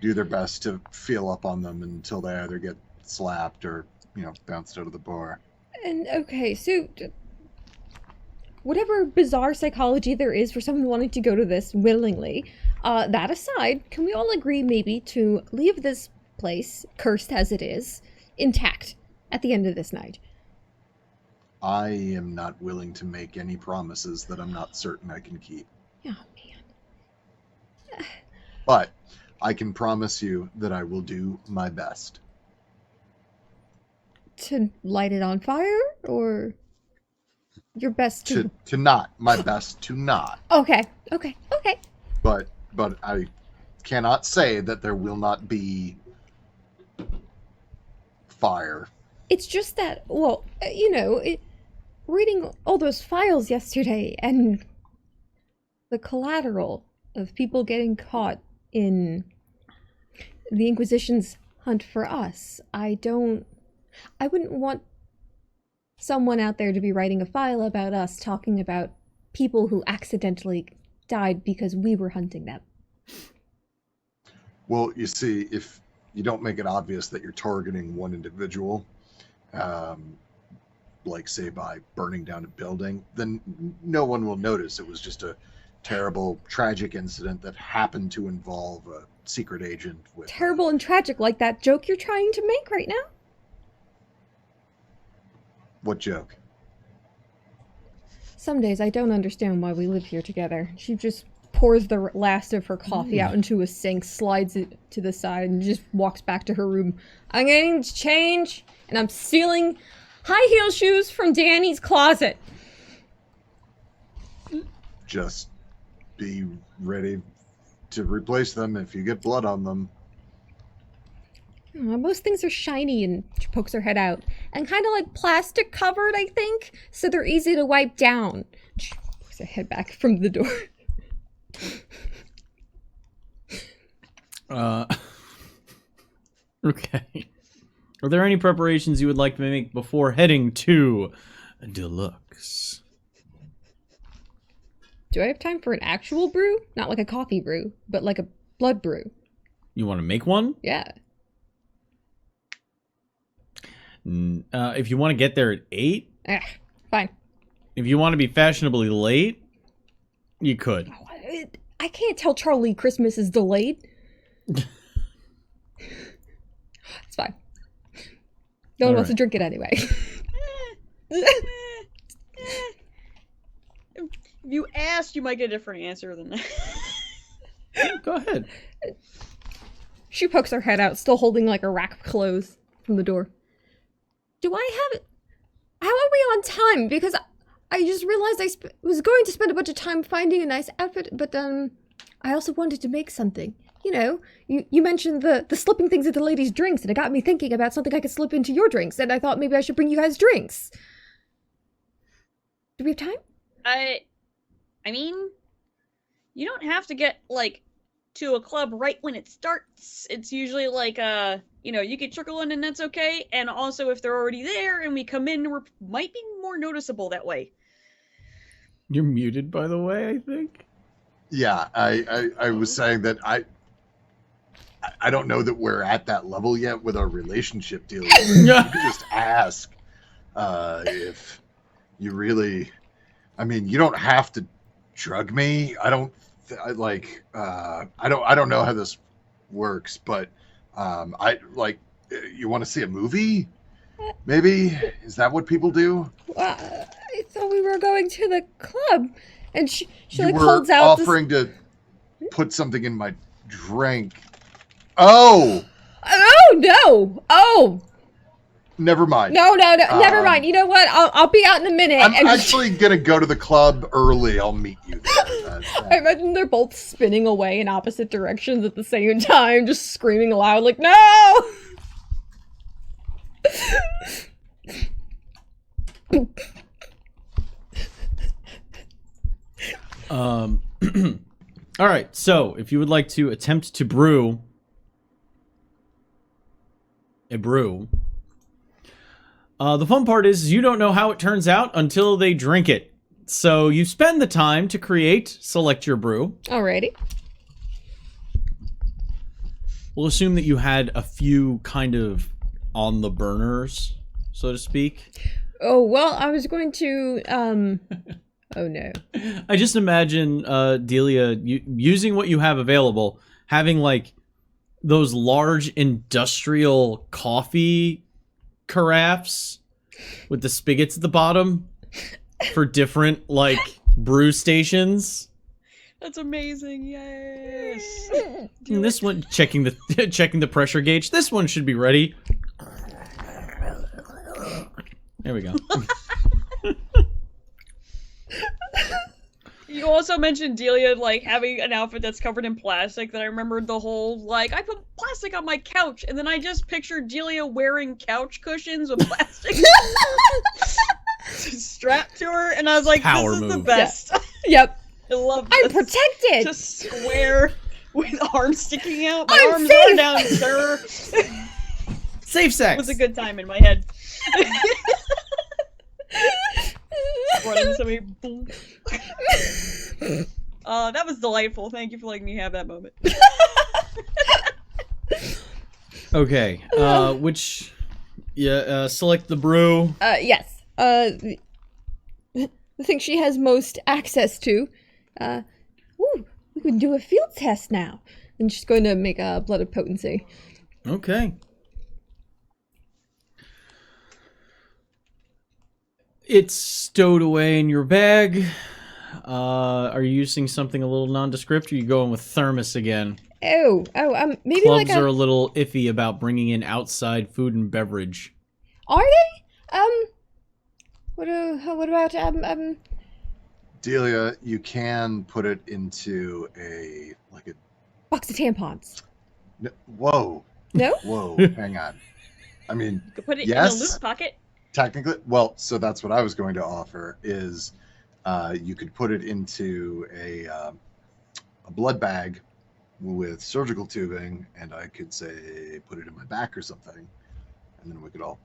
do their best to feel up on them until they either get slapped or, bounced out of the bar. And, okay, so... whatever bizarre psychology there is for someone wanting to go to this willingly, that aside, can we all agree maybe to leave this place, cursed as it is, intact at the end of this night? I am not willing to make any promises that I'm not certain I can keep. Oh, man. But I can promise you that I will do my best. To light it on fire, or your best to... To not. My best to not. Okay. But I cannot say that there will not be fire. It's just that, well, reading all those files yesterday and the collateral of people getting caught in the Inquisition's hunt for us, I wouldn't want someone out there to be writing a file about us talking about people who accidentally died because we were hunting them. Well, you see, if you don't make it obvious that you're targeting one individual, like say by burning down a building, then no one will notice it was just a terrible, tragic incident that happened to involve a secret agent with... Terrible and tragic, like that joke you're trying to make right now? What joke? Some days I don't understand why we live here together. She just pours the last of her coffee out into a sink, slides it to the side, and just walks back to her room. I'm getting to change, and I'm stealing high heel shoes from Danny's closet. Just be ready to replace them if you get blood on them. Most things are shiny, and she pokes her head out. And kind of like plastic covered, I think, so they're easy to wipe down. She pokes her head back from the door. Okay. Are there any preparations you would like to make before heading to Deluxe? Do I have time for an actual brew? Not like a coffee brew, but like a blood brew. You want to make one? Yeah. If you want to get there at 8? Fine. If you want to be fashionably late, you could. I can't tell Charlie Christmas is delayed. It's fine. No one wants to drink it anyway. If you asked, you might get a different answer than that. Go ahead. She pokes her head out, still holding like a rack of clothes from the door. Do I have... How are we on time? Because I just realized I was going to spend a bunch of time finding a nice outfit, but I also wanted to make something. You know, you mentioned the slipping things into ladies' drinks, and it got me thinking about something I could slip into your drinks, and I thought maybe I should bring you guys drinks. Do we have time? I mean, you don't have to get, like, to a club right when it starts. It's usually like, you know, you can trickle in and that's okay, and also if they're already there and we come in, we might be more noticeable that way. You're muted, by the way, I think. Yeah, I was saying that I don't know that we're at that level yet with our relationship deal. You can just ask if you really... I mean, you don't have to drug me. I don't know how this works, but you want to see a movie? Maybe? Is that what people do? I thought we were going to the club, and she You like were holds out offering to put something in my drink. Oh! Oh no! Oh Never mind. no! Never mind. You know what? I'll be out in a minute. I'm and actually gonna go to the club early. I'll meet you there. I imagine they're both spinning away in opposite directions at the same time, just screaming aloud like, "No!" All right, so if you would like to attempt to brew a brew, the fun part is you don't know how it turns out until they drink it. So you spend the time to select your brew. Alrighty. We'll assume that you had a few kind of on the burners, so to speak. Oh well, I was going to Oh no. I just imagine Delia using what you have available, having like those large industrial coffee carafes with the spigots at the bottom for different like brew stations. That's amazing. Yes. And this one checking the pressure gauge. This one should be ready. There we go. You also mentioned Delia, like, having an outfit that's covered in plastic, that I remembered the whole, like, I put plastic on my couch, and then I just pictured Delia wearing couch cushions with plastic strapped to her, and I was like, Power this is the move. best. Yep. I love this. I'm protected. Just square with arms sticking out. My I'm arms safe. are down, sir. Safe sex. It was a good time in my head. Running somebody. Boom. That was delightful. Thank you for letting me have that moment. Okay. Select the brew. Yes. The thing she has most access to. We can do a field test now. And she's going to make a blood of potency. Okay. It's stowed away in your bag. Are you using something a little nondescript, or are you going with thermos again? Maybe Clubs like are a little iffy about bringing in outside food and beverage. Are they? What about Delia, you can put it into a box of tampons? whoa, No? whoa, hang on. I mean, You could put it yes, in a loot pocket. technically. Well, so that's what I was going to offer is you could put it into a blood bag with surgical tubing, and I could say put it in my back or something, and then we could all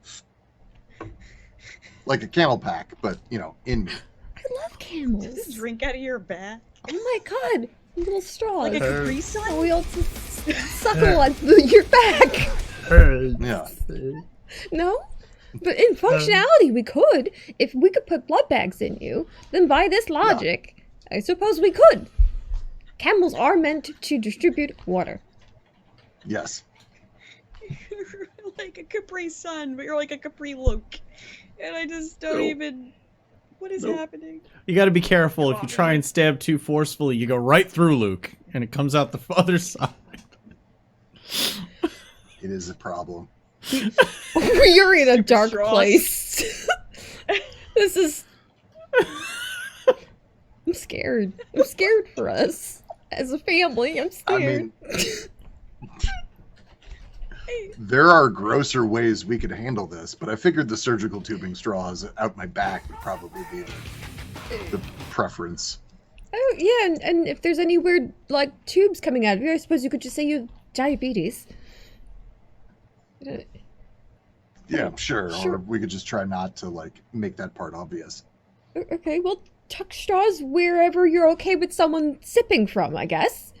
like a camel pack, but in me. I love camels. Just drink out of your back. Oh my god, little straws. Like a Capri Sun? Oh, we all suckle on your back. Yeah. No? But in functionality, we could. If we could put blood bags in you, then by this logic, I suppose we could. Camels are meant to distribute water. Yes. You're like a Capri Sun, but you're like a Capri Luke. And I just don't even... What is happening? You gotta be careful. If you try and stab too forcefully, you go right through Luke, and it comes out the other side. It is a problem. You're in a dark straws. place. This is... I'm scared. I'm scared for us. As a family, I'm I scared. mean, there are grosser ways we could handle this, but I figured the surgical tubing straws out my back would probably be the preference. Oh, yeah, and if there's any weird, tubes coming out of you, I suppose you could just say you have diabetes. Yeah, sure. Sure. Or we could just try not to, make that part obvious. Okay, well, tuck straws wherever you're okay with someone sipping from, I guess.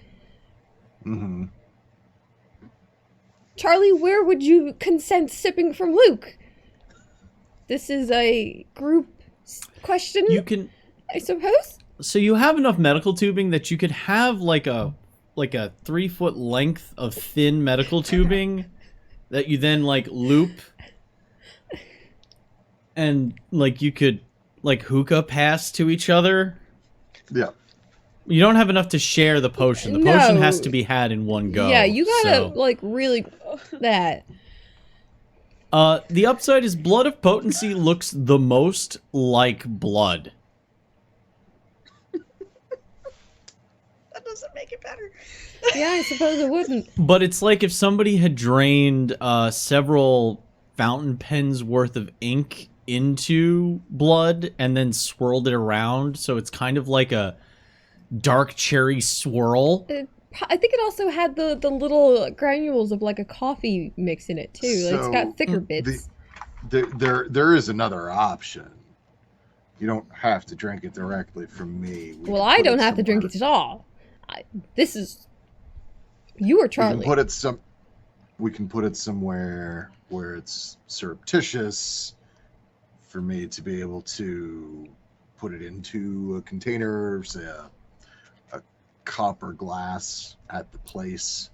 Mm-hmm. Charlie, where would you consent sipping from Luke? This is a group question, You can. I suppose? So you have enough medical tubing that you could have like a 3-foot length of thin medical tubing that you then loop, and you could hookah pass to each other. Yeah. You don't have enough to share the potion. The potion has to be had in one go. Yeah, you gotta, so. really that. The upside is blood of potency looks the most like blood. That doesn't make it better. Yeah, I suppose it wouldn't. But it's like if somebody had drained several fountain pens worth of ink into blood and then swirled it around, so it's kind of like a dark cherry swirl. I think it also had the little granules of a coffee mix in it too. It's got thicker bits. There is another option. You don't have to drink it directly from me. Well, I don't have to drink it at all. This is... You or Charlie. We can put it somewhere where it's surreptitious for me to be able to put it into a container, say a cup or glass at the place.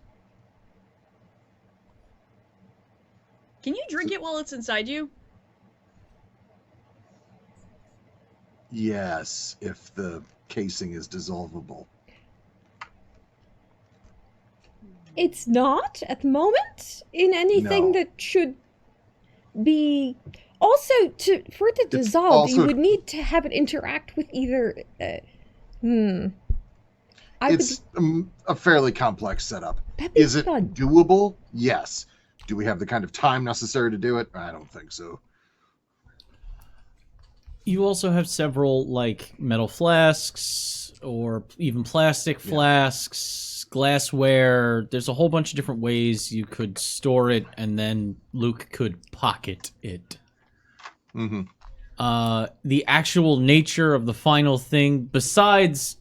Can you drink it while it's inside you? Yes, if the casing is dissolvable. It's not at the moment in anything No. that should be. Also, for it to dissolve, also- you would need to have it interact with either. It's a fairly complex setup. That'd be Is it fun. doable? Yes. Do we have the kind of time necessary to do it? I don't think so. You also have several metal flasks or even plastic flasks, glassware. There's a whole bunch of different ways you could store it, and then Luke could pocket it. Mm-hmm. The actual nature of the final thing, besides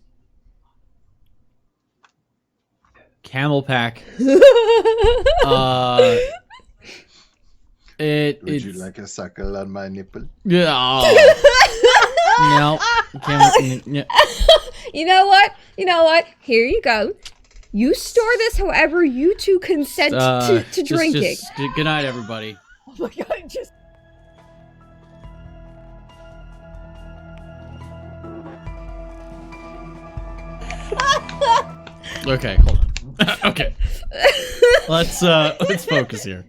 camel pack, Would it's you like a suckle on my nipple? yeah. No, camel. Yeah. You know what? Here you go. You store this however you two consent to drinking. Good night, everybody. Oh my god, just. Okay, hold on. Okay, let's focus here.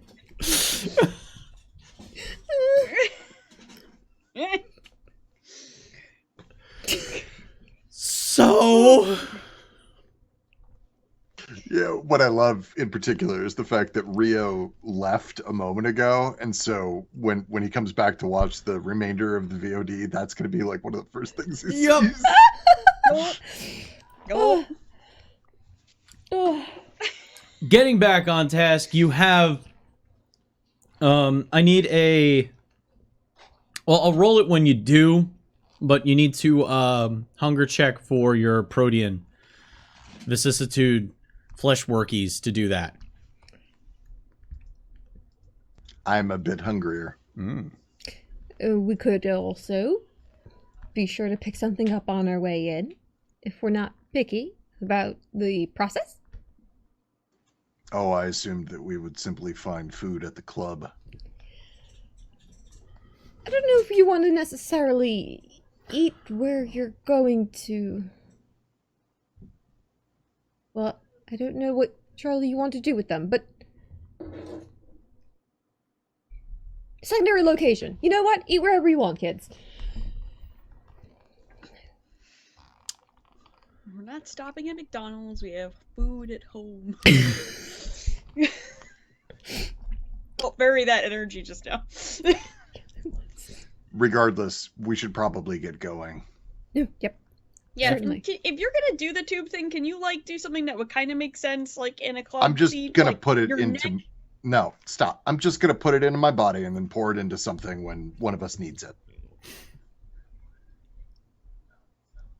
No. Yeah, what I love in particular is the fact that Rio left a moment ago, and so when he comes back to watch the remainder of the VOD, that's going to be like one of the first things he Yup. sees. Nope. Nope. Oh, Getting back on task, you have. I need a. Well, I'll roll it when you do, but you need to hunger check for your protean vicissitude flesh workies to do that. I'm a bit hungrier. we could also be sure to pick something up on our way in, if we're not picky about the process. Oh, I assumed that we would simply find food at the club. I don't know if you want to necessarily eat where you're going to. Well, I don't know what, Charlie, you want to do with them, but... Secondary location. You know what? Eat wherever you want, kids. We're not stopping at McDonald's. We have food at home. Oh, bury that energy just now. Regardless, we should probably get going. Yep. Yeah, Certainly. if you're gonna do the tube thing, can you like do something that would kind of make sense, like in a club? I'm just scene? gonna Like, put it your into... neck? No, stop. I'm just gonna put it into my body and then pour it into something when one of us needs it.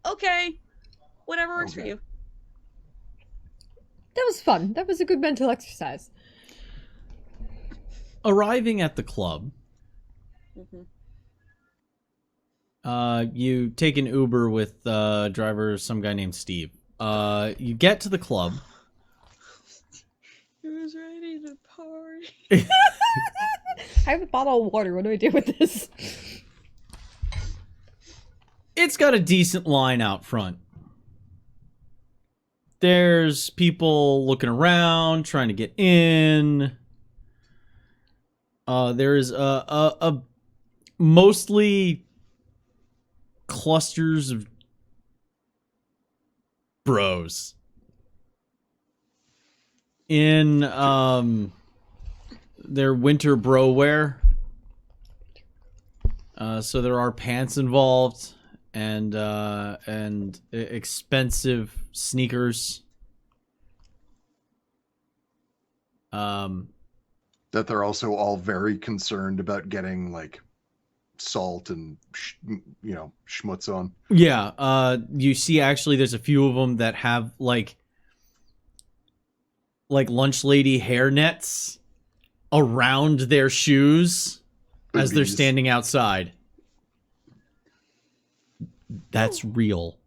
Okay, whatever works for Okay. you. That was fun. That was a good mental exercise. Arriving at the club, Mhm. you take an Uber with driver, some guy named Steve. You get to the club. Who's ready to party? I have a bottle of water. What do I do with this? It's got a decent line out front. There's people looking around, trying to get in. There's a mostly clusters of bros in their winter bro wear. So there are pants involved and expensive sneakers. That they're also all very concerned about getting like salt and schmutz on. Yeah, you see actually there's a few of them that have like lunch lady hair nets around their shoes as they're Boobies. standing outside. That's real.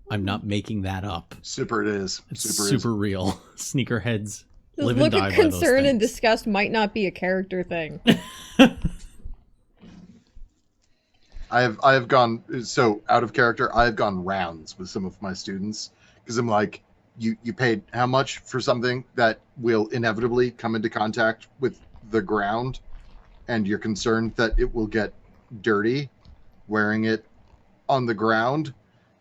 I'm not making that up. Super it is. It's Super, super real. Sneakerheads This live look and die of by those concern and things. disgust might not be a character thing. I have gone so out of character. I have gone rounds with some of my students because I'm like, you paid how much for something that will inevitably come into contact with the ground, and you're concerned that it will get dirty wearing it on the ground,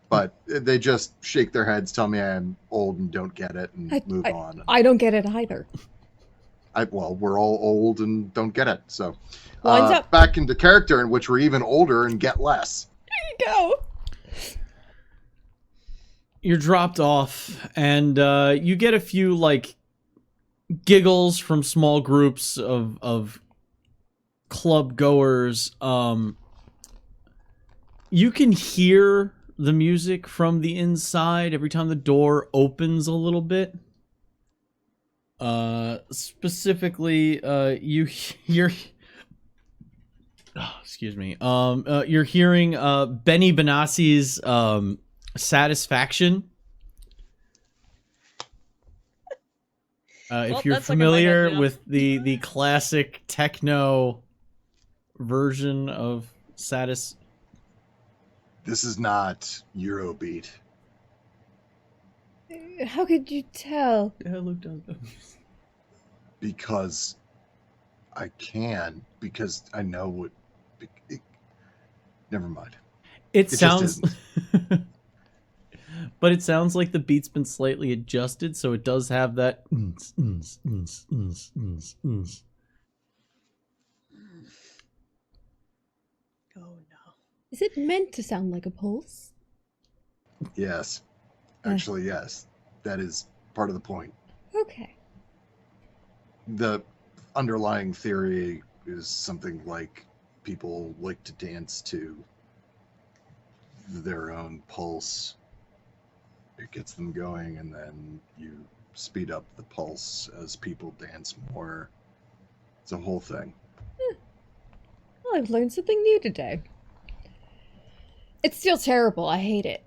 but they just shake their heads, tell me I'm old and don't get it, and move on. I don't get it either. Well, we're all old and don't get it, so Lines up. back into character in which we're even older and get less. There you go. You're dropped off, and you get a few like giggles from small groups of club goers. You can hear the music from the inside every time the door opens a little bit. Specifically, you hear. Oh, excuse me. You're hearing Benny Benassi's Satisfaction. If you're that's stuck in my head familiar now. with the classic techno version of Satis. This is not Eurobeat. How could you tell? Yeah, look down. Because I can, because I know what. Never mind. It just sounds. but it sounds like the beat's been slightly adjusted, so it does have that. Oh no. Is it meant to sound like a pulse? Yes. Actually, yes. That is part of the point. Okay. The underlying theory is something like people like to dance to their own pulse. It gets them going, and then you speed up the pulse as people dance more. It's a whole thing. Well, I've learned something new today. It's still terrible. I hate it.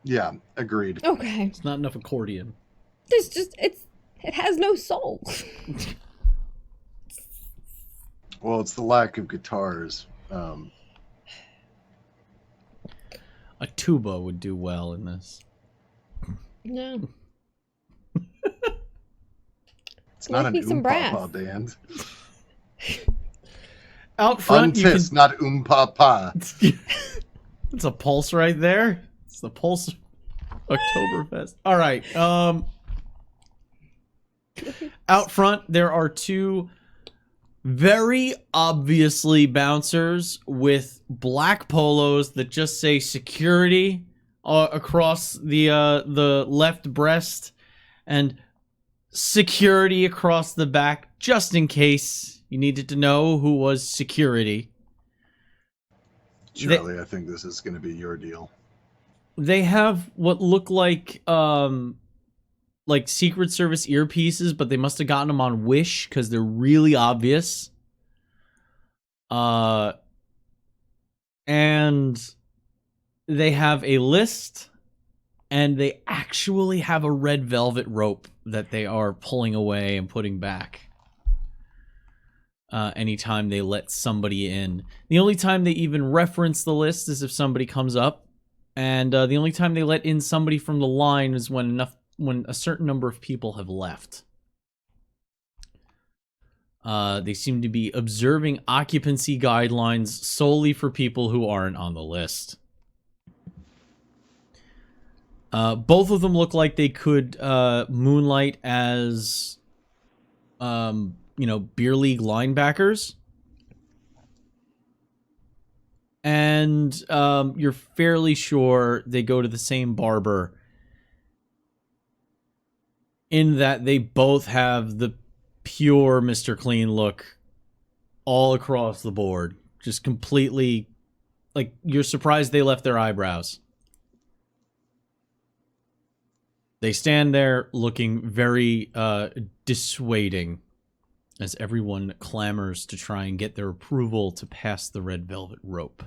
Yeah, agreed. Okay. It's not enough accordion. There's just it has no soul. Well, it's the lack of guitars. A tuba would do well in this. No. It's not Like me an some papa brass. band. Out front, you can. Unpissed, not papa. It's a pulse right there. It's the pulse Oktoberfest. All right. Out front, there are two very obviously bouncers with black polos that just say security across the left breast and security across the back, just in case you needed to know who was security. Charlie, I think this is going to be your deal. They have what look like Secret Service earpieces, but they must have gotten them on Wish because they're really obvious. And they have a list, and they actually have a red velvet rope that they are pulling away and putting back. Anytime they let somebody in. The only time they even reference the list is if somebody comes up. And the only time they let in somebody from the line is when a certain number of people have left. They seem to be observing occupancy guidelines solely for people who aren't on the list. Both of them look like they could moonlight as, beer league linebackers. And you're fairly sure they go to the same barber, in that they both have the pure Mr. Clean look all across the board. Just completely, like, you're surprised they left their eyebrows. They stand there looking very dissuading as everyone clamors to try and get their approval to pass the red velvet rope.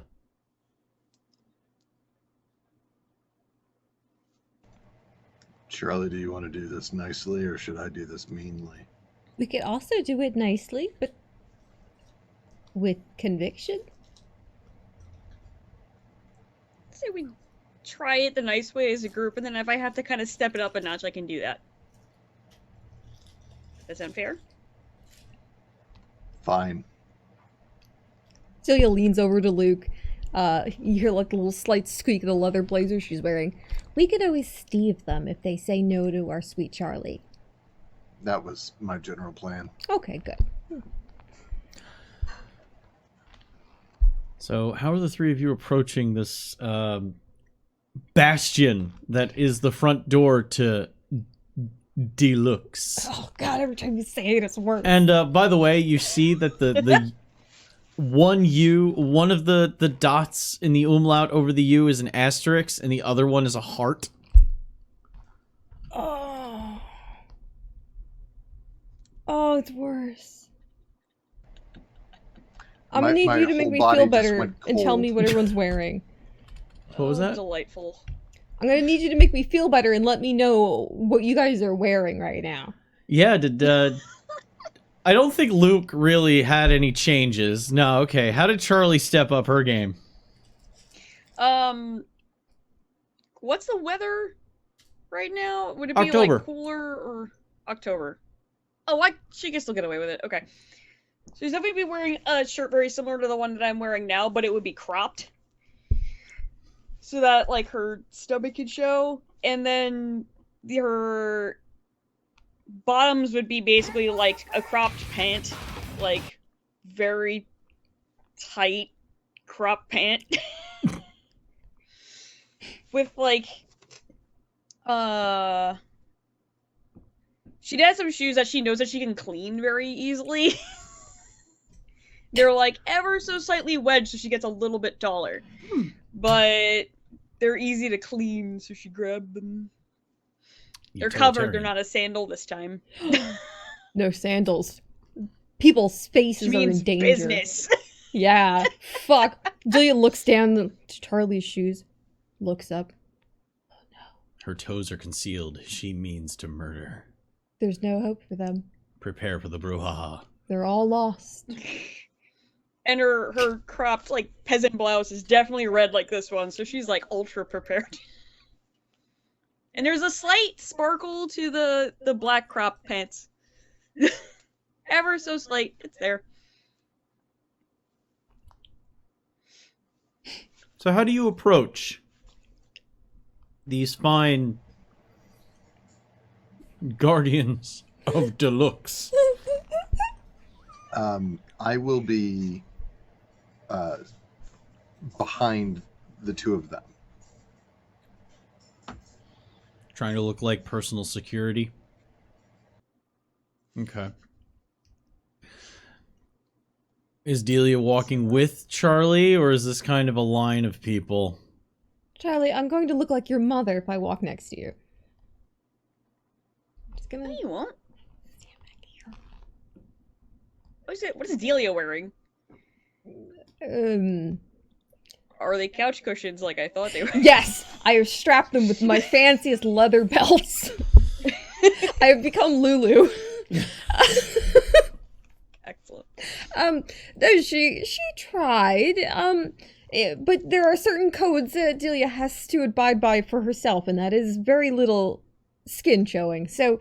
Charlie, do you want to do this nicely, or should I do this meanly? We could also do it nicely, but with conviction. Say we try it the nice way as a group, and then if I have to kind of step it up a notch, I can do that. Does that sound fair? Fine. Celia leans over to Luke. You hear like a little slight squeak of the leather blazer she's wearing. We could always steve them if they say no to our sweet Charlie. That was my general plan. Okay, good. So, how are the three of you approaching this bastion that is the front door to Deluxe? Oh god, every time you say it, it's worse. And by the way, you see that the one of the dots in the umlaut over the U is an asterisk, and the other one is a heart. Oh, it's worse. I'm gonna My need you to make whole me body feel just better went and tell me cold. what everyone's wearing. What was that? Delightful. I'm gonna need you to make me feel better and let me know what you guys are wearing right now. Yeah, I don't think Luke really had any changes. No, okay. How did Charlie step up her game? What's the weather right now? Would it be October. like cooler or October? Oh, she can still get away with it. Okay. So she's definitely be wearing a shirt very similar to the one that I'm wearing now, but it would be cropped. so that like her stomach could show, and then her bottoms would be basically like a cropped pant, like very tight crop pant with like she has some shoes that she knows that she can clean very easily. They're like ever so slightly wedged so she gets a little bit taller. But they're easy to clean, so she grabbed them. They're covered, they're not a sandal this time. No sandals. People's faces She are in means danger. business. Yeah. Fuck. Julia looks down to Charlie's shoes, looks up. Her toes are concealed. She means to murder. There's no hope for them. Prepare for the brouhaha. They're all lost. And her cropped, like, peasant blouse is definitely red like this one, so she's, like, ultra prepared. And there's a slight sparkle to the black crop pants. Ever so slight. It's there. So how do you approach these fine guardians of Deluxe? I will be behind the two of them. Trying to look like personal security? Okay. Is Delia walking with Charlie, or is this kind of a line of people? Charlie, I'm going to look like your mother if I walk next to you. Just No, gonna... you won't. What is Delia wearing? Are they couch cushions like I thought they were? Yes! I have strapped them with my fanciest leather belts. I have become Lulu. Excellent. No, she tried, but there are certain codes that Delia has to abide by for herself, and that is very little skin showing. So,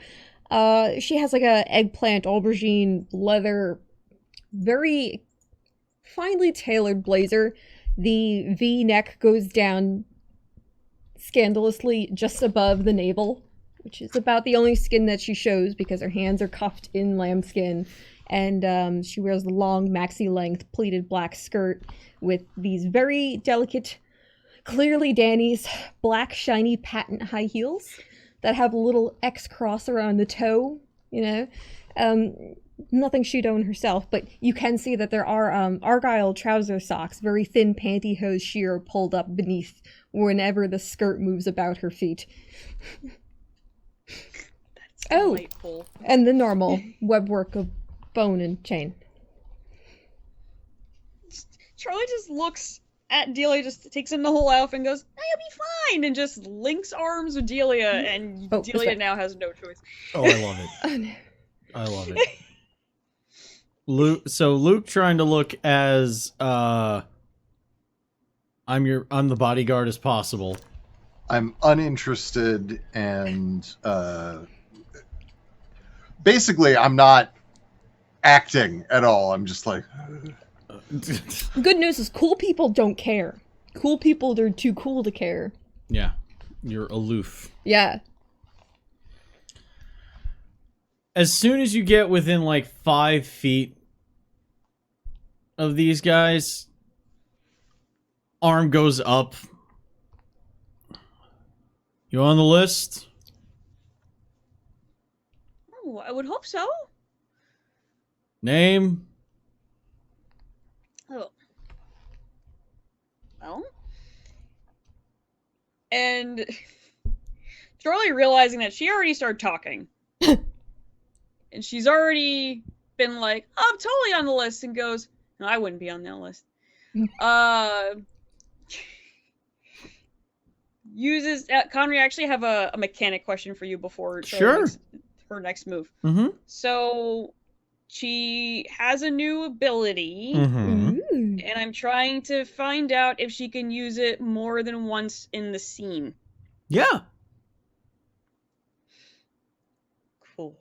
she has like a eggplant, aubergine, leather, very finely tailored blazer. The V-neck goes down scandalously just above the navel, which is about the only skin that she shows because her hands are cuffed in lambskin. And she wears the long maxi-length pleated black skirt with these very delicate, clearly Danny's black shiny patent high heels that have a little X cross around the toe, you know. Nothing she'd own herself, but you can see that there are Argyle trouser socks, very thin pantyhose sheer pulled up beneath whenever the skirt moves about her feet. That's Oh, delightful. and the normal webwork of bone and chain. Charlie just looks at Delia, just takes in the whole outfit and goes, "I'll be fine," and just links arms with Delia, and Oh, Delia respect. now has no choice. Oh, I love it. Oh, no. I love it. Luke trying to look as I'm the bodyguard as possible. I'm uninterested and basically I'm not acting at all. I'm just like Good news is cool people don't care. Cool people are too cool to care. Yeah, you're aloof. Yeah. As soon as you get within like 5 feet of these guys, arm goes up. You on the list? Oh, I would hope so. Name? Oh. Well. And Charlie realizing that she already started talking. And she's already been like, "Oh, I'm totally on the list," and goes, "No, I wouldn't be on that list." Uses Conry, I actually have a mechanic question for you before Charlie makes her next move. Mm-hmm. So she has a new ability, Mm-hmm. Ooh. and I'm trying to find out if she can use it more than once in the scene. Yeah. Cool.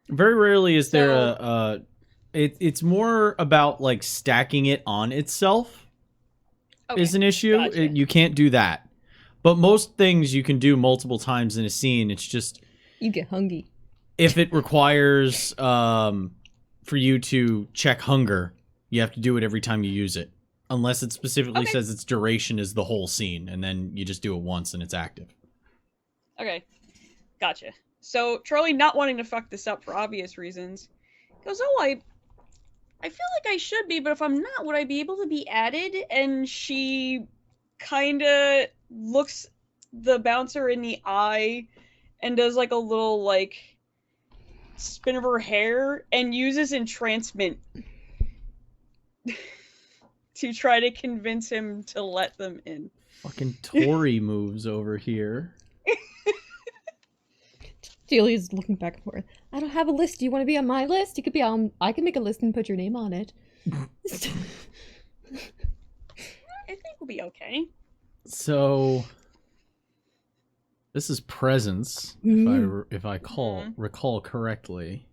Very rarely is there So- it's more about like stacking it on itself. is an issue. gotcha. You can't do that. But most things you can do multiple times in a scene. It's just You get hungry. if it requires for you to check hunger, you have to do it every time you use it. Unless it specifically says its duration is the whole scene, and then you just do it once and it's active. Okay, gotcha. So Charlie, not wanting to fuck this up for obvious reasons, goes, "Oh, I feel like I should be, but if I'm not, would I be able to be added?" And she kind of looks the bouncer in the eye and does like a little like spin of her hair and uses entrancement to try to convince him to let them in. Fucking Tory moves over here. Delia's looking back and forth. I don't have a list. Do you want to be on my list? You could be on. I can make a list and put your name on it. I think we'll be okay. So this is presence, if I recall correctly.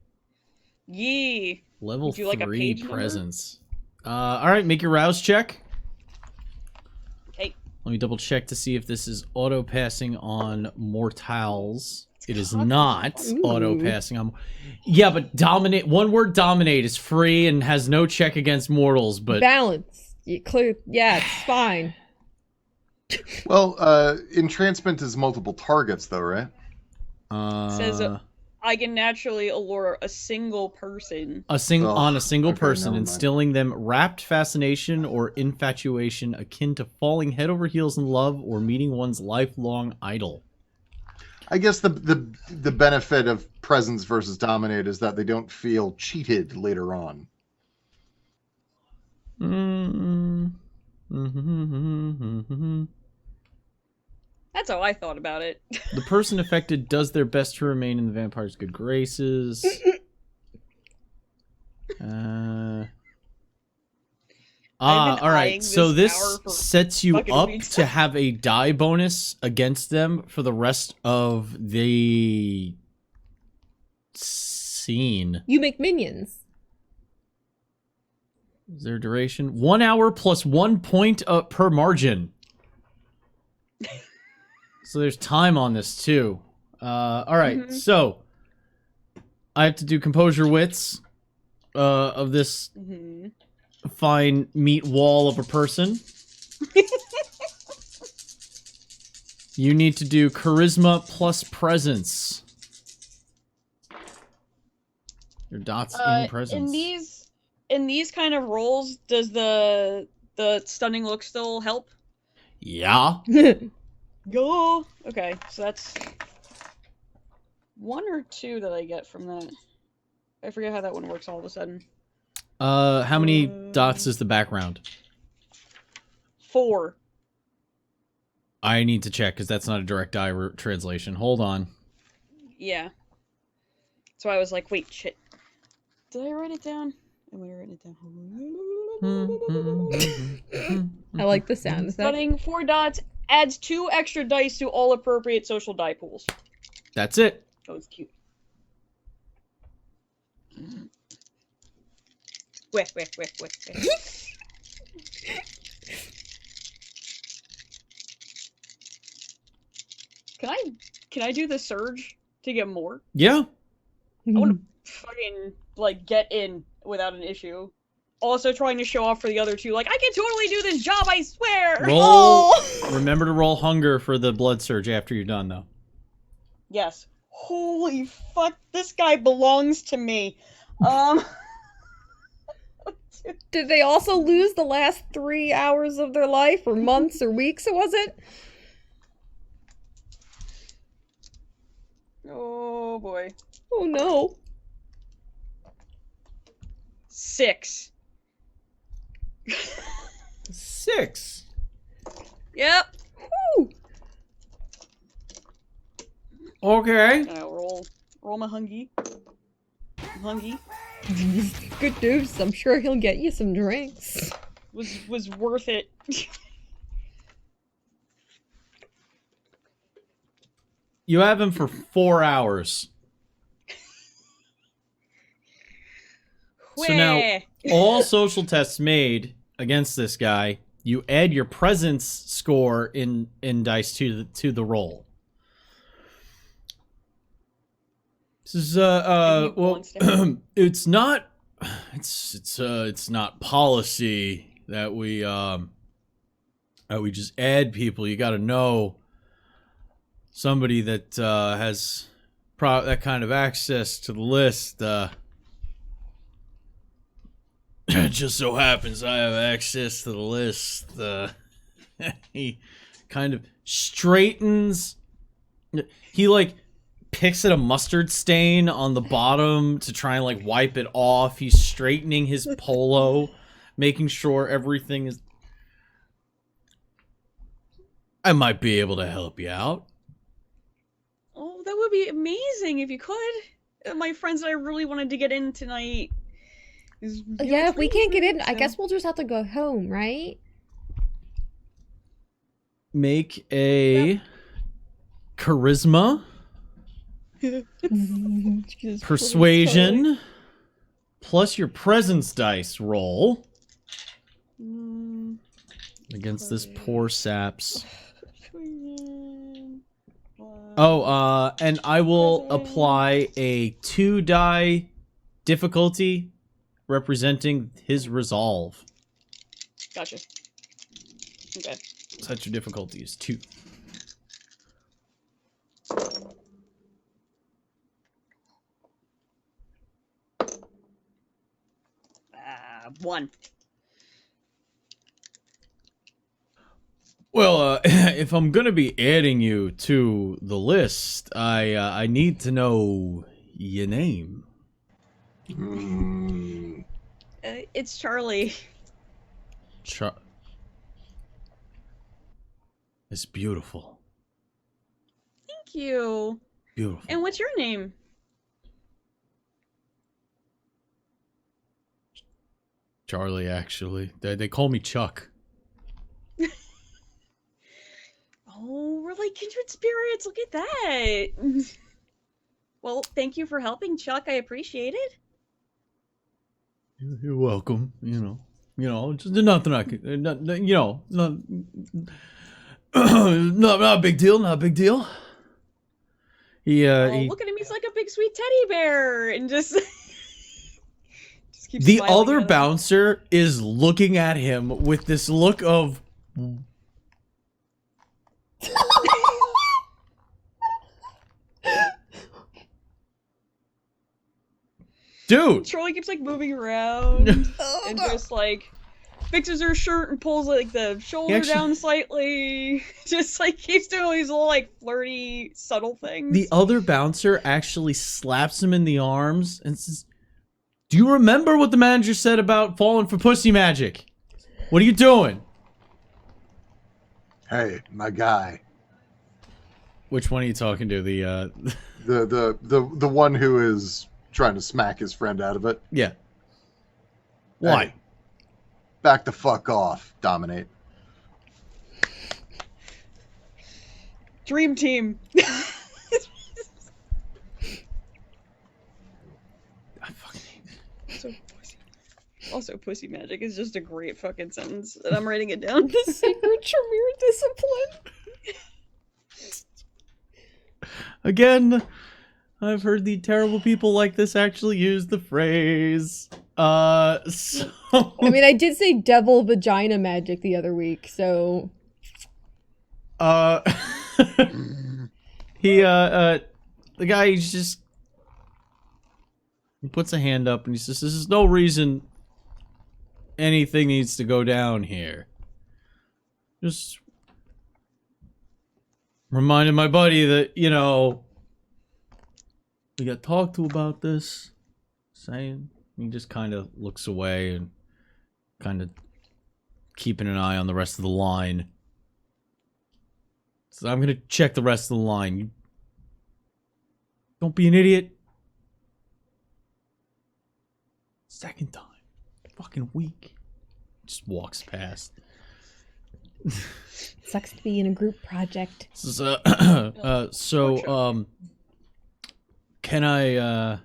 Yee. Level Would you like a 3 page number? presence. All right, make your rouse check. Okay. Let me double check to see if this is auto passing on mortals. It is cocked. not Ooh. auto passing on. Yeah, but dominate. One word dominate is free and has no check against mortals. But Balance. Clear. Yeah, it's fine. Well, entrancement is multiple targets, though, right? Says I can naturally allure a single person. on a single Okay, person, never mind. instilling them rapt fascination or infatuation akin to falling head over heels in love or meeting one's lifelong idol. I guess the benefit of presence versus dominate is that they don't feel cheated later on. That's how I thought about it. The person affected does their best to remain in the vampire's good graces. I've been all right. eyeing So this this tower for sets you fucking up weeks. to have a die bonus against them for the rest of the scene. You make minions. Is there a duration? 1 hour plus 1 point per margin. So there's time on this too. All right, so I have to do composure wits of this fine meat wall of a person. You need to do charisma plus presence. Your dots in presence. In these kind of roles, does the stunning look still help? Yeah. Go. Okay, so that's 1 or 2 that I get from that. I forget how that one works all of a sudden. How many dots is the background? 4. I need to check because that's not a direct translation. Hold on. Yeah. So I was like, wait, shit. Did I write it down? Am I writing it down? I like the sound. Is that Stunning 4 dots adds 2 extra dice to all appropriate social die pools. That's it. Oh, it's cute. Wait. Can I do the surge to get more? Yeah. I want to fucking like get in without an issue. Also trying to show off for the other two, like I can totally do this job, I swear. Roll. Remember to roll hunger for the blood surge after you're done, though. Yes. Holy fuck, this guy belongs to me. Did they also lose the last 3 hours of their life, or months, or weeks? Was it? Oh boy. Oh no. 6. 6. Yep. Whew. Okay. Roll my hungy. Hungy Good news. I'm sure he'll get you some drinks. was worth it. You have him for 4 hours. So now, Where? all social tests made against this guy, You add your presence score in dice to the roll. This is well, it's not policy that we just add people. You got to know somebody that has that kind of access to the list. It just so happens I have access to the list. He kind of straightens. He like picks at a mustard stain on the bottom to try and like wipe it off. He's straightening his polo, making sure everything is. I might be able to help you out. Oh, that would be amazing if you could. My friends and I really wanted to get in tonight. Yeah, if we can't get in, I guess we'll just have to go home, right? Make a charisma, persuasion, plus your presence dice roll against this poor sap's. Oh, and I will apply a 2-die difficulty representing his resolve. Gotcha. Okay. Such a difficulty is 2. 1. Well, if I'm gonna be adding you to the list, I need to know your name. It's Charlie. It's beautiful. Thank you. Beautiful. And what's your name? Charlie, actually. They call me Chuck. Oh, we're like kindred spirits. Look at that. Well, thank you for helping, Chuck. I appreciate it. You're welcome. You know, just nothing I could, not a big deal. Not a big deal. Look at him. He's like a big sweet teddy bear, and just keeps the smiling other at him. bouncer is looking at him with this look of. Dude, Charlie keeps like moving around and just like fixes her shirt and pulls like the shoulder down slightly. Just like keeps doing all these little like flirty, subtle things. the other bouncer actually slaps him in the arms and says, "Do you remember what the manager said about falling for pussy magic? What are you doing?" Hey, my guy. Which one are you talking to? The The one who is trying to smack his friend out of it. yeah. Why? Hey, back the fuck off, Dominate. Dream team. I fucking hate it. Also, pussy magic is just a great fucking sentence, and I'm writing it down. The sacred Tremere discipline. Again, I've heard the terrible people like this actually use the phrase. So I mean, I did say devil vagina magic the other week, so he the guy he's just he puts a hand up and he says, "This is no reason anything needs to go down here. Just reminded my buddy that, you know, we got talked to about this." Saying, he just kind of looks away and kind of keeping an eye on the rest of the line. So I'm gonna check the rest of the line. You don't be an idiot. Second time. Fucking weak. Just walks past. sucks to be in a group project. So, can I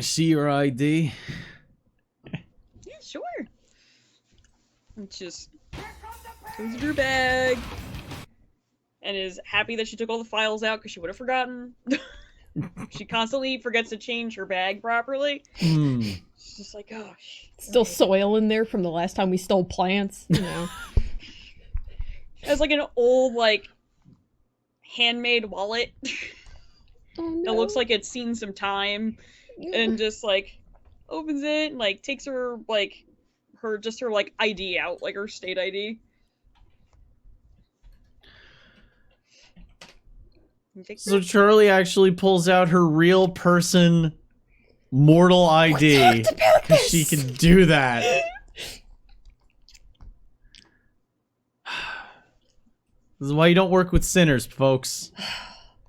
see your ID? Yeah, sure. It's just goes in her bag and is happy that she took all the files out because she would have forgotten. She constantly forgets to change her bag properly. She's just like, oh, Still soil in there from the last time we stole plants, you know. It's like an old, like, handmade wallet. Oh, no. It looks like it's seen some time. And just, like, opens it and, like, takes her, like, her ID out, like her state ID. So Charlie actually pulls out her real person mortal ID because she can do that. This is why you don't work with sinners, folks.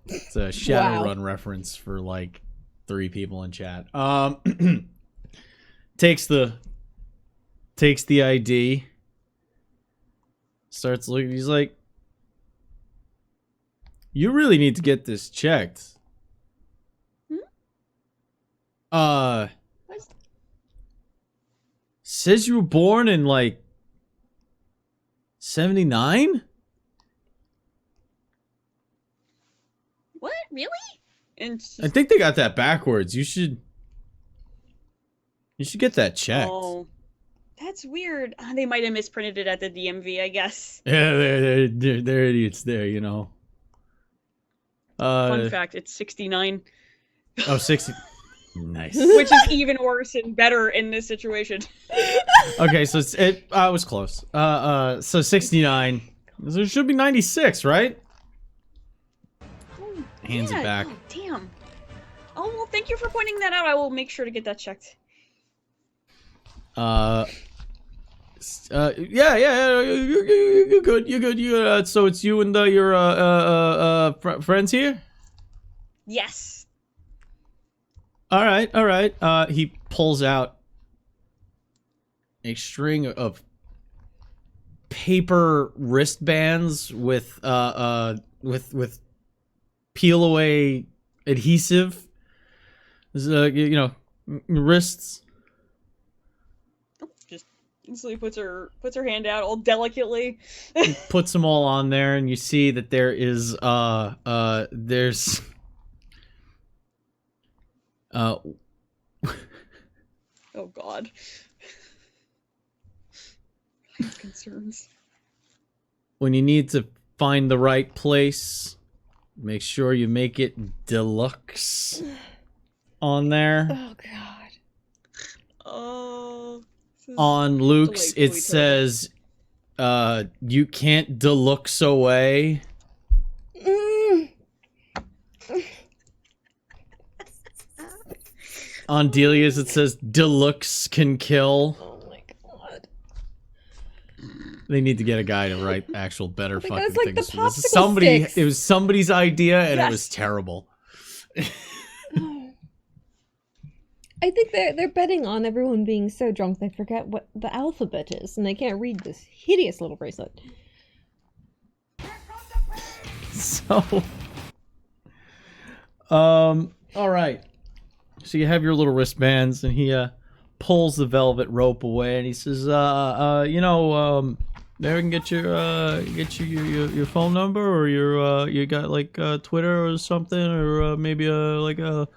It's a Shadowrun reference for like 3 people in chat. Takes the ID. Starts looking. He's like, "You really need to get this checked." Says you were born in like 79? What? Really? And I think they got that backwards. You should get that checked. Oh, that's weird. They might have misprinted it at the DMV, I guess. Yeah, they're idiots there, you know. Fun fact, it's 69. Oh, 60. Nice. Which is even worse and better in this situation. Okay, so it was close. So 69. So it should be 96, right? Hands it back. Oh, damn. Oh, well, thank you for pointing that out. I will make sure to get that checked. Yeah, you're good. So it's you and your friends here? Yes. All right. He pulls out a string of paper wristbands with peel away adhesive. Wrists. Just instantly puts her hand out all delicately. Puts them all on there, and you see that there is there's oh God. I have concerns. When you need to find the right place, make sure you make it deluxe on there. Oh God. Oh. On Luke's, it says, you can't deluxe away. On Delia's, it says, deluxe can kill. Oh my God. They need to get a guy to write actual better fucking it's like things. the For this. popsicle sticks. It was somebody's idea, and Yes. it was terrible. I think they're betting on everyone being so drunk they forget what the alphabet is, and they can't read this hideous little bracelet. So, all right. So you have your little wristbands, and he pulls the velvet rope away, and he says, there we can get your phone number, or you got like Twitter or something, or maybe you got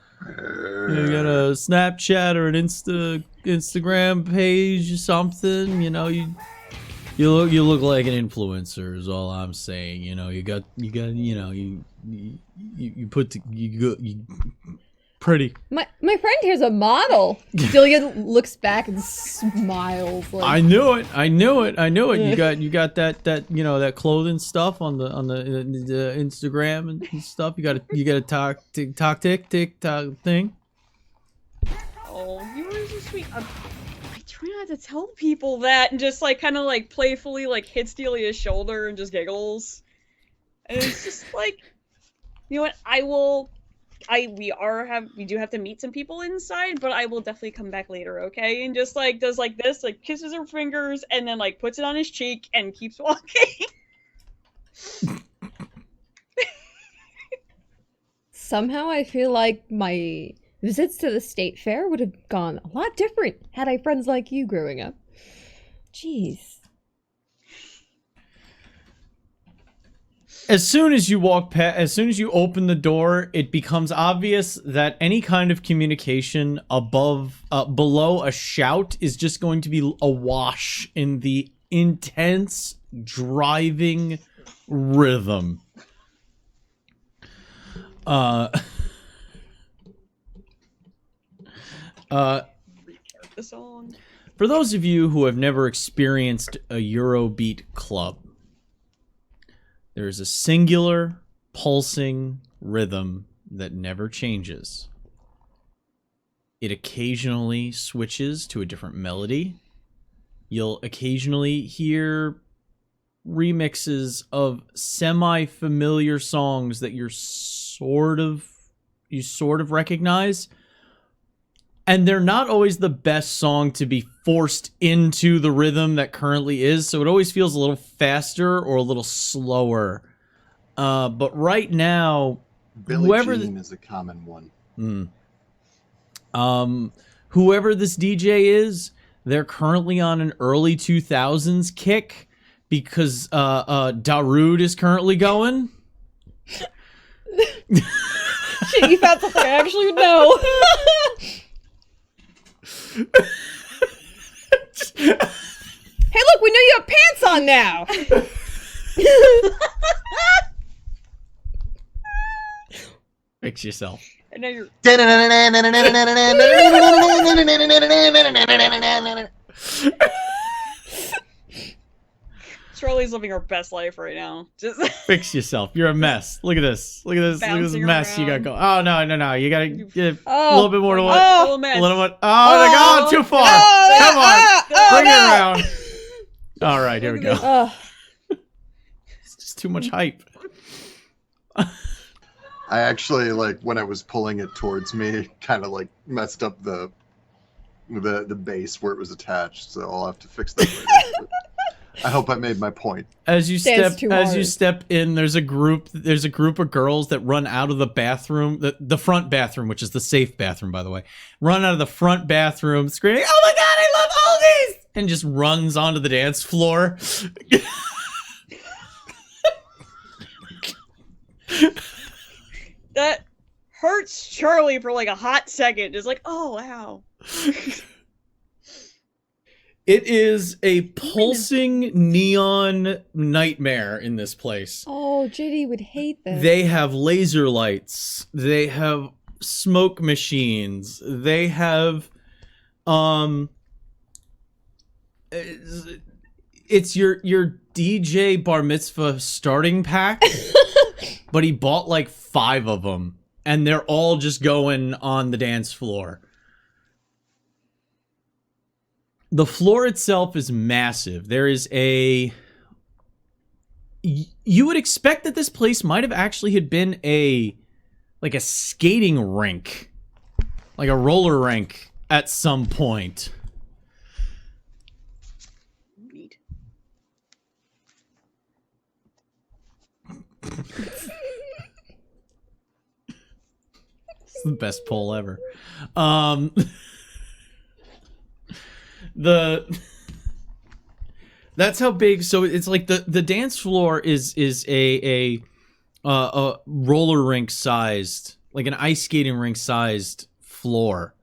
a Snapchat or an Instagram page or something. You know, you look like an influencer is all I'm saying. You know, you pretty. My friend here's a model. Delia looks back and smiles. Like, I knew it. You got that that clothing stuff on the Instagram and stuff. You got a TikTok thing. Oh, you were so sweet. I try not to tell people that, and just like kind of like playfully like hits Delia's shoulder and just giggles. And it's just like, you know what? We do have to meet some people inside, but I will definitely come back later, okay? And just like does like this, like kisses her fingers and then like puts it on his cheek and keeps walking. somehow I feel like my visits to the state fair would have gone a lot different had I friends like you growing up. Jeez. As soon as you walk past, as soon as you open the door, it becomes obvious that any kind of communication below a shout is just going to be awash in the intense driving rhythm. The song. For those of you who have never experienced a Eurobeat club, there is a singular, pulsing rhythm that never changes. It occasionally switches to a different melody. You'll occasionally hear remixes of semi-familiar songs that you sort of recognize. And they're not always the best song to be forced into the rhythm that currently is, so it always feels a little faster or a little slower. But right now, Billie Jean is a common one. Whoever this DJ is, they're currently on an early 2000s kick because Darude is currently going. Shit, you found something I actually know. Hey, look, we know you have pants on now. Fix yourself. And now you're. Charlie's living her best life right now. Just Fix yourself. You're a mess. Look at this. Look at this. Look at this Bouncing mess you got around. going. Oh, no. You gotta get Oh. a little bit more to what? Oh. little mess. A little bit. Oh, they're going too far. Come on. Bring it around. All right, here we go. It's just too much hype. I actually, like, when I was pulling it towards me, kind of like messed up the base where it was attached, so I'll have to fix that later. I hope I made my point. As you Dance too hard. step in, there's a group of girls that run out of the bathroom, the front bathroom, which is the safe bathroom, by the way. Run out of the front bathroom screaming, "Oh my god, I love all these!" and just runs onto the dance floor. That hurts Charlie for like a hot second. It's like, oh wow. It is a pulsing neon nightmare in this place. Oh, JD would hate this. They have laser lights. They have smoke machines. They have, it's your DJ bar mitzvah starting pack, but he bought like 5 of them, and they're all just going on the dance floor. The floor itself is massive. There is a... You would expect that this place might have actually had been a skating rink. Like a roller rink at some point. Neat. It's the best poll ever. That's how big. So it's like the dance floor is a roller rink sized, like an ice skating rink sized floor.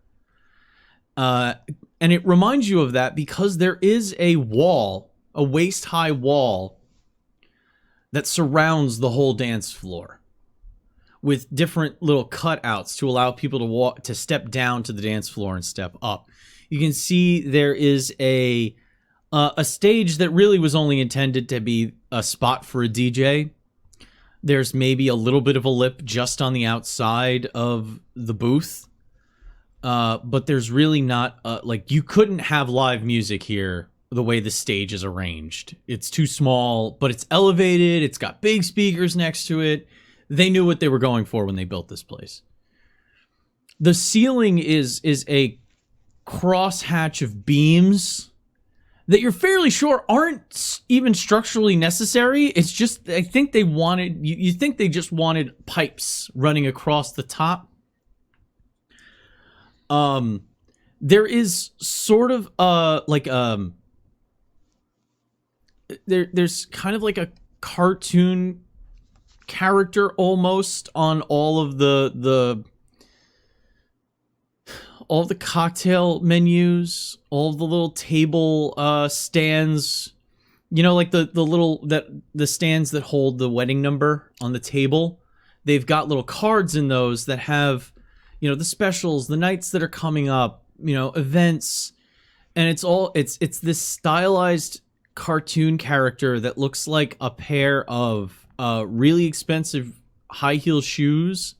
And it reminds you of that because there is a wall, a waist high wall that surrounds the whole dance floor with different little cutouts to allow people to step down to the dance floor and step up. You can see there is a stage that really was only intended to be a spot for a DJ. There's maybe a little bit of a lip just on the outside of the booth. But there's really not, like, you couldn't have live music here the way the stage is arranged. It's too small, but it's elevated. It's got big speakers next to it. They knew what they were going for when they built this place. The ceiling is a crosshatch of beams that you're fairly sure aren't even structurally necessary. It's just, I think they wanted, you think they just wanted pipes running across the top. There is sort of, there's kind of like a cartoon character almost on all of the cocktail menus, all of the little table stands. You know, like the stands that hold the wedding number on the table. They've got little cards in those that have, you know, the specials, the nights that are coming up, you know, events, and it's this stylized cartoon character that looks like a pair of really expensive high heel shoes,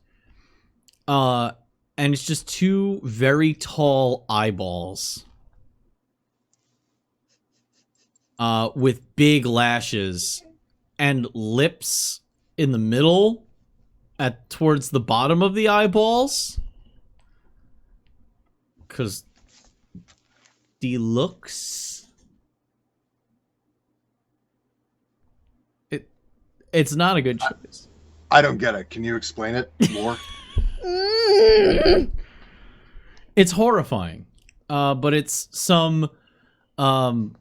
and it's just two very tall eyeballs, with big lashes and lips in the middle, towards the bottom of the eyeballs, because the looks, it's not a good choice. I don't get it. Can you explain it more? It's horrifying, but it's some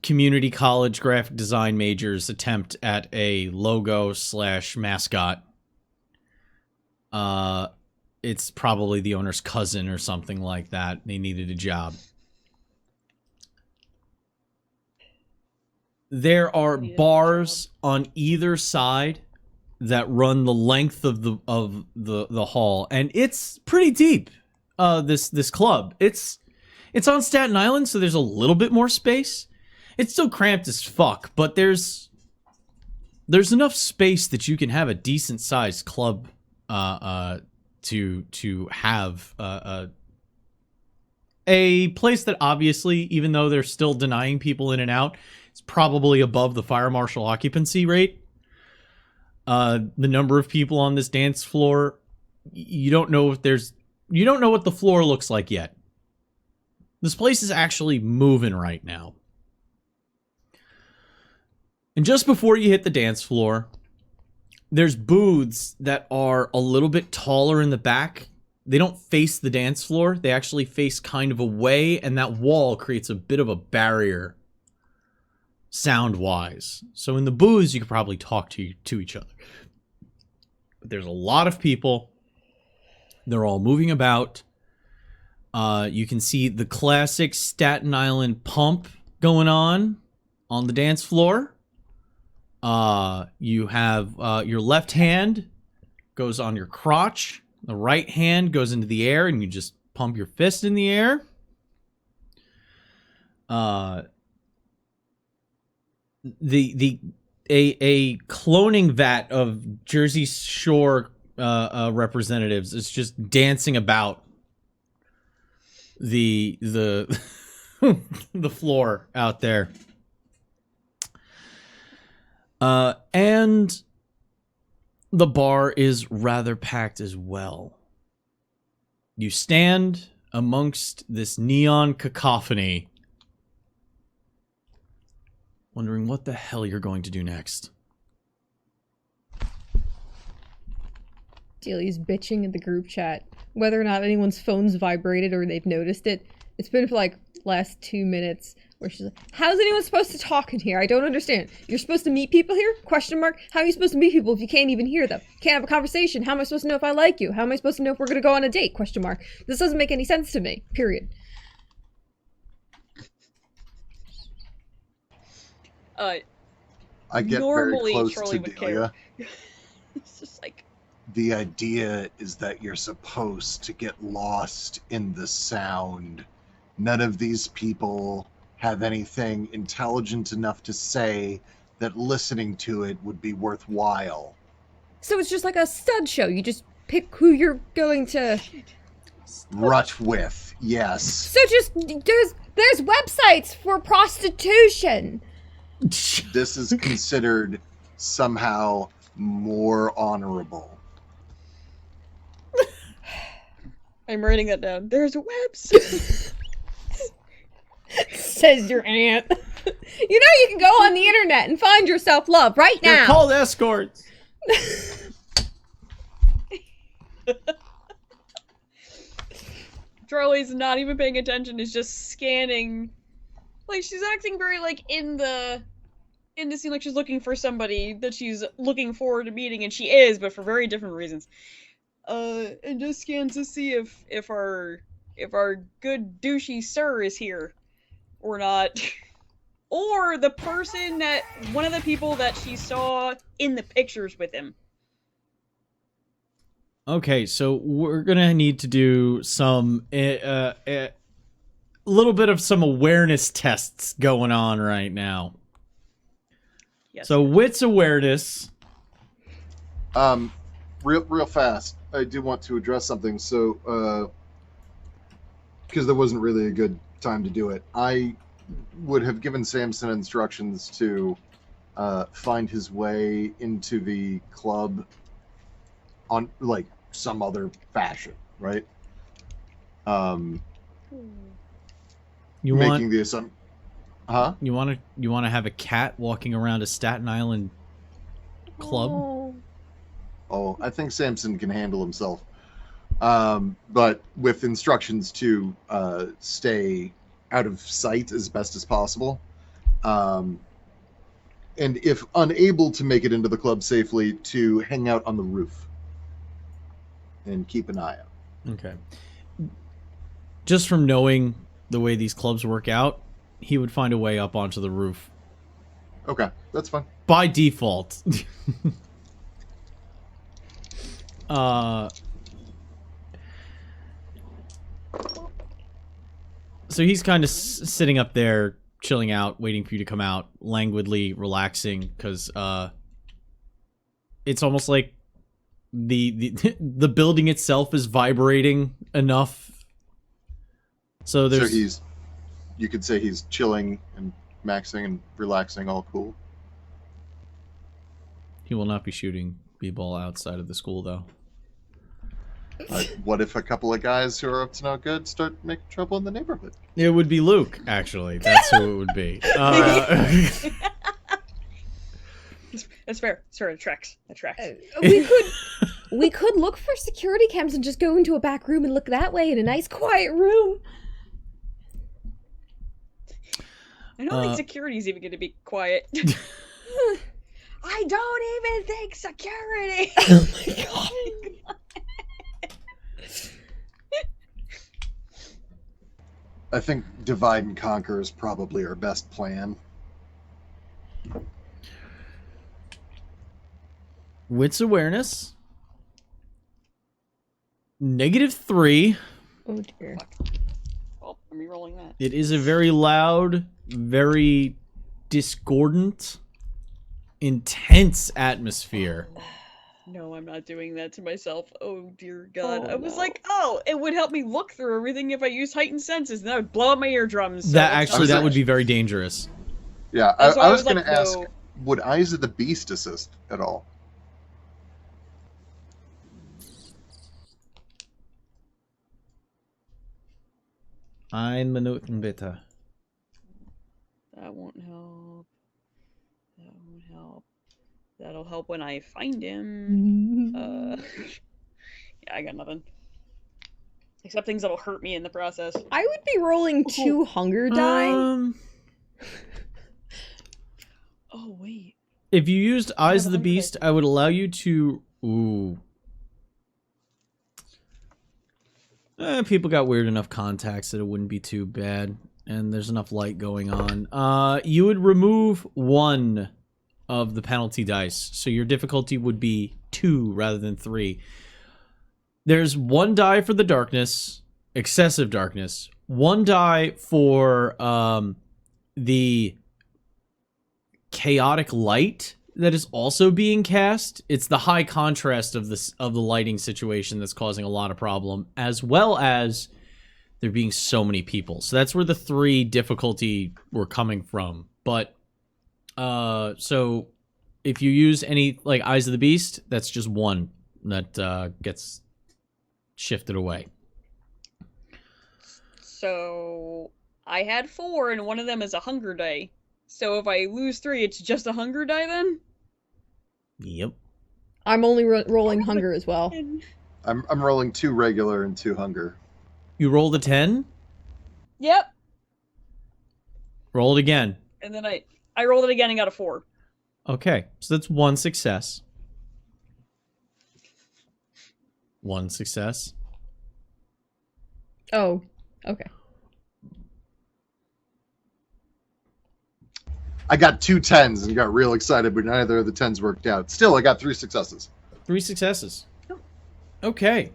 community college graphic design major's attempt at a logo / mascot. It's probably the owner's cousin or something like that. They needed a job. There are bars on either side that run the length of the hall, and it's pretty deep. This club, it's on Staten Island, so there's a little bit more space. It's still cramped as fuck, but there's enough space that you can have a decent sized club to have a place that obviously, even though they're still denying people in and out, it's probably above the fire marshal occupancy rate. The number of people on this dance floor, you don't know what the floor looks like yet. This place is actually moving right now. And just before you hit the dance floor, there's booths that are a little bit taller in the back. They don't face the dance floor. They actually face kind of away, and that wall creates a bit of a barrier sound-wise. So in the booths, you could probably talk to each other. But there's a lot of people. They're all moving about. You can see the classic Staten Island pump going on the dance floor. You have your left hand goes on your crotch. The right hand goes into the air, and you just pump your fist in the air. A cloning vat of Jersey Shore representatives is just dancing about the the floor out there. And the bar is rather packed as well. You stand amongst this neon cacophony, wondering what the hell you're going to do next. Delia's bitching in the group chat whether or not anyone's phone's vibrated or they've noticed it. It's been for like last 2 minutes where she's like, how's anyone supposed to talk in here? I don't understand. You're supposed to meet people here? Question mark. How are you supposed to meet people if you can't even hear them? Can't have a conversation. How am I supposed to know if I like you? How am I supposed to know if we're going to go on a date? Question mark. This doesn't make any sense to me. Period. I get normally very close Charlie to would Delia. care. It's just like, The idea is that you're supposed to get lost in the sound. None of these people have anything intelligent enough to say that listening to it would be worthwhile. So it's just like a stud show. You just pick who you're going to... Rut with, yes. So just, there's websites for prostitution. This is considered somehow more honorable. I'm writing that down. There's a website. Says your aunt. You know you can go on the internet and find yourself love right now. They're called escorts. Charlie's not even paying attention, is just scanning. Like, she's acting very, like, in the and it seems like she's looking for somebody that she's looking forward to meeting, and she is, but for very different reasons. And just scan to see if our good douchey sir is here or not. Or the person that one of the people that she saw in the pictures with him. Okay, so we're gonna need to do some a little bit of some awareness tests going on right now. Yes. So wits awareness. Real fast, I do want to address something. So, because there wasn't really a good time to do it, I would have given Samson instructions to find his way into the club on like some other fashion, right? You Making want the assumption, huh? you want to have a cat walking around a Staten Island club? Oh, I think Samson can handle himself. But with instructions to stay out of sight as best as possible. And if unable to make it into the club safely, to hang out on the roof and keep an eye out. Okay. Just from knowing the way these clubs work out, he would find a way up onto the roof. Okay, that's fine. By default. So he's kind of sitting up there, chilling out, waiting for you to come out, languidly relaxing, because it's almost like the building itself is vibrating enough. So there's. You could say he's chilling and maxing and relaxing, all cool. He will not be shooting b-ball outside of the school, though. What if a couple of guys who are up to no good start making trouble in the neighborhood? It would be Luke, actually. That's who it would be. That's fair. Sorry, it tracks. That tracks. We could look for security cams and just go into a back room and look that way in a nice quiet room. I don't think security's even going to be quiet. I don't even think security. Oh my god. I think divide and conquer is probably our best plan. Wits awareness. -3. Oh dear. Well, I'm re-rolling that. It is a very loud, very discordant, intense atmosphere. No, I'm not doing that to myself. Oh dear God. Oh, I was no. like, oh, it would help me look through everything if I used heightened senses, and that would blow up my eardrums. So That that's actually, not that would much. be very dangerous. Yeah, That's why I was like, going to ask, no. would Eyes of the Beast assist at all? Ein Minuten bitte. That won't help. That won't help. That'll help when I find him. Yeah, I got nothing. Except things that'll hurt me in the process. I would be rolling 2 hunger die. Oh, wait. If you used Eyes of the Hunger Beast, dice. I would allow you to. Ooh. People got weird enough contacts that it wouldn't be too bad, and there's enough light going on. You would remove 1 of the penalty dice, so your difficulty would be 2 rather than 3. There's 1 die for the darkness, excessive darkness. 1 die for the chaotic light that is also being cast. It's the high contrast of the lighting situation that's causing a lot of problem, as well as there being so many people. So that's where the 3 difficulty were coming from. But so if you use any like Eyes of the Beast, that's just 1 that gets shifted away. So, I had 4, and one of them is a hunger die. So if I lose 3, it's just a hunger die then? Yep. I'm only rolling hunger as well. I'm rolling 2 regular and 2 hunger. You rolled a 10? Yep. Roll it again. And then I I rolled it again and got a 4. Okay, so that's 1 success. 1 success. Oh, okay. I got 2 10s and got real excited, but neither of the 10s worked out. Still, I got 3 successes. 3 successes. Oh. Okay.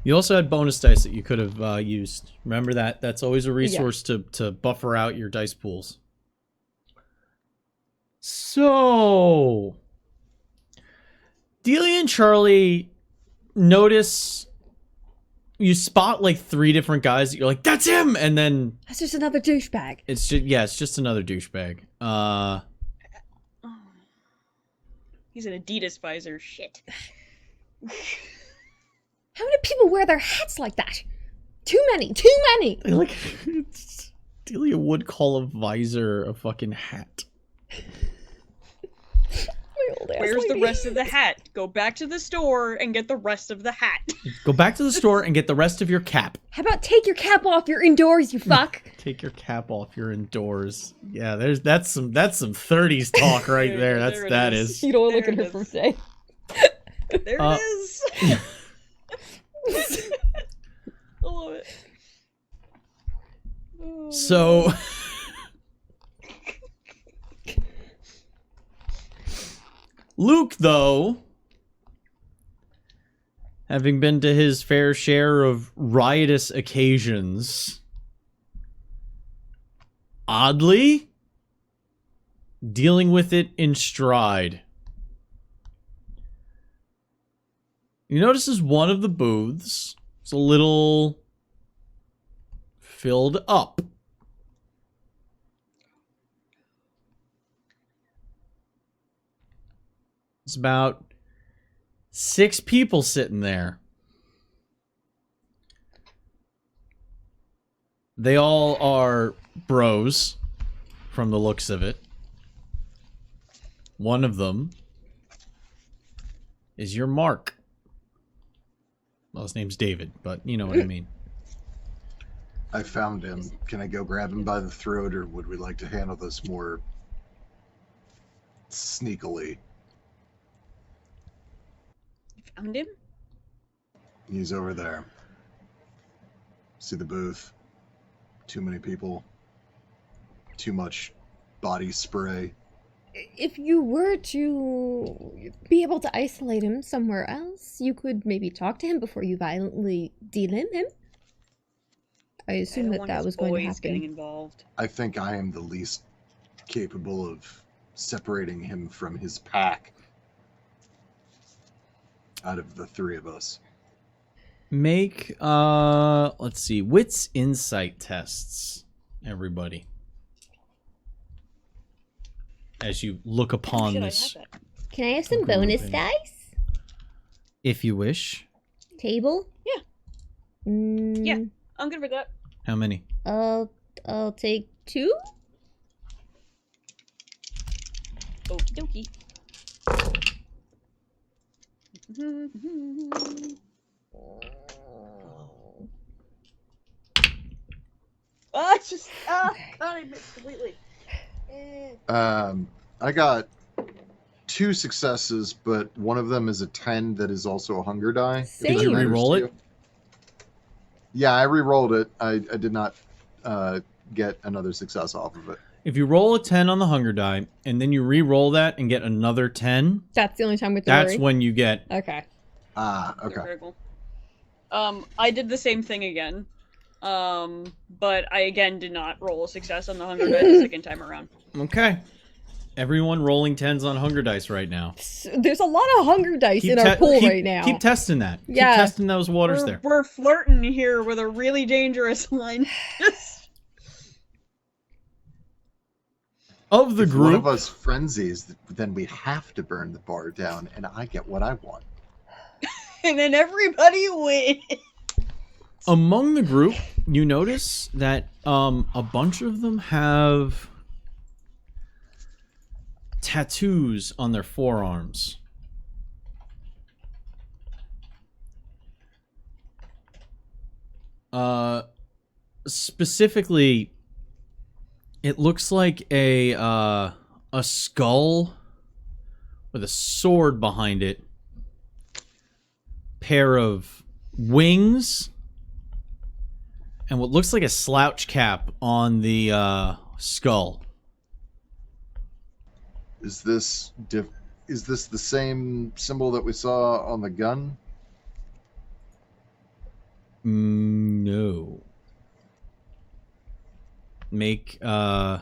You also had bonus dice that you could have used. Remember that? That's always a resource to buffer out your dice pools. So, Delia and Charlie notice you spot like 3 different guys that you're like, that's him, and then That's just another douchebag. it's just another douchebag. Oh. He's an Adidas visor. Shit. How many people wear their hats like that? Too many. Too many. Like, Delia would call a visor a fucking hat. My old ass Where's the lady. rest of the hat? Go back to the store and get the rest of the hat. Go back to the store and get the rest of your cap. How about take your cap off? You're indoors, you fuck. Take your cap off. You're indoors. Yeah, that's some 30s talk right there. There it That is. is. You don't look There at her it for is. say. There Uh, it is. I love it. Oh. So, Luke, though, having been to his fair share of riotous occasions, oddly, dealing with it in stride. You notice as one of the booths is a little filled up. It's about 6 people sitting there. They all are bros, from the looks of it. One of them is your Mark. Well, his name's David, but you know what I mean. I found him. Can I go grab him by the throat, or would we like to handle this more sneakily? Found him? He's over there. See the booth? Too many people. Too much body spray. If you were to be able to isolate him somewhere else, you could maybe talk to him before you violently delimb him. I assume don't that want that his was going to boys getting happen. involved. I think I am the least capable of separating him from his pack out of the 3 of us. Make, let's see, wits insight tests, everybody. As you look upon Shit, I this, had that. Can I have some bonus Groovy. dice? if you wish. Table? Yeah. Mm, Yeah. I'm good for that. How many? I'll take 2. Okie dokie. Ah, it's just God, I missed completely. I got 2 successes, but one of them is a 10 that is also a hunger die. if Did that you matters re-roll to it? you. Yeah, I re-rolled it. I did not get another success off of it. If you roll a 10 on the hunger die, and then you re-roll that and get another 10, That's the only time we have to that's worry. when you get... Okay. Ah, okay. Critical. I did the same thing again. But I again did not roll a success on the hunger die the second time around. Okay. Everyone rolling 10s on hunger dice right now. There's a lot of hunger dice in our pool right now. Keep testing that. Yeah. Keep testing those waters there. We're flirting here with a really dangerous one. Of the If one of group, us frenzies, then we have to burn the bar down, and I get what I want. And then everybody wins. among the group, you notice that a bunch of them have tattoos on their forearms. Specifically It looks like a skull with a sword behind it. Pair of wings. And what looks like a slouch cap on the skull. Is this the same symbol that we saw on the gun? No. Make if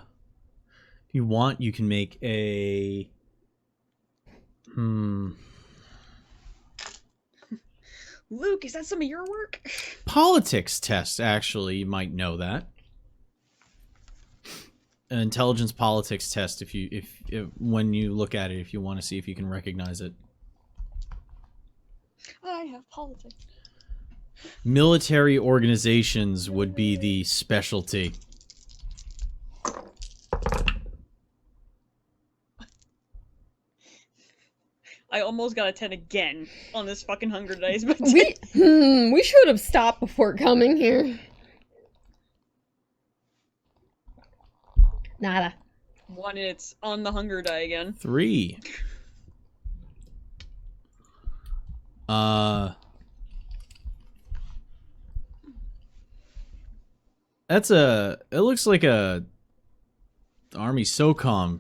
you want, you can make a Luke, is that some of your work? politics test. Actually, you might know that. An intelligence politics test. If when you look at it, if you want to see if you can recognize it. I have politics. Military organizations would be the specialty. I almost got a 10 again on this fucking Hunger Dice, but We should have stopped before coming here. Nada. one, it's on the Hunger Die again. 3. That's it looks like a Army SOCOM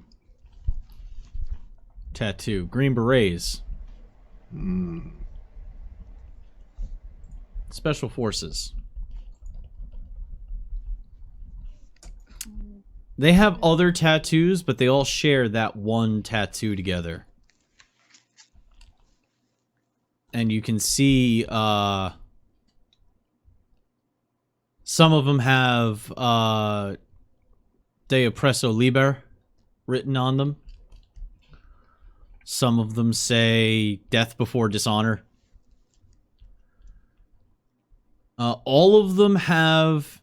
tattoo. Green Berets. Special Forces. They have other tattoos, but they all share that one tattoo together. And you can see, some of them have, De Oppresso Liber written on them. Some of them say Death Before Dishonor. All of them have,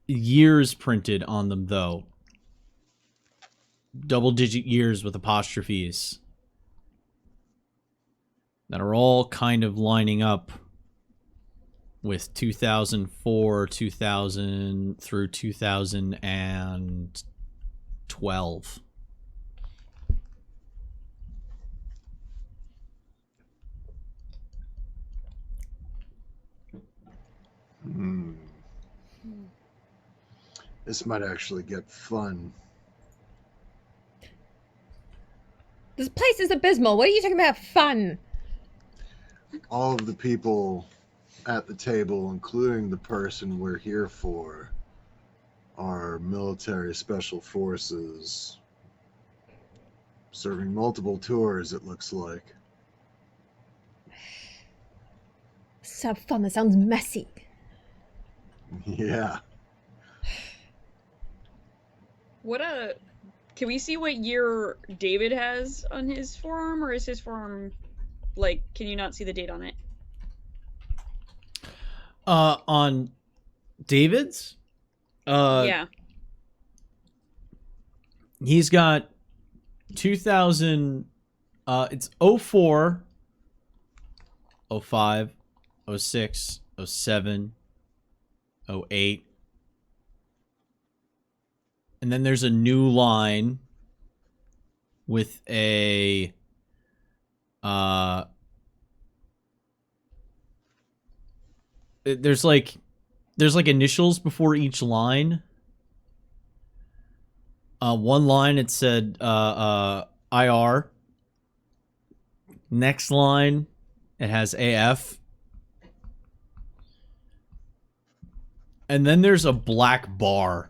years printed on them, though. Double-digit years with apostrophes. That are all kind of lining up with 2004, 2000 through 2012. This might actually get fun. This place is abysmal. What are you talking about fun? All of the people at the table, including the person we're here for, are military special forces. Serving multiple tours, it looks like. So fun. That sounds messy. Yeah. What can we see what year David has on his forearm, or is his forearm, like, can you not see the date on it? On David's? Yeah. He's got 2000, it's 04, 05, 06, 07, 08. And then there's a new line with a there's like initials before each line. One line it said IR. Next line it has AF. And then there's a black bar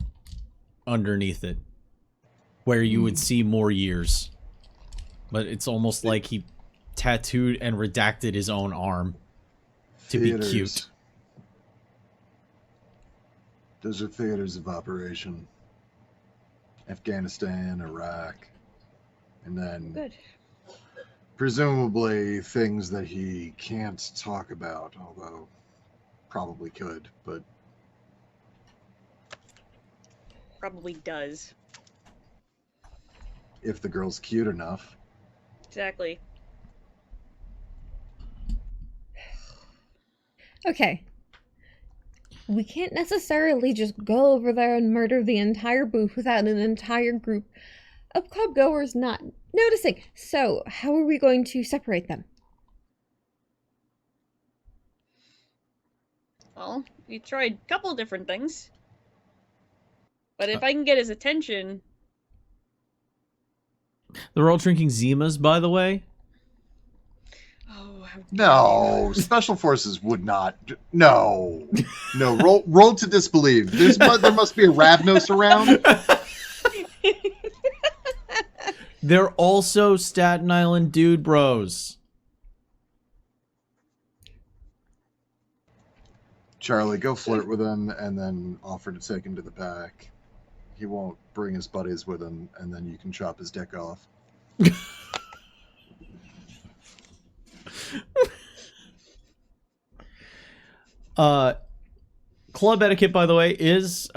underneath it where you would see more years. But it's almost like he tattooed and redacted his own arm to be cute. Those are theaters of operation. Afghanistan, Iraq, and then Good. presumably things that he can't talk about, although probably could, but Probably does. if the girl's cute enough. Exactly. Okay. we can't necessarily just go over there and murder the entire booth without an entire group of club-goers not noticing. So, how are we going to separate them? Well, we tried a couple different things. But if I can get his attention... They're all drinking Zimas, by the way. Oh, how No, special forces would not. No. Roll to disbelieve. There must be a Ravnos around. They're also Staten Island dude bros. Charlie, go flirt with him and then offer to take him to the back. He won't bring his buddies with him, and then you can chop his dick off. Club etiquette, by the way, is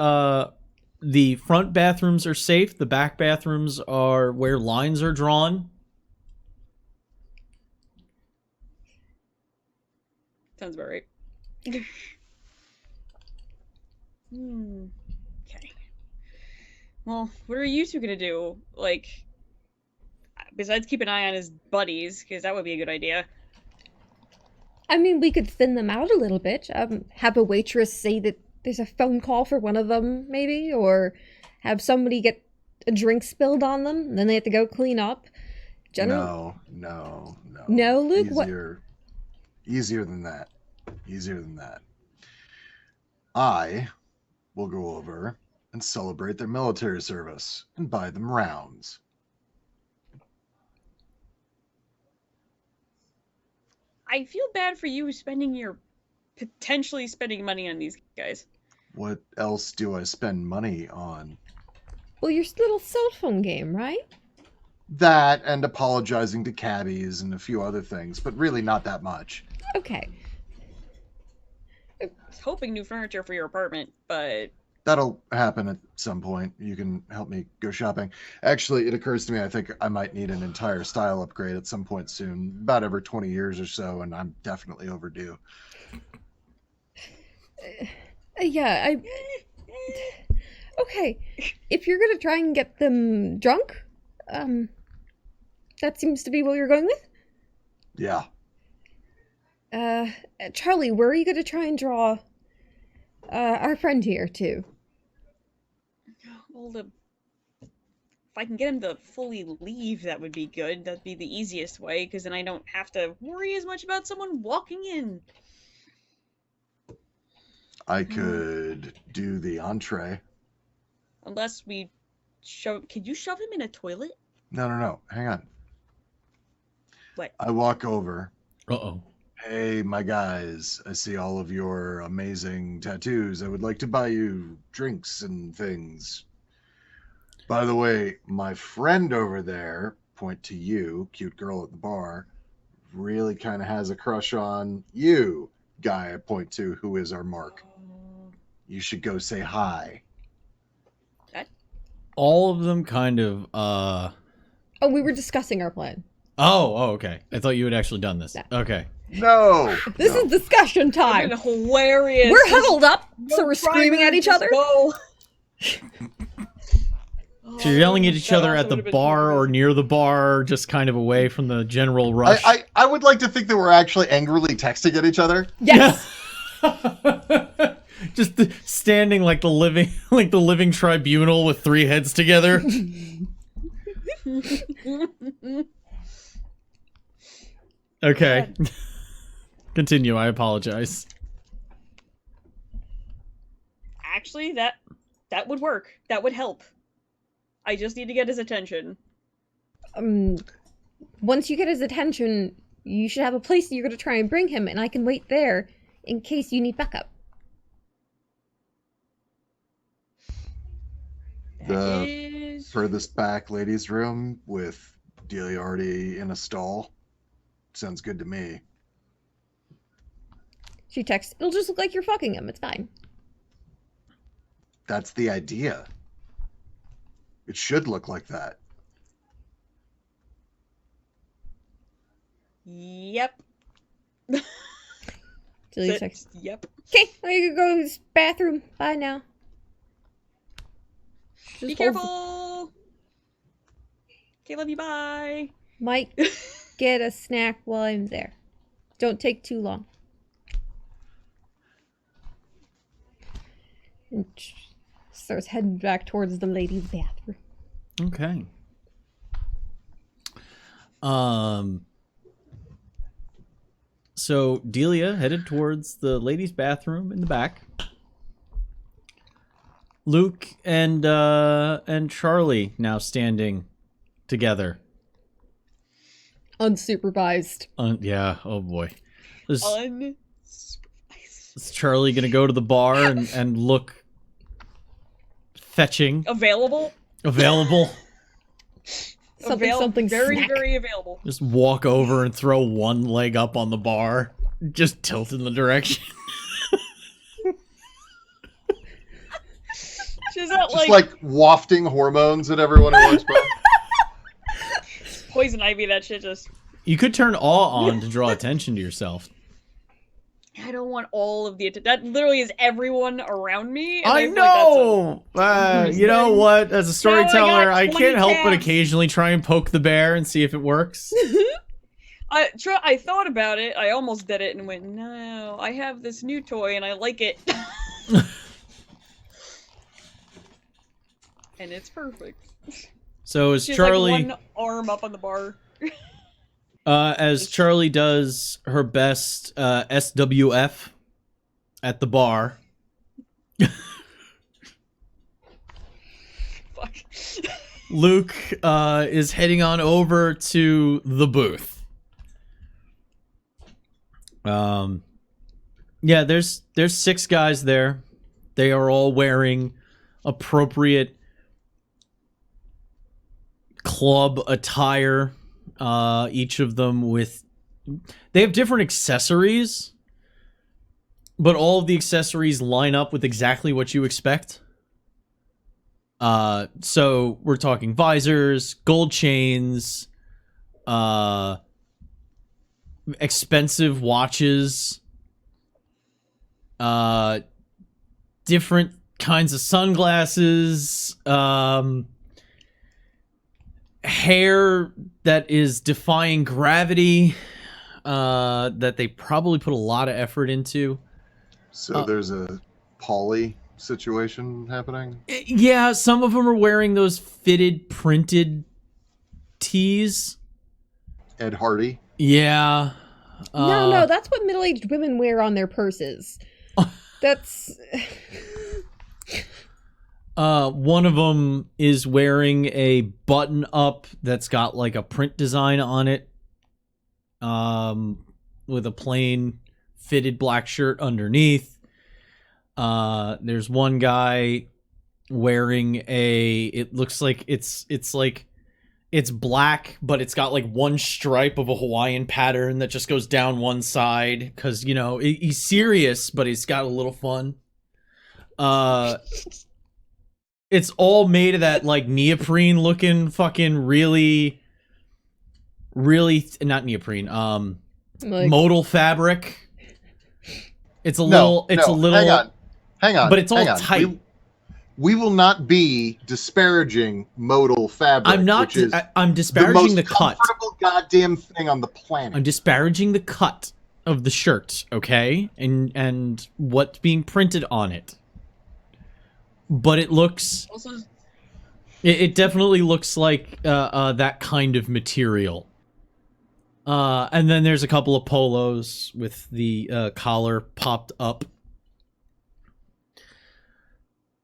the front bathrooms are safe. The back bathrooms are where lines are drawn. Sounds about right. Okay. Well, what are you two gonna do? Like, besides keep an eye on his buddies, because that would be a good idea. I mean, we could thin them out a little bit. Have a waitress say that there's a phone call for one of them, maybe, or have somebody get a drink spilled on them, and then they have to go clean up. No. No, Luke, Easier than that. I will go over and celebrate their military service and buy them rounds. I feel bad for you potentially spending money on these guys. What else do I spend money on? Well, your little cell phone game, right? That and apologizing to cabbies and a few other things, but really not that much. Okay. I was hoping new furniture for your apartment, but... That'll happen at some point. You can help me go shopping. Actually, it occurs to me I think I might need an entire style upgrade at some point soon, about every 20 years or so, and I'm definitely overdue. Yeah, Okay, if you're gonna try and get them drunk, that seems to be what you're going with? Yeah. Charlie, where are you gonna try and draw, our friend here, too? Well, if I can get him to fully leave, that would be good. That'd be the easiest way, because then I don't have to worry as much about someone walking in. I could do the entree. Unless we shove... Could you shove him in a toilet? No. Hang on. What? I walk over. Uh-oh. Hey, my guys, I see all of your amazing tattoos. I would like to buy you drinks and things. By the way, my friend over there, point to you, cute girl at the bar, really kind of has a crush on you, guy I point to, who is our Mark. You should go say hi. All of them kind of, Oh, we were discussing our plan. Oh, okay. I thought you had actually done this. No. Okay. No! This is discussion time! It's been hilarious. We're huddled up, so we're screaming at each other? Go. So you're yelling at each other at the bar or near the bar, just kind of away from the general rush. I would like to think that we're actually angrily texting at each other. Yes! Just standing like the living tribunal with three heads together. Okay. Continue, I apologize. Actually, that would work. That would help. I just need to get his attention. Once you get his attention, you should have a place that you're going to try and bring him, and I can wait there in case you need backup. The furthest back ladies' room with Delia already in a stall. Sounds good to me. She texts, it'll just look like you're fucking him, it's fine. That's the idea. It should look like that. Yep. Delia checks. Yep. Okay, I'm gonna go to this bathroom. Bye now. Be Just hold- careful. Okay, love you. Bye. Might get a snack while I'm there. Don't take too long. And starts heading back towards the ladies' bathroom. Okay. So Delia headed towards the ladies' bathroom in the back. Luke and Charlie now standing together. Unsupervised. Yeah. Oh boy. Is Unsupervised. Charlie gonna go to the bar and look fetching, Available. available? Something Very, snack. very available. Just walk over and throw one leg up on the bar, just tilt in the direction. She's not Just like wafting hormones at everyone who walks by. poison ivy. That shit just. You could turn awe on to draw attention to yourself. I don't want all of the that literally is everyone around me. And I feel like know. You know what? As a storyteller, I 20 can't help but tabs. occasionally try and poke the bear and see if it works. I thought about it. I almost did it and went, no, I have this new toy and I like it. And it's perfect. So as She's Charlie, like one arm up on the bar. as Charlie does her best SWF at the bar. Fuck. Luke is heading on over to the booth. Yeah, there's 6 guys there. They are all wearing appropriate club attire. Each of them they have different accessories, but all of the accessories line up with exactly what you expect. So we're talking visors, gold chains, expensive watches, different kinds of sunglasses, hair that is defying gravity, that they probably put a lot of effort into. So there's a poly situation happening. Yeah, some of them are wearing those fitted printed tees. Ed Hardy. Yeah. No, that's what middle-aged women wear on their purses. That's... One of them is wearing a button-up that's got like a print design on it, with a plain fitted black shirt underneath. There's one guy wearing it looks like it's black, but it's got like one stripe of a Hawaiian pattern that just goes down one side because, you know, he's serious, but he's got a little fun. It's all made of that like neoprene looking fucking really not neoprene, modal fabric. It's a little hang on. but it's all tight. We will not be disparaging modal fabric. I'm not. Which is I'm disparaging the most cut. comfortable goddamn thing on the planet. I'm disparaging the cut of the shirt, okay, and what's being printed on it. But it looks. Also, It definitely looks like that kind of material. And then there's a couple of polos with the collar popped up.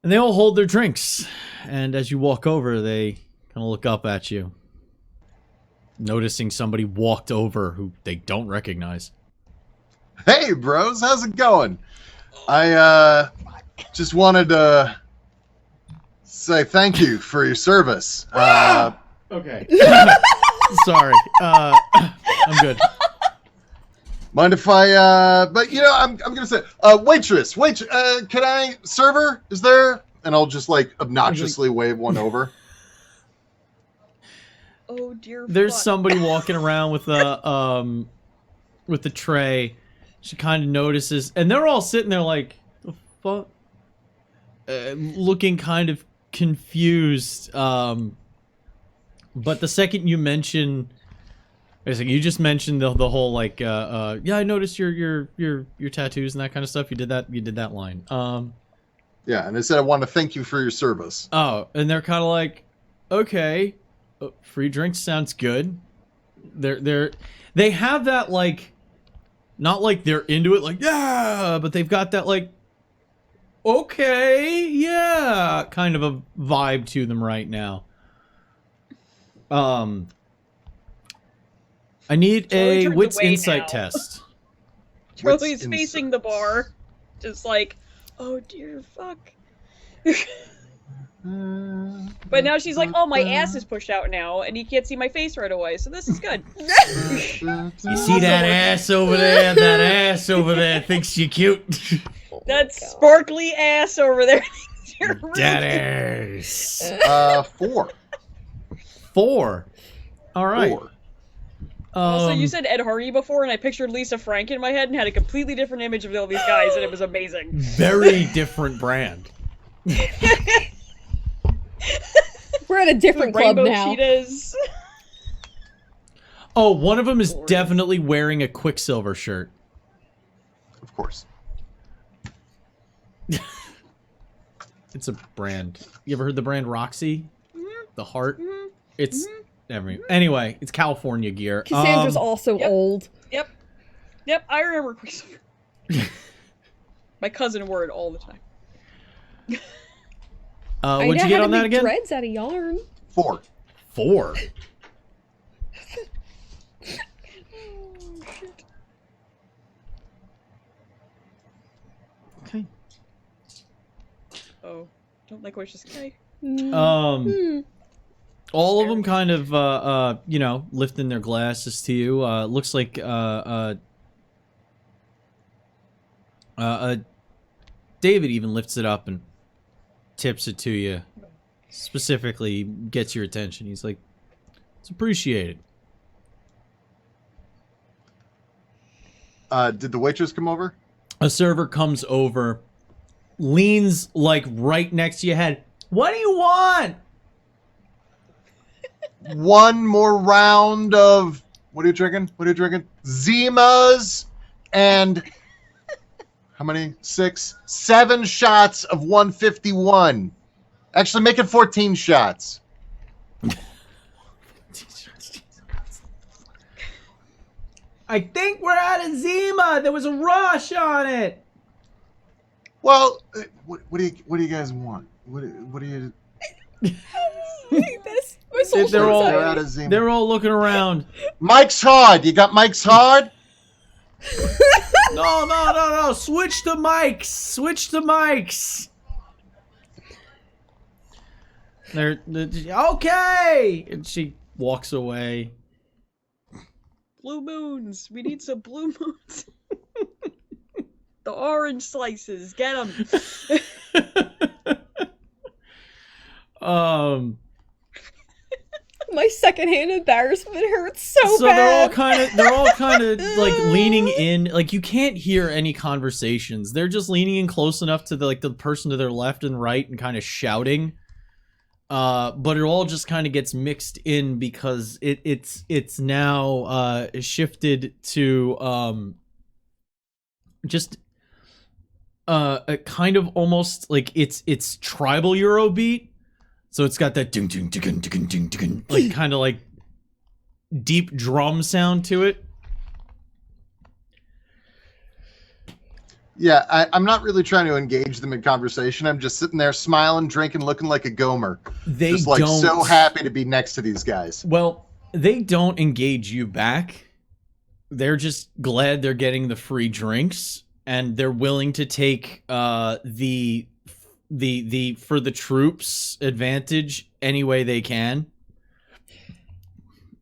And they all hold their drinks. And as you walk over, they kind of look up at you. Noticing somebody walked over who they don't recognize. Hey, bros, how's it going? I just wanted to say thank you for your service. Okay. Sorry. I'm good. Mind if I, but you know, I'm gonna say, waitress, can I, server, is there? And I'll just like obnoxiously wave one over. oh dear. There's fuck. somebody walking around with a tray, She kind of notices, and they're all sitting there like, the fuck? Looking kind of confused. But the second you mention, basically, you just mentioned the whole like, yeah, I noticed your tattoos and that kind of stuff. You did that line. Yeah, and I said I want to thank you for your service. Oh, and they're kind of like, okay, free drinks sounds good. They have that like, not like they're into it, like yeah, but they've got that like, okay, yeah, kind of a vibe to them right now. I need Charlie a turns wits away insight now. test. Charlie's Wits facing the bar, just like, oh dear, fuck. But now she's like, oh, my ass is pushed out now, and you can't see my face right away, so this is good. You see that ass over there? That ass over there thinks you're cute. That sparkly ass over there. You're really That ass. 4. 4. All right. 4. Also, you said Ed Hardy before, and I pictured Lisa Frank in my head and had a completely different image of all these guys, and it was amazing. very different brand. We're at a different club Rainbow now. cheetahs. Oh, one of them is definitely wearing a Quicksilver shirt. Of course. It's a brand. You ever heard the brand Roxy? The heart? It's anyway, it's California gear. Cassandra's also Yep. old. Yep, I remember Quicksilver. My cousin wore it all the time. I What'd know you get how on to that make again? dreads out of yarn. 4. 4. Okay. Oh, don't like Wish's guy. All of them kind of, you know, lifting their glasses to you. Looks like, David even lifts it up and tips it to you. Specifically gets your attention. He's like, it's appreciated. Did the waitress come over? A server comes over, leans like right next to your head. What do you want? One more round of what are you drinking? Zimas and how many? 6, 7 shots of 151. Actually, make it 14 shots. I think we're out of Zima. There was a rush on it. Well, what do you guys want? What do you? This, my social They're all- They're anxiety. out of Zima. They're all looking around. Mike's hard. You got Mike's hard? No. Switch to mics. They're okay. And she walks away. Blue moons. We need some blue moons. The orange slices. Get them. My secondhand embarrassment hurts so So bad. they're all kind of like leaning in. Like you can't hear any conversations. They're just leaning in close enough to the person to their left and right and kind of shouting. But it all just kind of gets mixed in because it's now shifted to just a kind of almost like it's tribal Eurobeat. So it's got that ding ding ding ding ding ding ding, like kind of like deep drum sound to it. Yeah, I'm not really trying to engage them in conversation. I'm just sitting there smiling, drinking, looking like a Gomer. They just like don't, so happy to be next to these guys. Well, they don't engage you back. They're just glad they're getting the free drinks, and they're willing to take the for the troops advantage any way they can.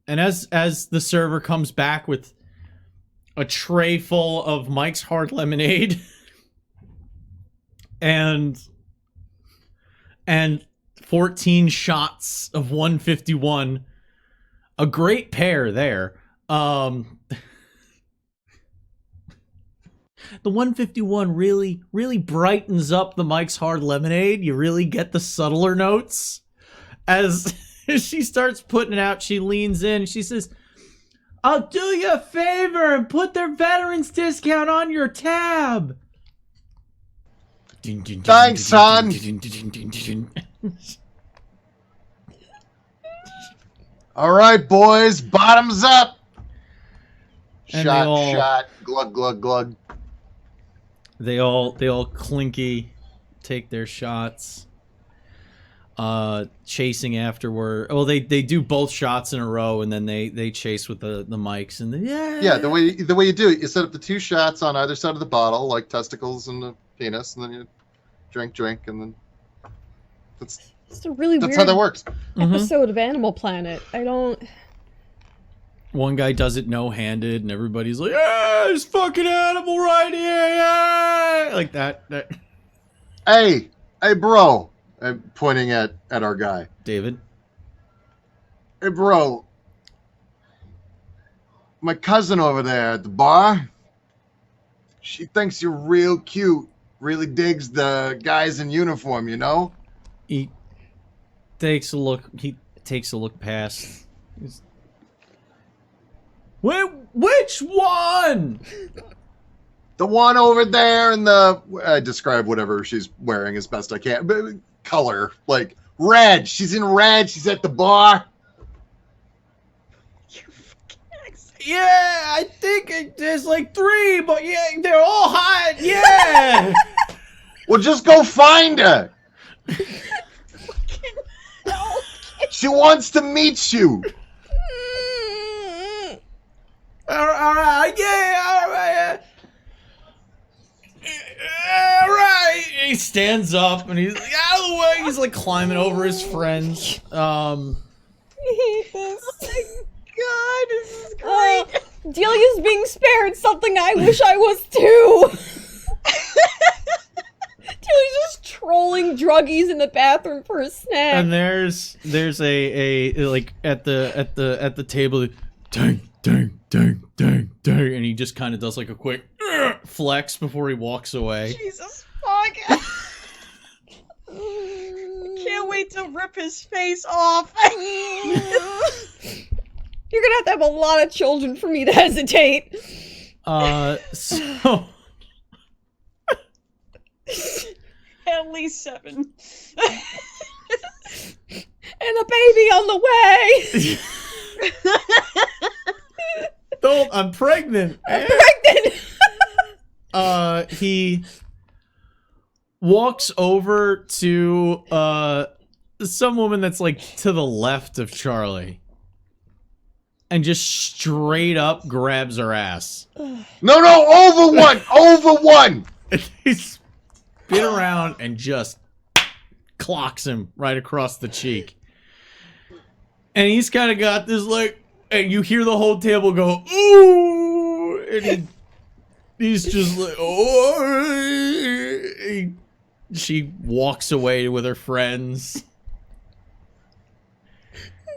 And as the server comes back with a tray full of Mike's Hard Lemonade and 14 shots of 151, a great pair there. the 151 really brightens up the Mike's Hard Lemonade. You really get the subtler notes. As she starts putting it out, she leans in. She says, I'll do you a favor and put their veterans discount on your tab. Thanks, son. All right, boys, bottoms up. And Shot, glug, glug, glug. They all clinky take their shots. Chasing afterward. Well, they do both shots in a row, and then they chase with the mics and Yeah, the way you do it, you set up the 2 shots on either side of the bottle, like testicles and the penis, and then you drink, and then that's It's a really how weird that works. episode of Animal Planet. I don't... One guy does it no-handed, and everybody's like, "Yeah, there's fucking animal right here, yeah!" Like that. Hey, bro. I'm pointing at our guy. David. Hey, bro. My cousin over there at the bar, she thinks you're real cute. Really digs the guys in uniform, you know? He takes a look. He takes a look past. Which one? The one over there in the... I describe whatever she's wearing as best I can. But color. Like, red. She's in red. She's at the bar. You fucking accent. Yeah, I think there's like 3, but yeah, they're all hot. Yeah. Well, just go find her. Fucking hell. She wants to meet you. All right, yeah, all right. All right. He stands up and he's like, out of the way. He's like climbing over his friends. I hate this. God, this is great. Delia's being spared something I wish I was too. Delia's just trolling druggies in the bathroom for a snack. And there's a like at the table, dang, and he just kind of does like a quick flex before he walks away. Jesus fuck. Can't wait to rip his face off. You're gonna have a lot of children for me to hesitate. So At least 7. And a baby on the way. don't. I'm pregnant. I'm pregnant. He walks over to some woman that's like to the left of Charlie and just straight up grabs her ass. No, over one. And he spin around and just clocks him right across the cheek. And he's kind of got this like, and you hear the whole table go, ooh, and he's just like, oh. She walks away with her friends.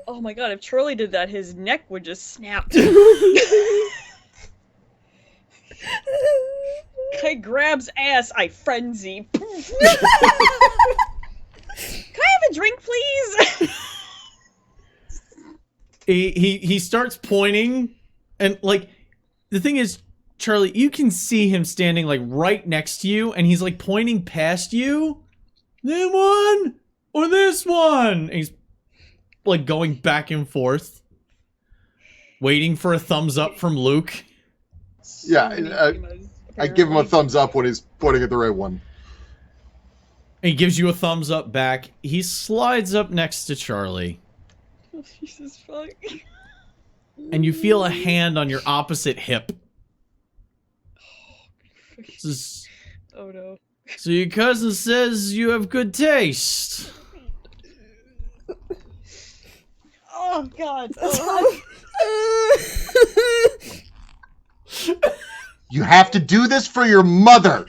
Oh my god, if Charlie did that, his neck would just snap. Guy grabs ass, I frenzy. Can I have a drink, please? He starts pointing, and like the thing is, Charlie, you can see him standing like right next to you, and he's like pointing past you. That one or this one? And he's like going back and forth, waiting for a thumbs up from Luke. Yeah, I give him a thumbs up when he's pointing at the right one. And he gives you a thumbs up back. He slides up next to Charlie. Oh, Jesus fuck. And you feel a hand on your opposite hip. Oh no. So your cousin says you have good taste. Oh god. You have to do this for your mother.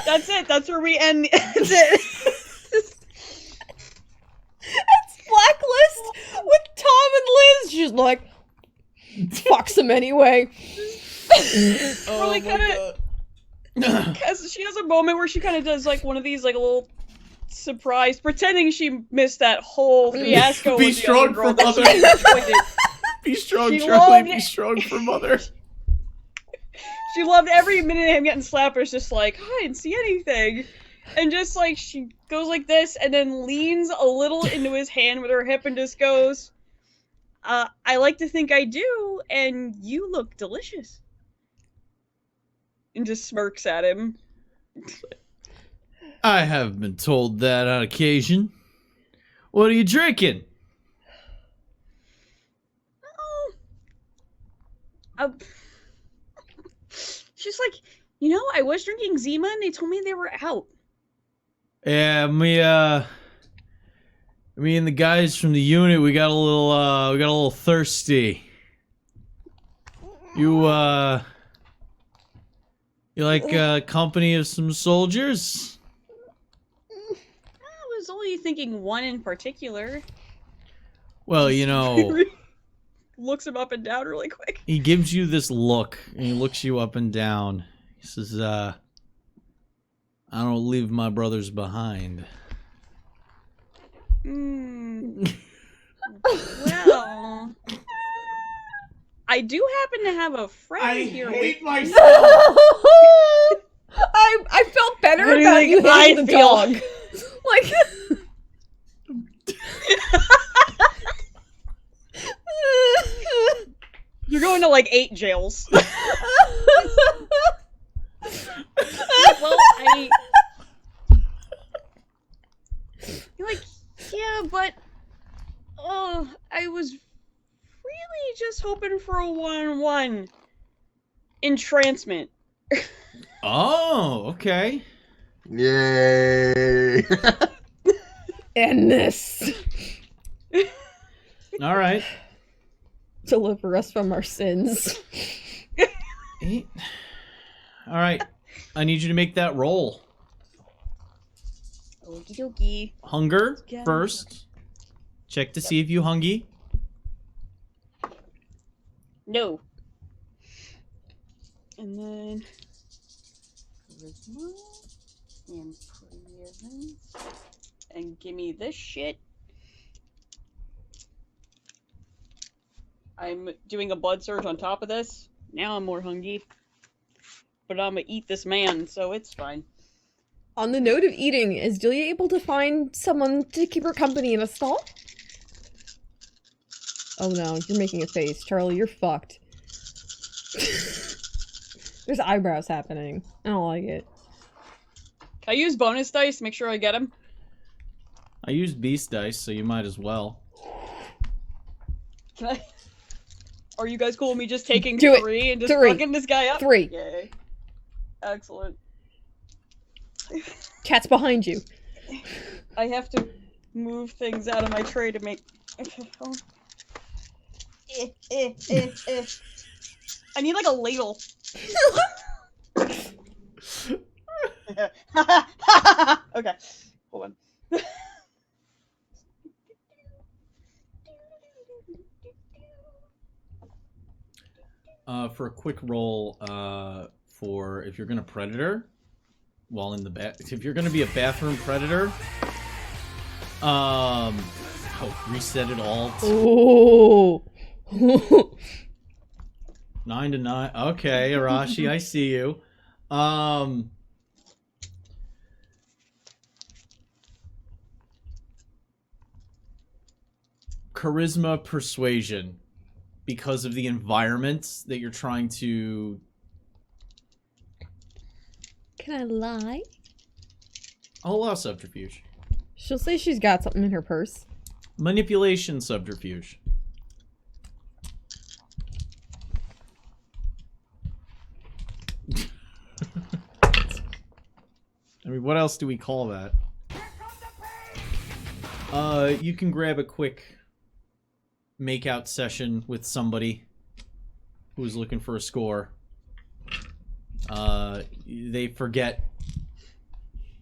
That's it. That's where we end. That's it. It's Blacklist with Tom and Liz. She's like, Fucks him anyway. Really kinda, because she has a moment where she kind of does like one of these like a little surprise, pretending she missed that whole fiasco. Be with the strong other girl for that mother. she enjoyed it. Be strong, She Charlie. loved Be it. strong for mother. She loved every minute of him getting slapped. It's just like, I didn't see anything. And just like, she goes like this and then leans a little into his hand with her hip and just goes, I like to think I do, and you look delicious. And just smirks at him. I have been told that on occasion. What are you drinking? Oh. She's like, I was drinking Zima and they told me they were out. Yeah, me and the guys from the unit, we got a little thirsty. You like company of some soldiers? I was only thinking one in particular. Well, Looks him up and down really quick. he gives you this look, and he looks you up and down. He says, I don't leave my brothers behind. Well, I do happen to have a friend here. myself! I felt better What do you about think you I hating the feel? dog. Like... You're going to like 8 jails. Well, You're like, yeah, but I was really just hoping for a 1-on-1 entrancement. Oh, okay. Yay! And this. All right. Deliver us from our sins. All right. I need you to make that roll. Okie dokie. Hunger Yeah. first. Check to see if you hungry. No. And then charisma and presence. And give me this shit. I'm doing a blood surge on top of this. Now I'm more hungry. But I'm gonna eat this man, so it's fine. On the note of eating, is Delia able to find someone to keep her company in a stall? Oh no, you're making a face. Charlie, you're fucked. There's eyebrows happening. I don't like it. Can I use bonus dice to make sure I get him? I used beast dice, so you might as well. Can I? Are you guys cool with me just taking Do it. 3 and just 3. fucking this guy up? 3. Yay. Excellent. Cat's behind you. I have to move things out of my tray to make... I need like a ladle. Okay, hold on. For a quick roll, for if you're gonna predator, while in the if you're gonna be a bathroom predator, reset it all. Ooh. 9 to 9. Okay, Arashi, I see you. Charisma persuasion, because of the environment that you're trying to... Can I lie? I'll allow subterfuge. She'll say she's got something in her purse. Manipulation subterfuge. I mean, what else do we call that? You can grab a quick make-out session with somebody who's looking for a score. They forget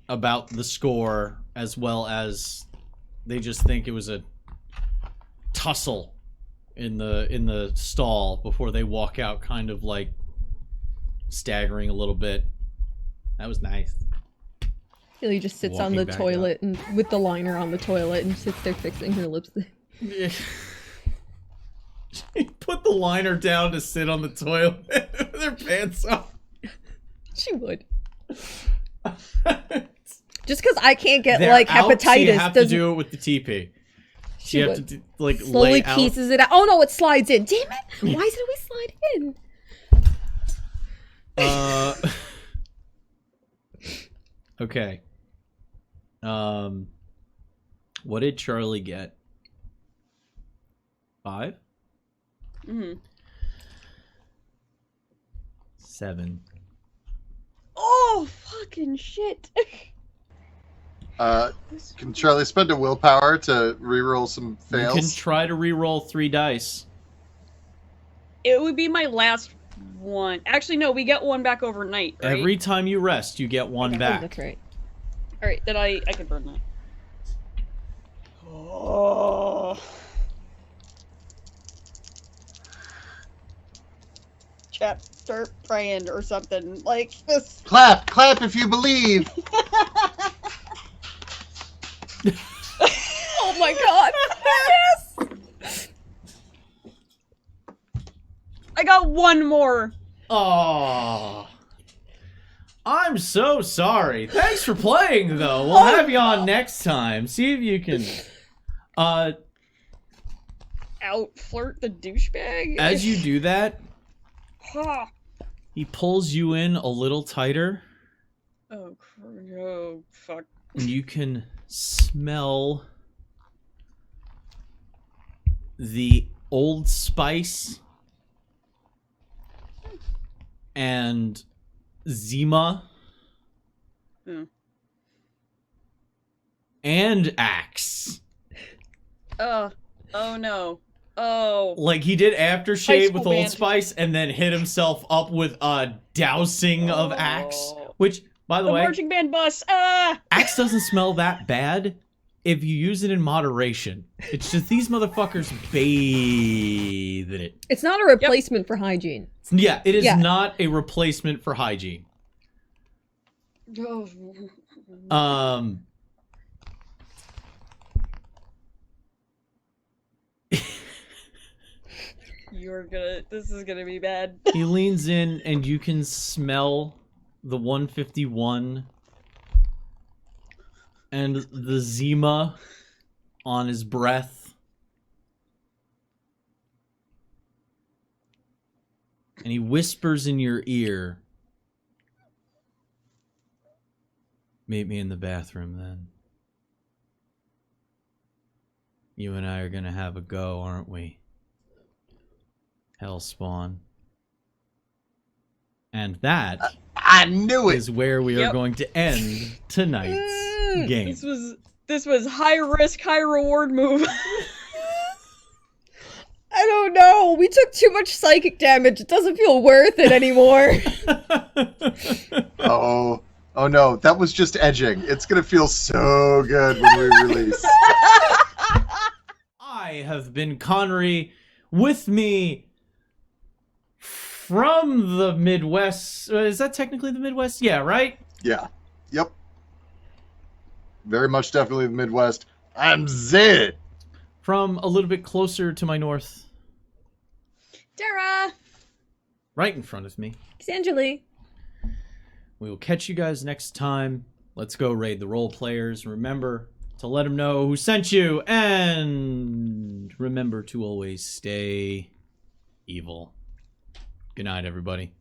about the score, as well as they just think it was a tussle in the stall before they walk out, kind of like staggering a little bit. That was nice. Haley just sits on Walking the back toilet and with the liner on the toilet and sits there fixing her lipstick. Yeah. She put the liner down to sit on the toilet with her pants off. She would. Just because I can't get They're like out, hepatitis so you have to doesn't. do it with the TP. She You have would. to like Slowly lay out. pieces it out. Oh no, it slides in. Damn it! Why does it always slide in? Okay. What did Charlie get? 5? Mm-hmm. 7. Oh, fucking shit. Can Charlie spend a willpower to reroll some fails? You can try to re-roll 3 dice. It would be my last one. Actually, no, we get one back overnight, right? Every time you rest, you get 1 Oh, back. that's right. Alright, then I could burn that. Oh. Chapter praying or something like this. Clap if you believe. Oh my god! Yes! I got one more. Oh, I'm so sorry. Thanks for playing, though. We'll have you on next time. See if you can. Outflirt the douchebag. As you do that, Ha. he pulls you in a little tighter, Oh, oh, fuck. and you can smell the Old Spice and Zima Hmm. and Axe. Oh no. Oh. Like he did aftershave school with Old band. Spice and then hit himself up with a dousing of Axe. Which, by the The way, marching band bus. Ah. Axe doesn't smell that bad if you use it in moderation. It's just these motherfuckers bathe in it. It's not a replacement for hygiene. Yeah, it is Yeah. not a replacement for hygiene. Um... This is gonna be bad. He leans in and you can smell the 151 and the Zima on his breath. And he whispers in your ear, "Meet me in the bathroom then. You and I are gonna have a go, aren't we? Hellspawn." And that I knew it. is where we are Yep. going to end tonight's game. This was high risk, high reward move. I don't know. We took too much psychic damage. It doesn't feel worth it anymore. Oh no, that was just edging. It's gonna feel so good when we release. I have been Connery. With me from the Midwest. Is that technically the Midwest? Yeah, right? Yeah. Yep. Very much definitely the Midwest. I'm Zed. From a little bit closer to my north. Dara. Right in front of me. Xangeli. We will catch you guys next time. Let's go raid the role players. Remember to let them know who sent you. And remember to always stay evil. Good night, everybody.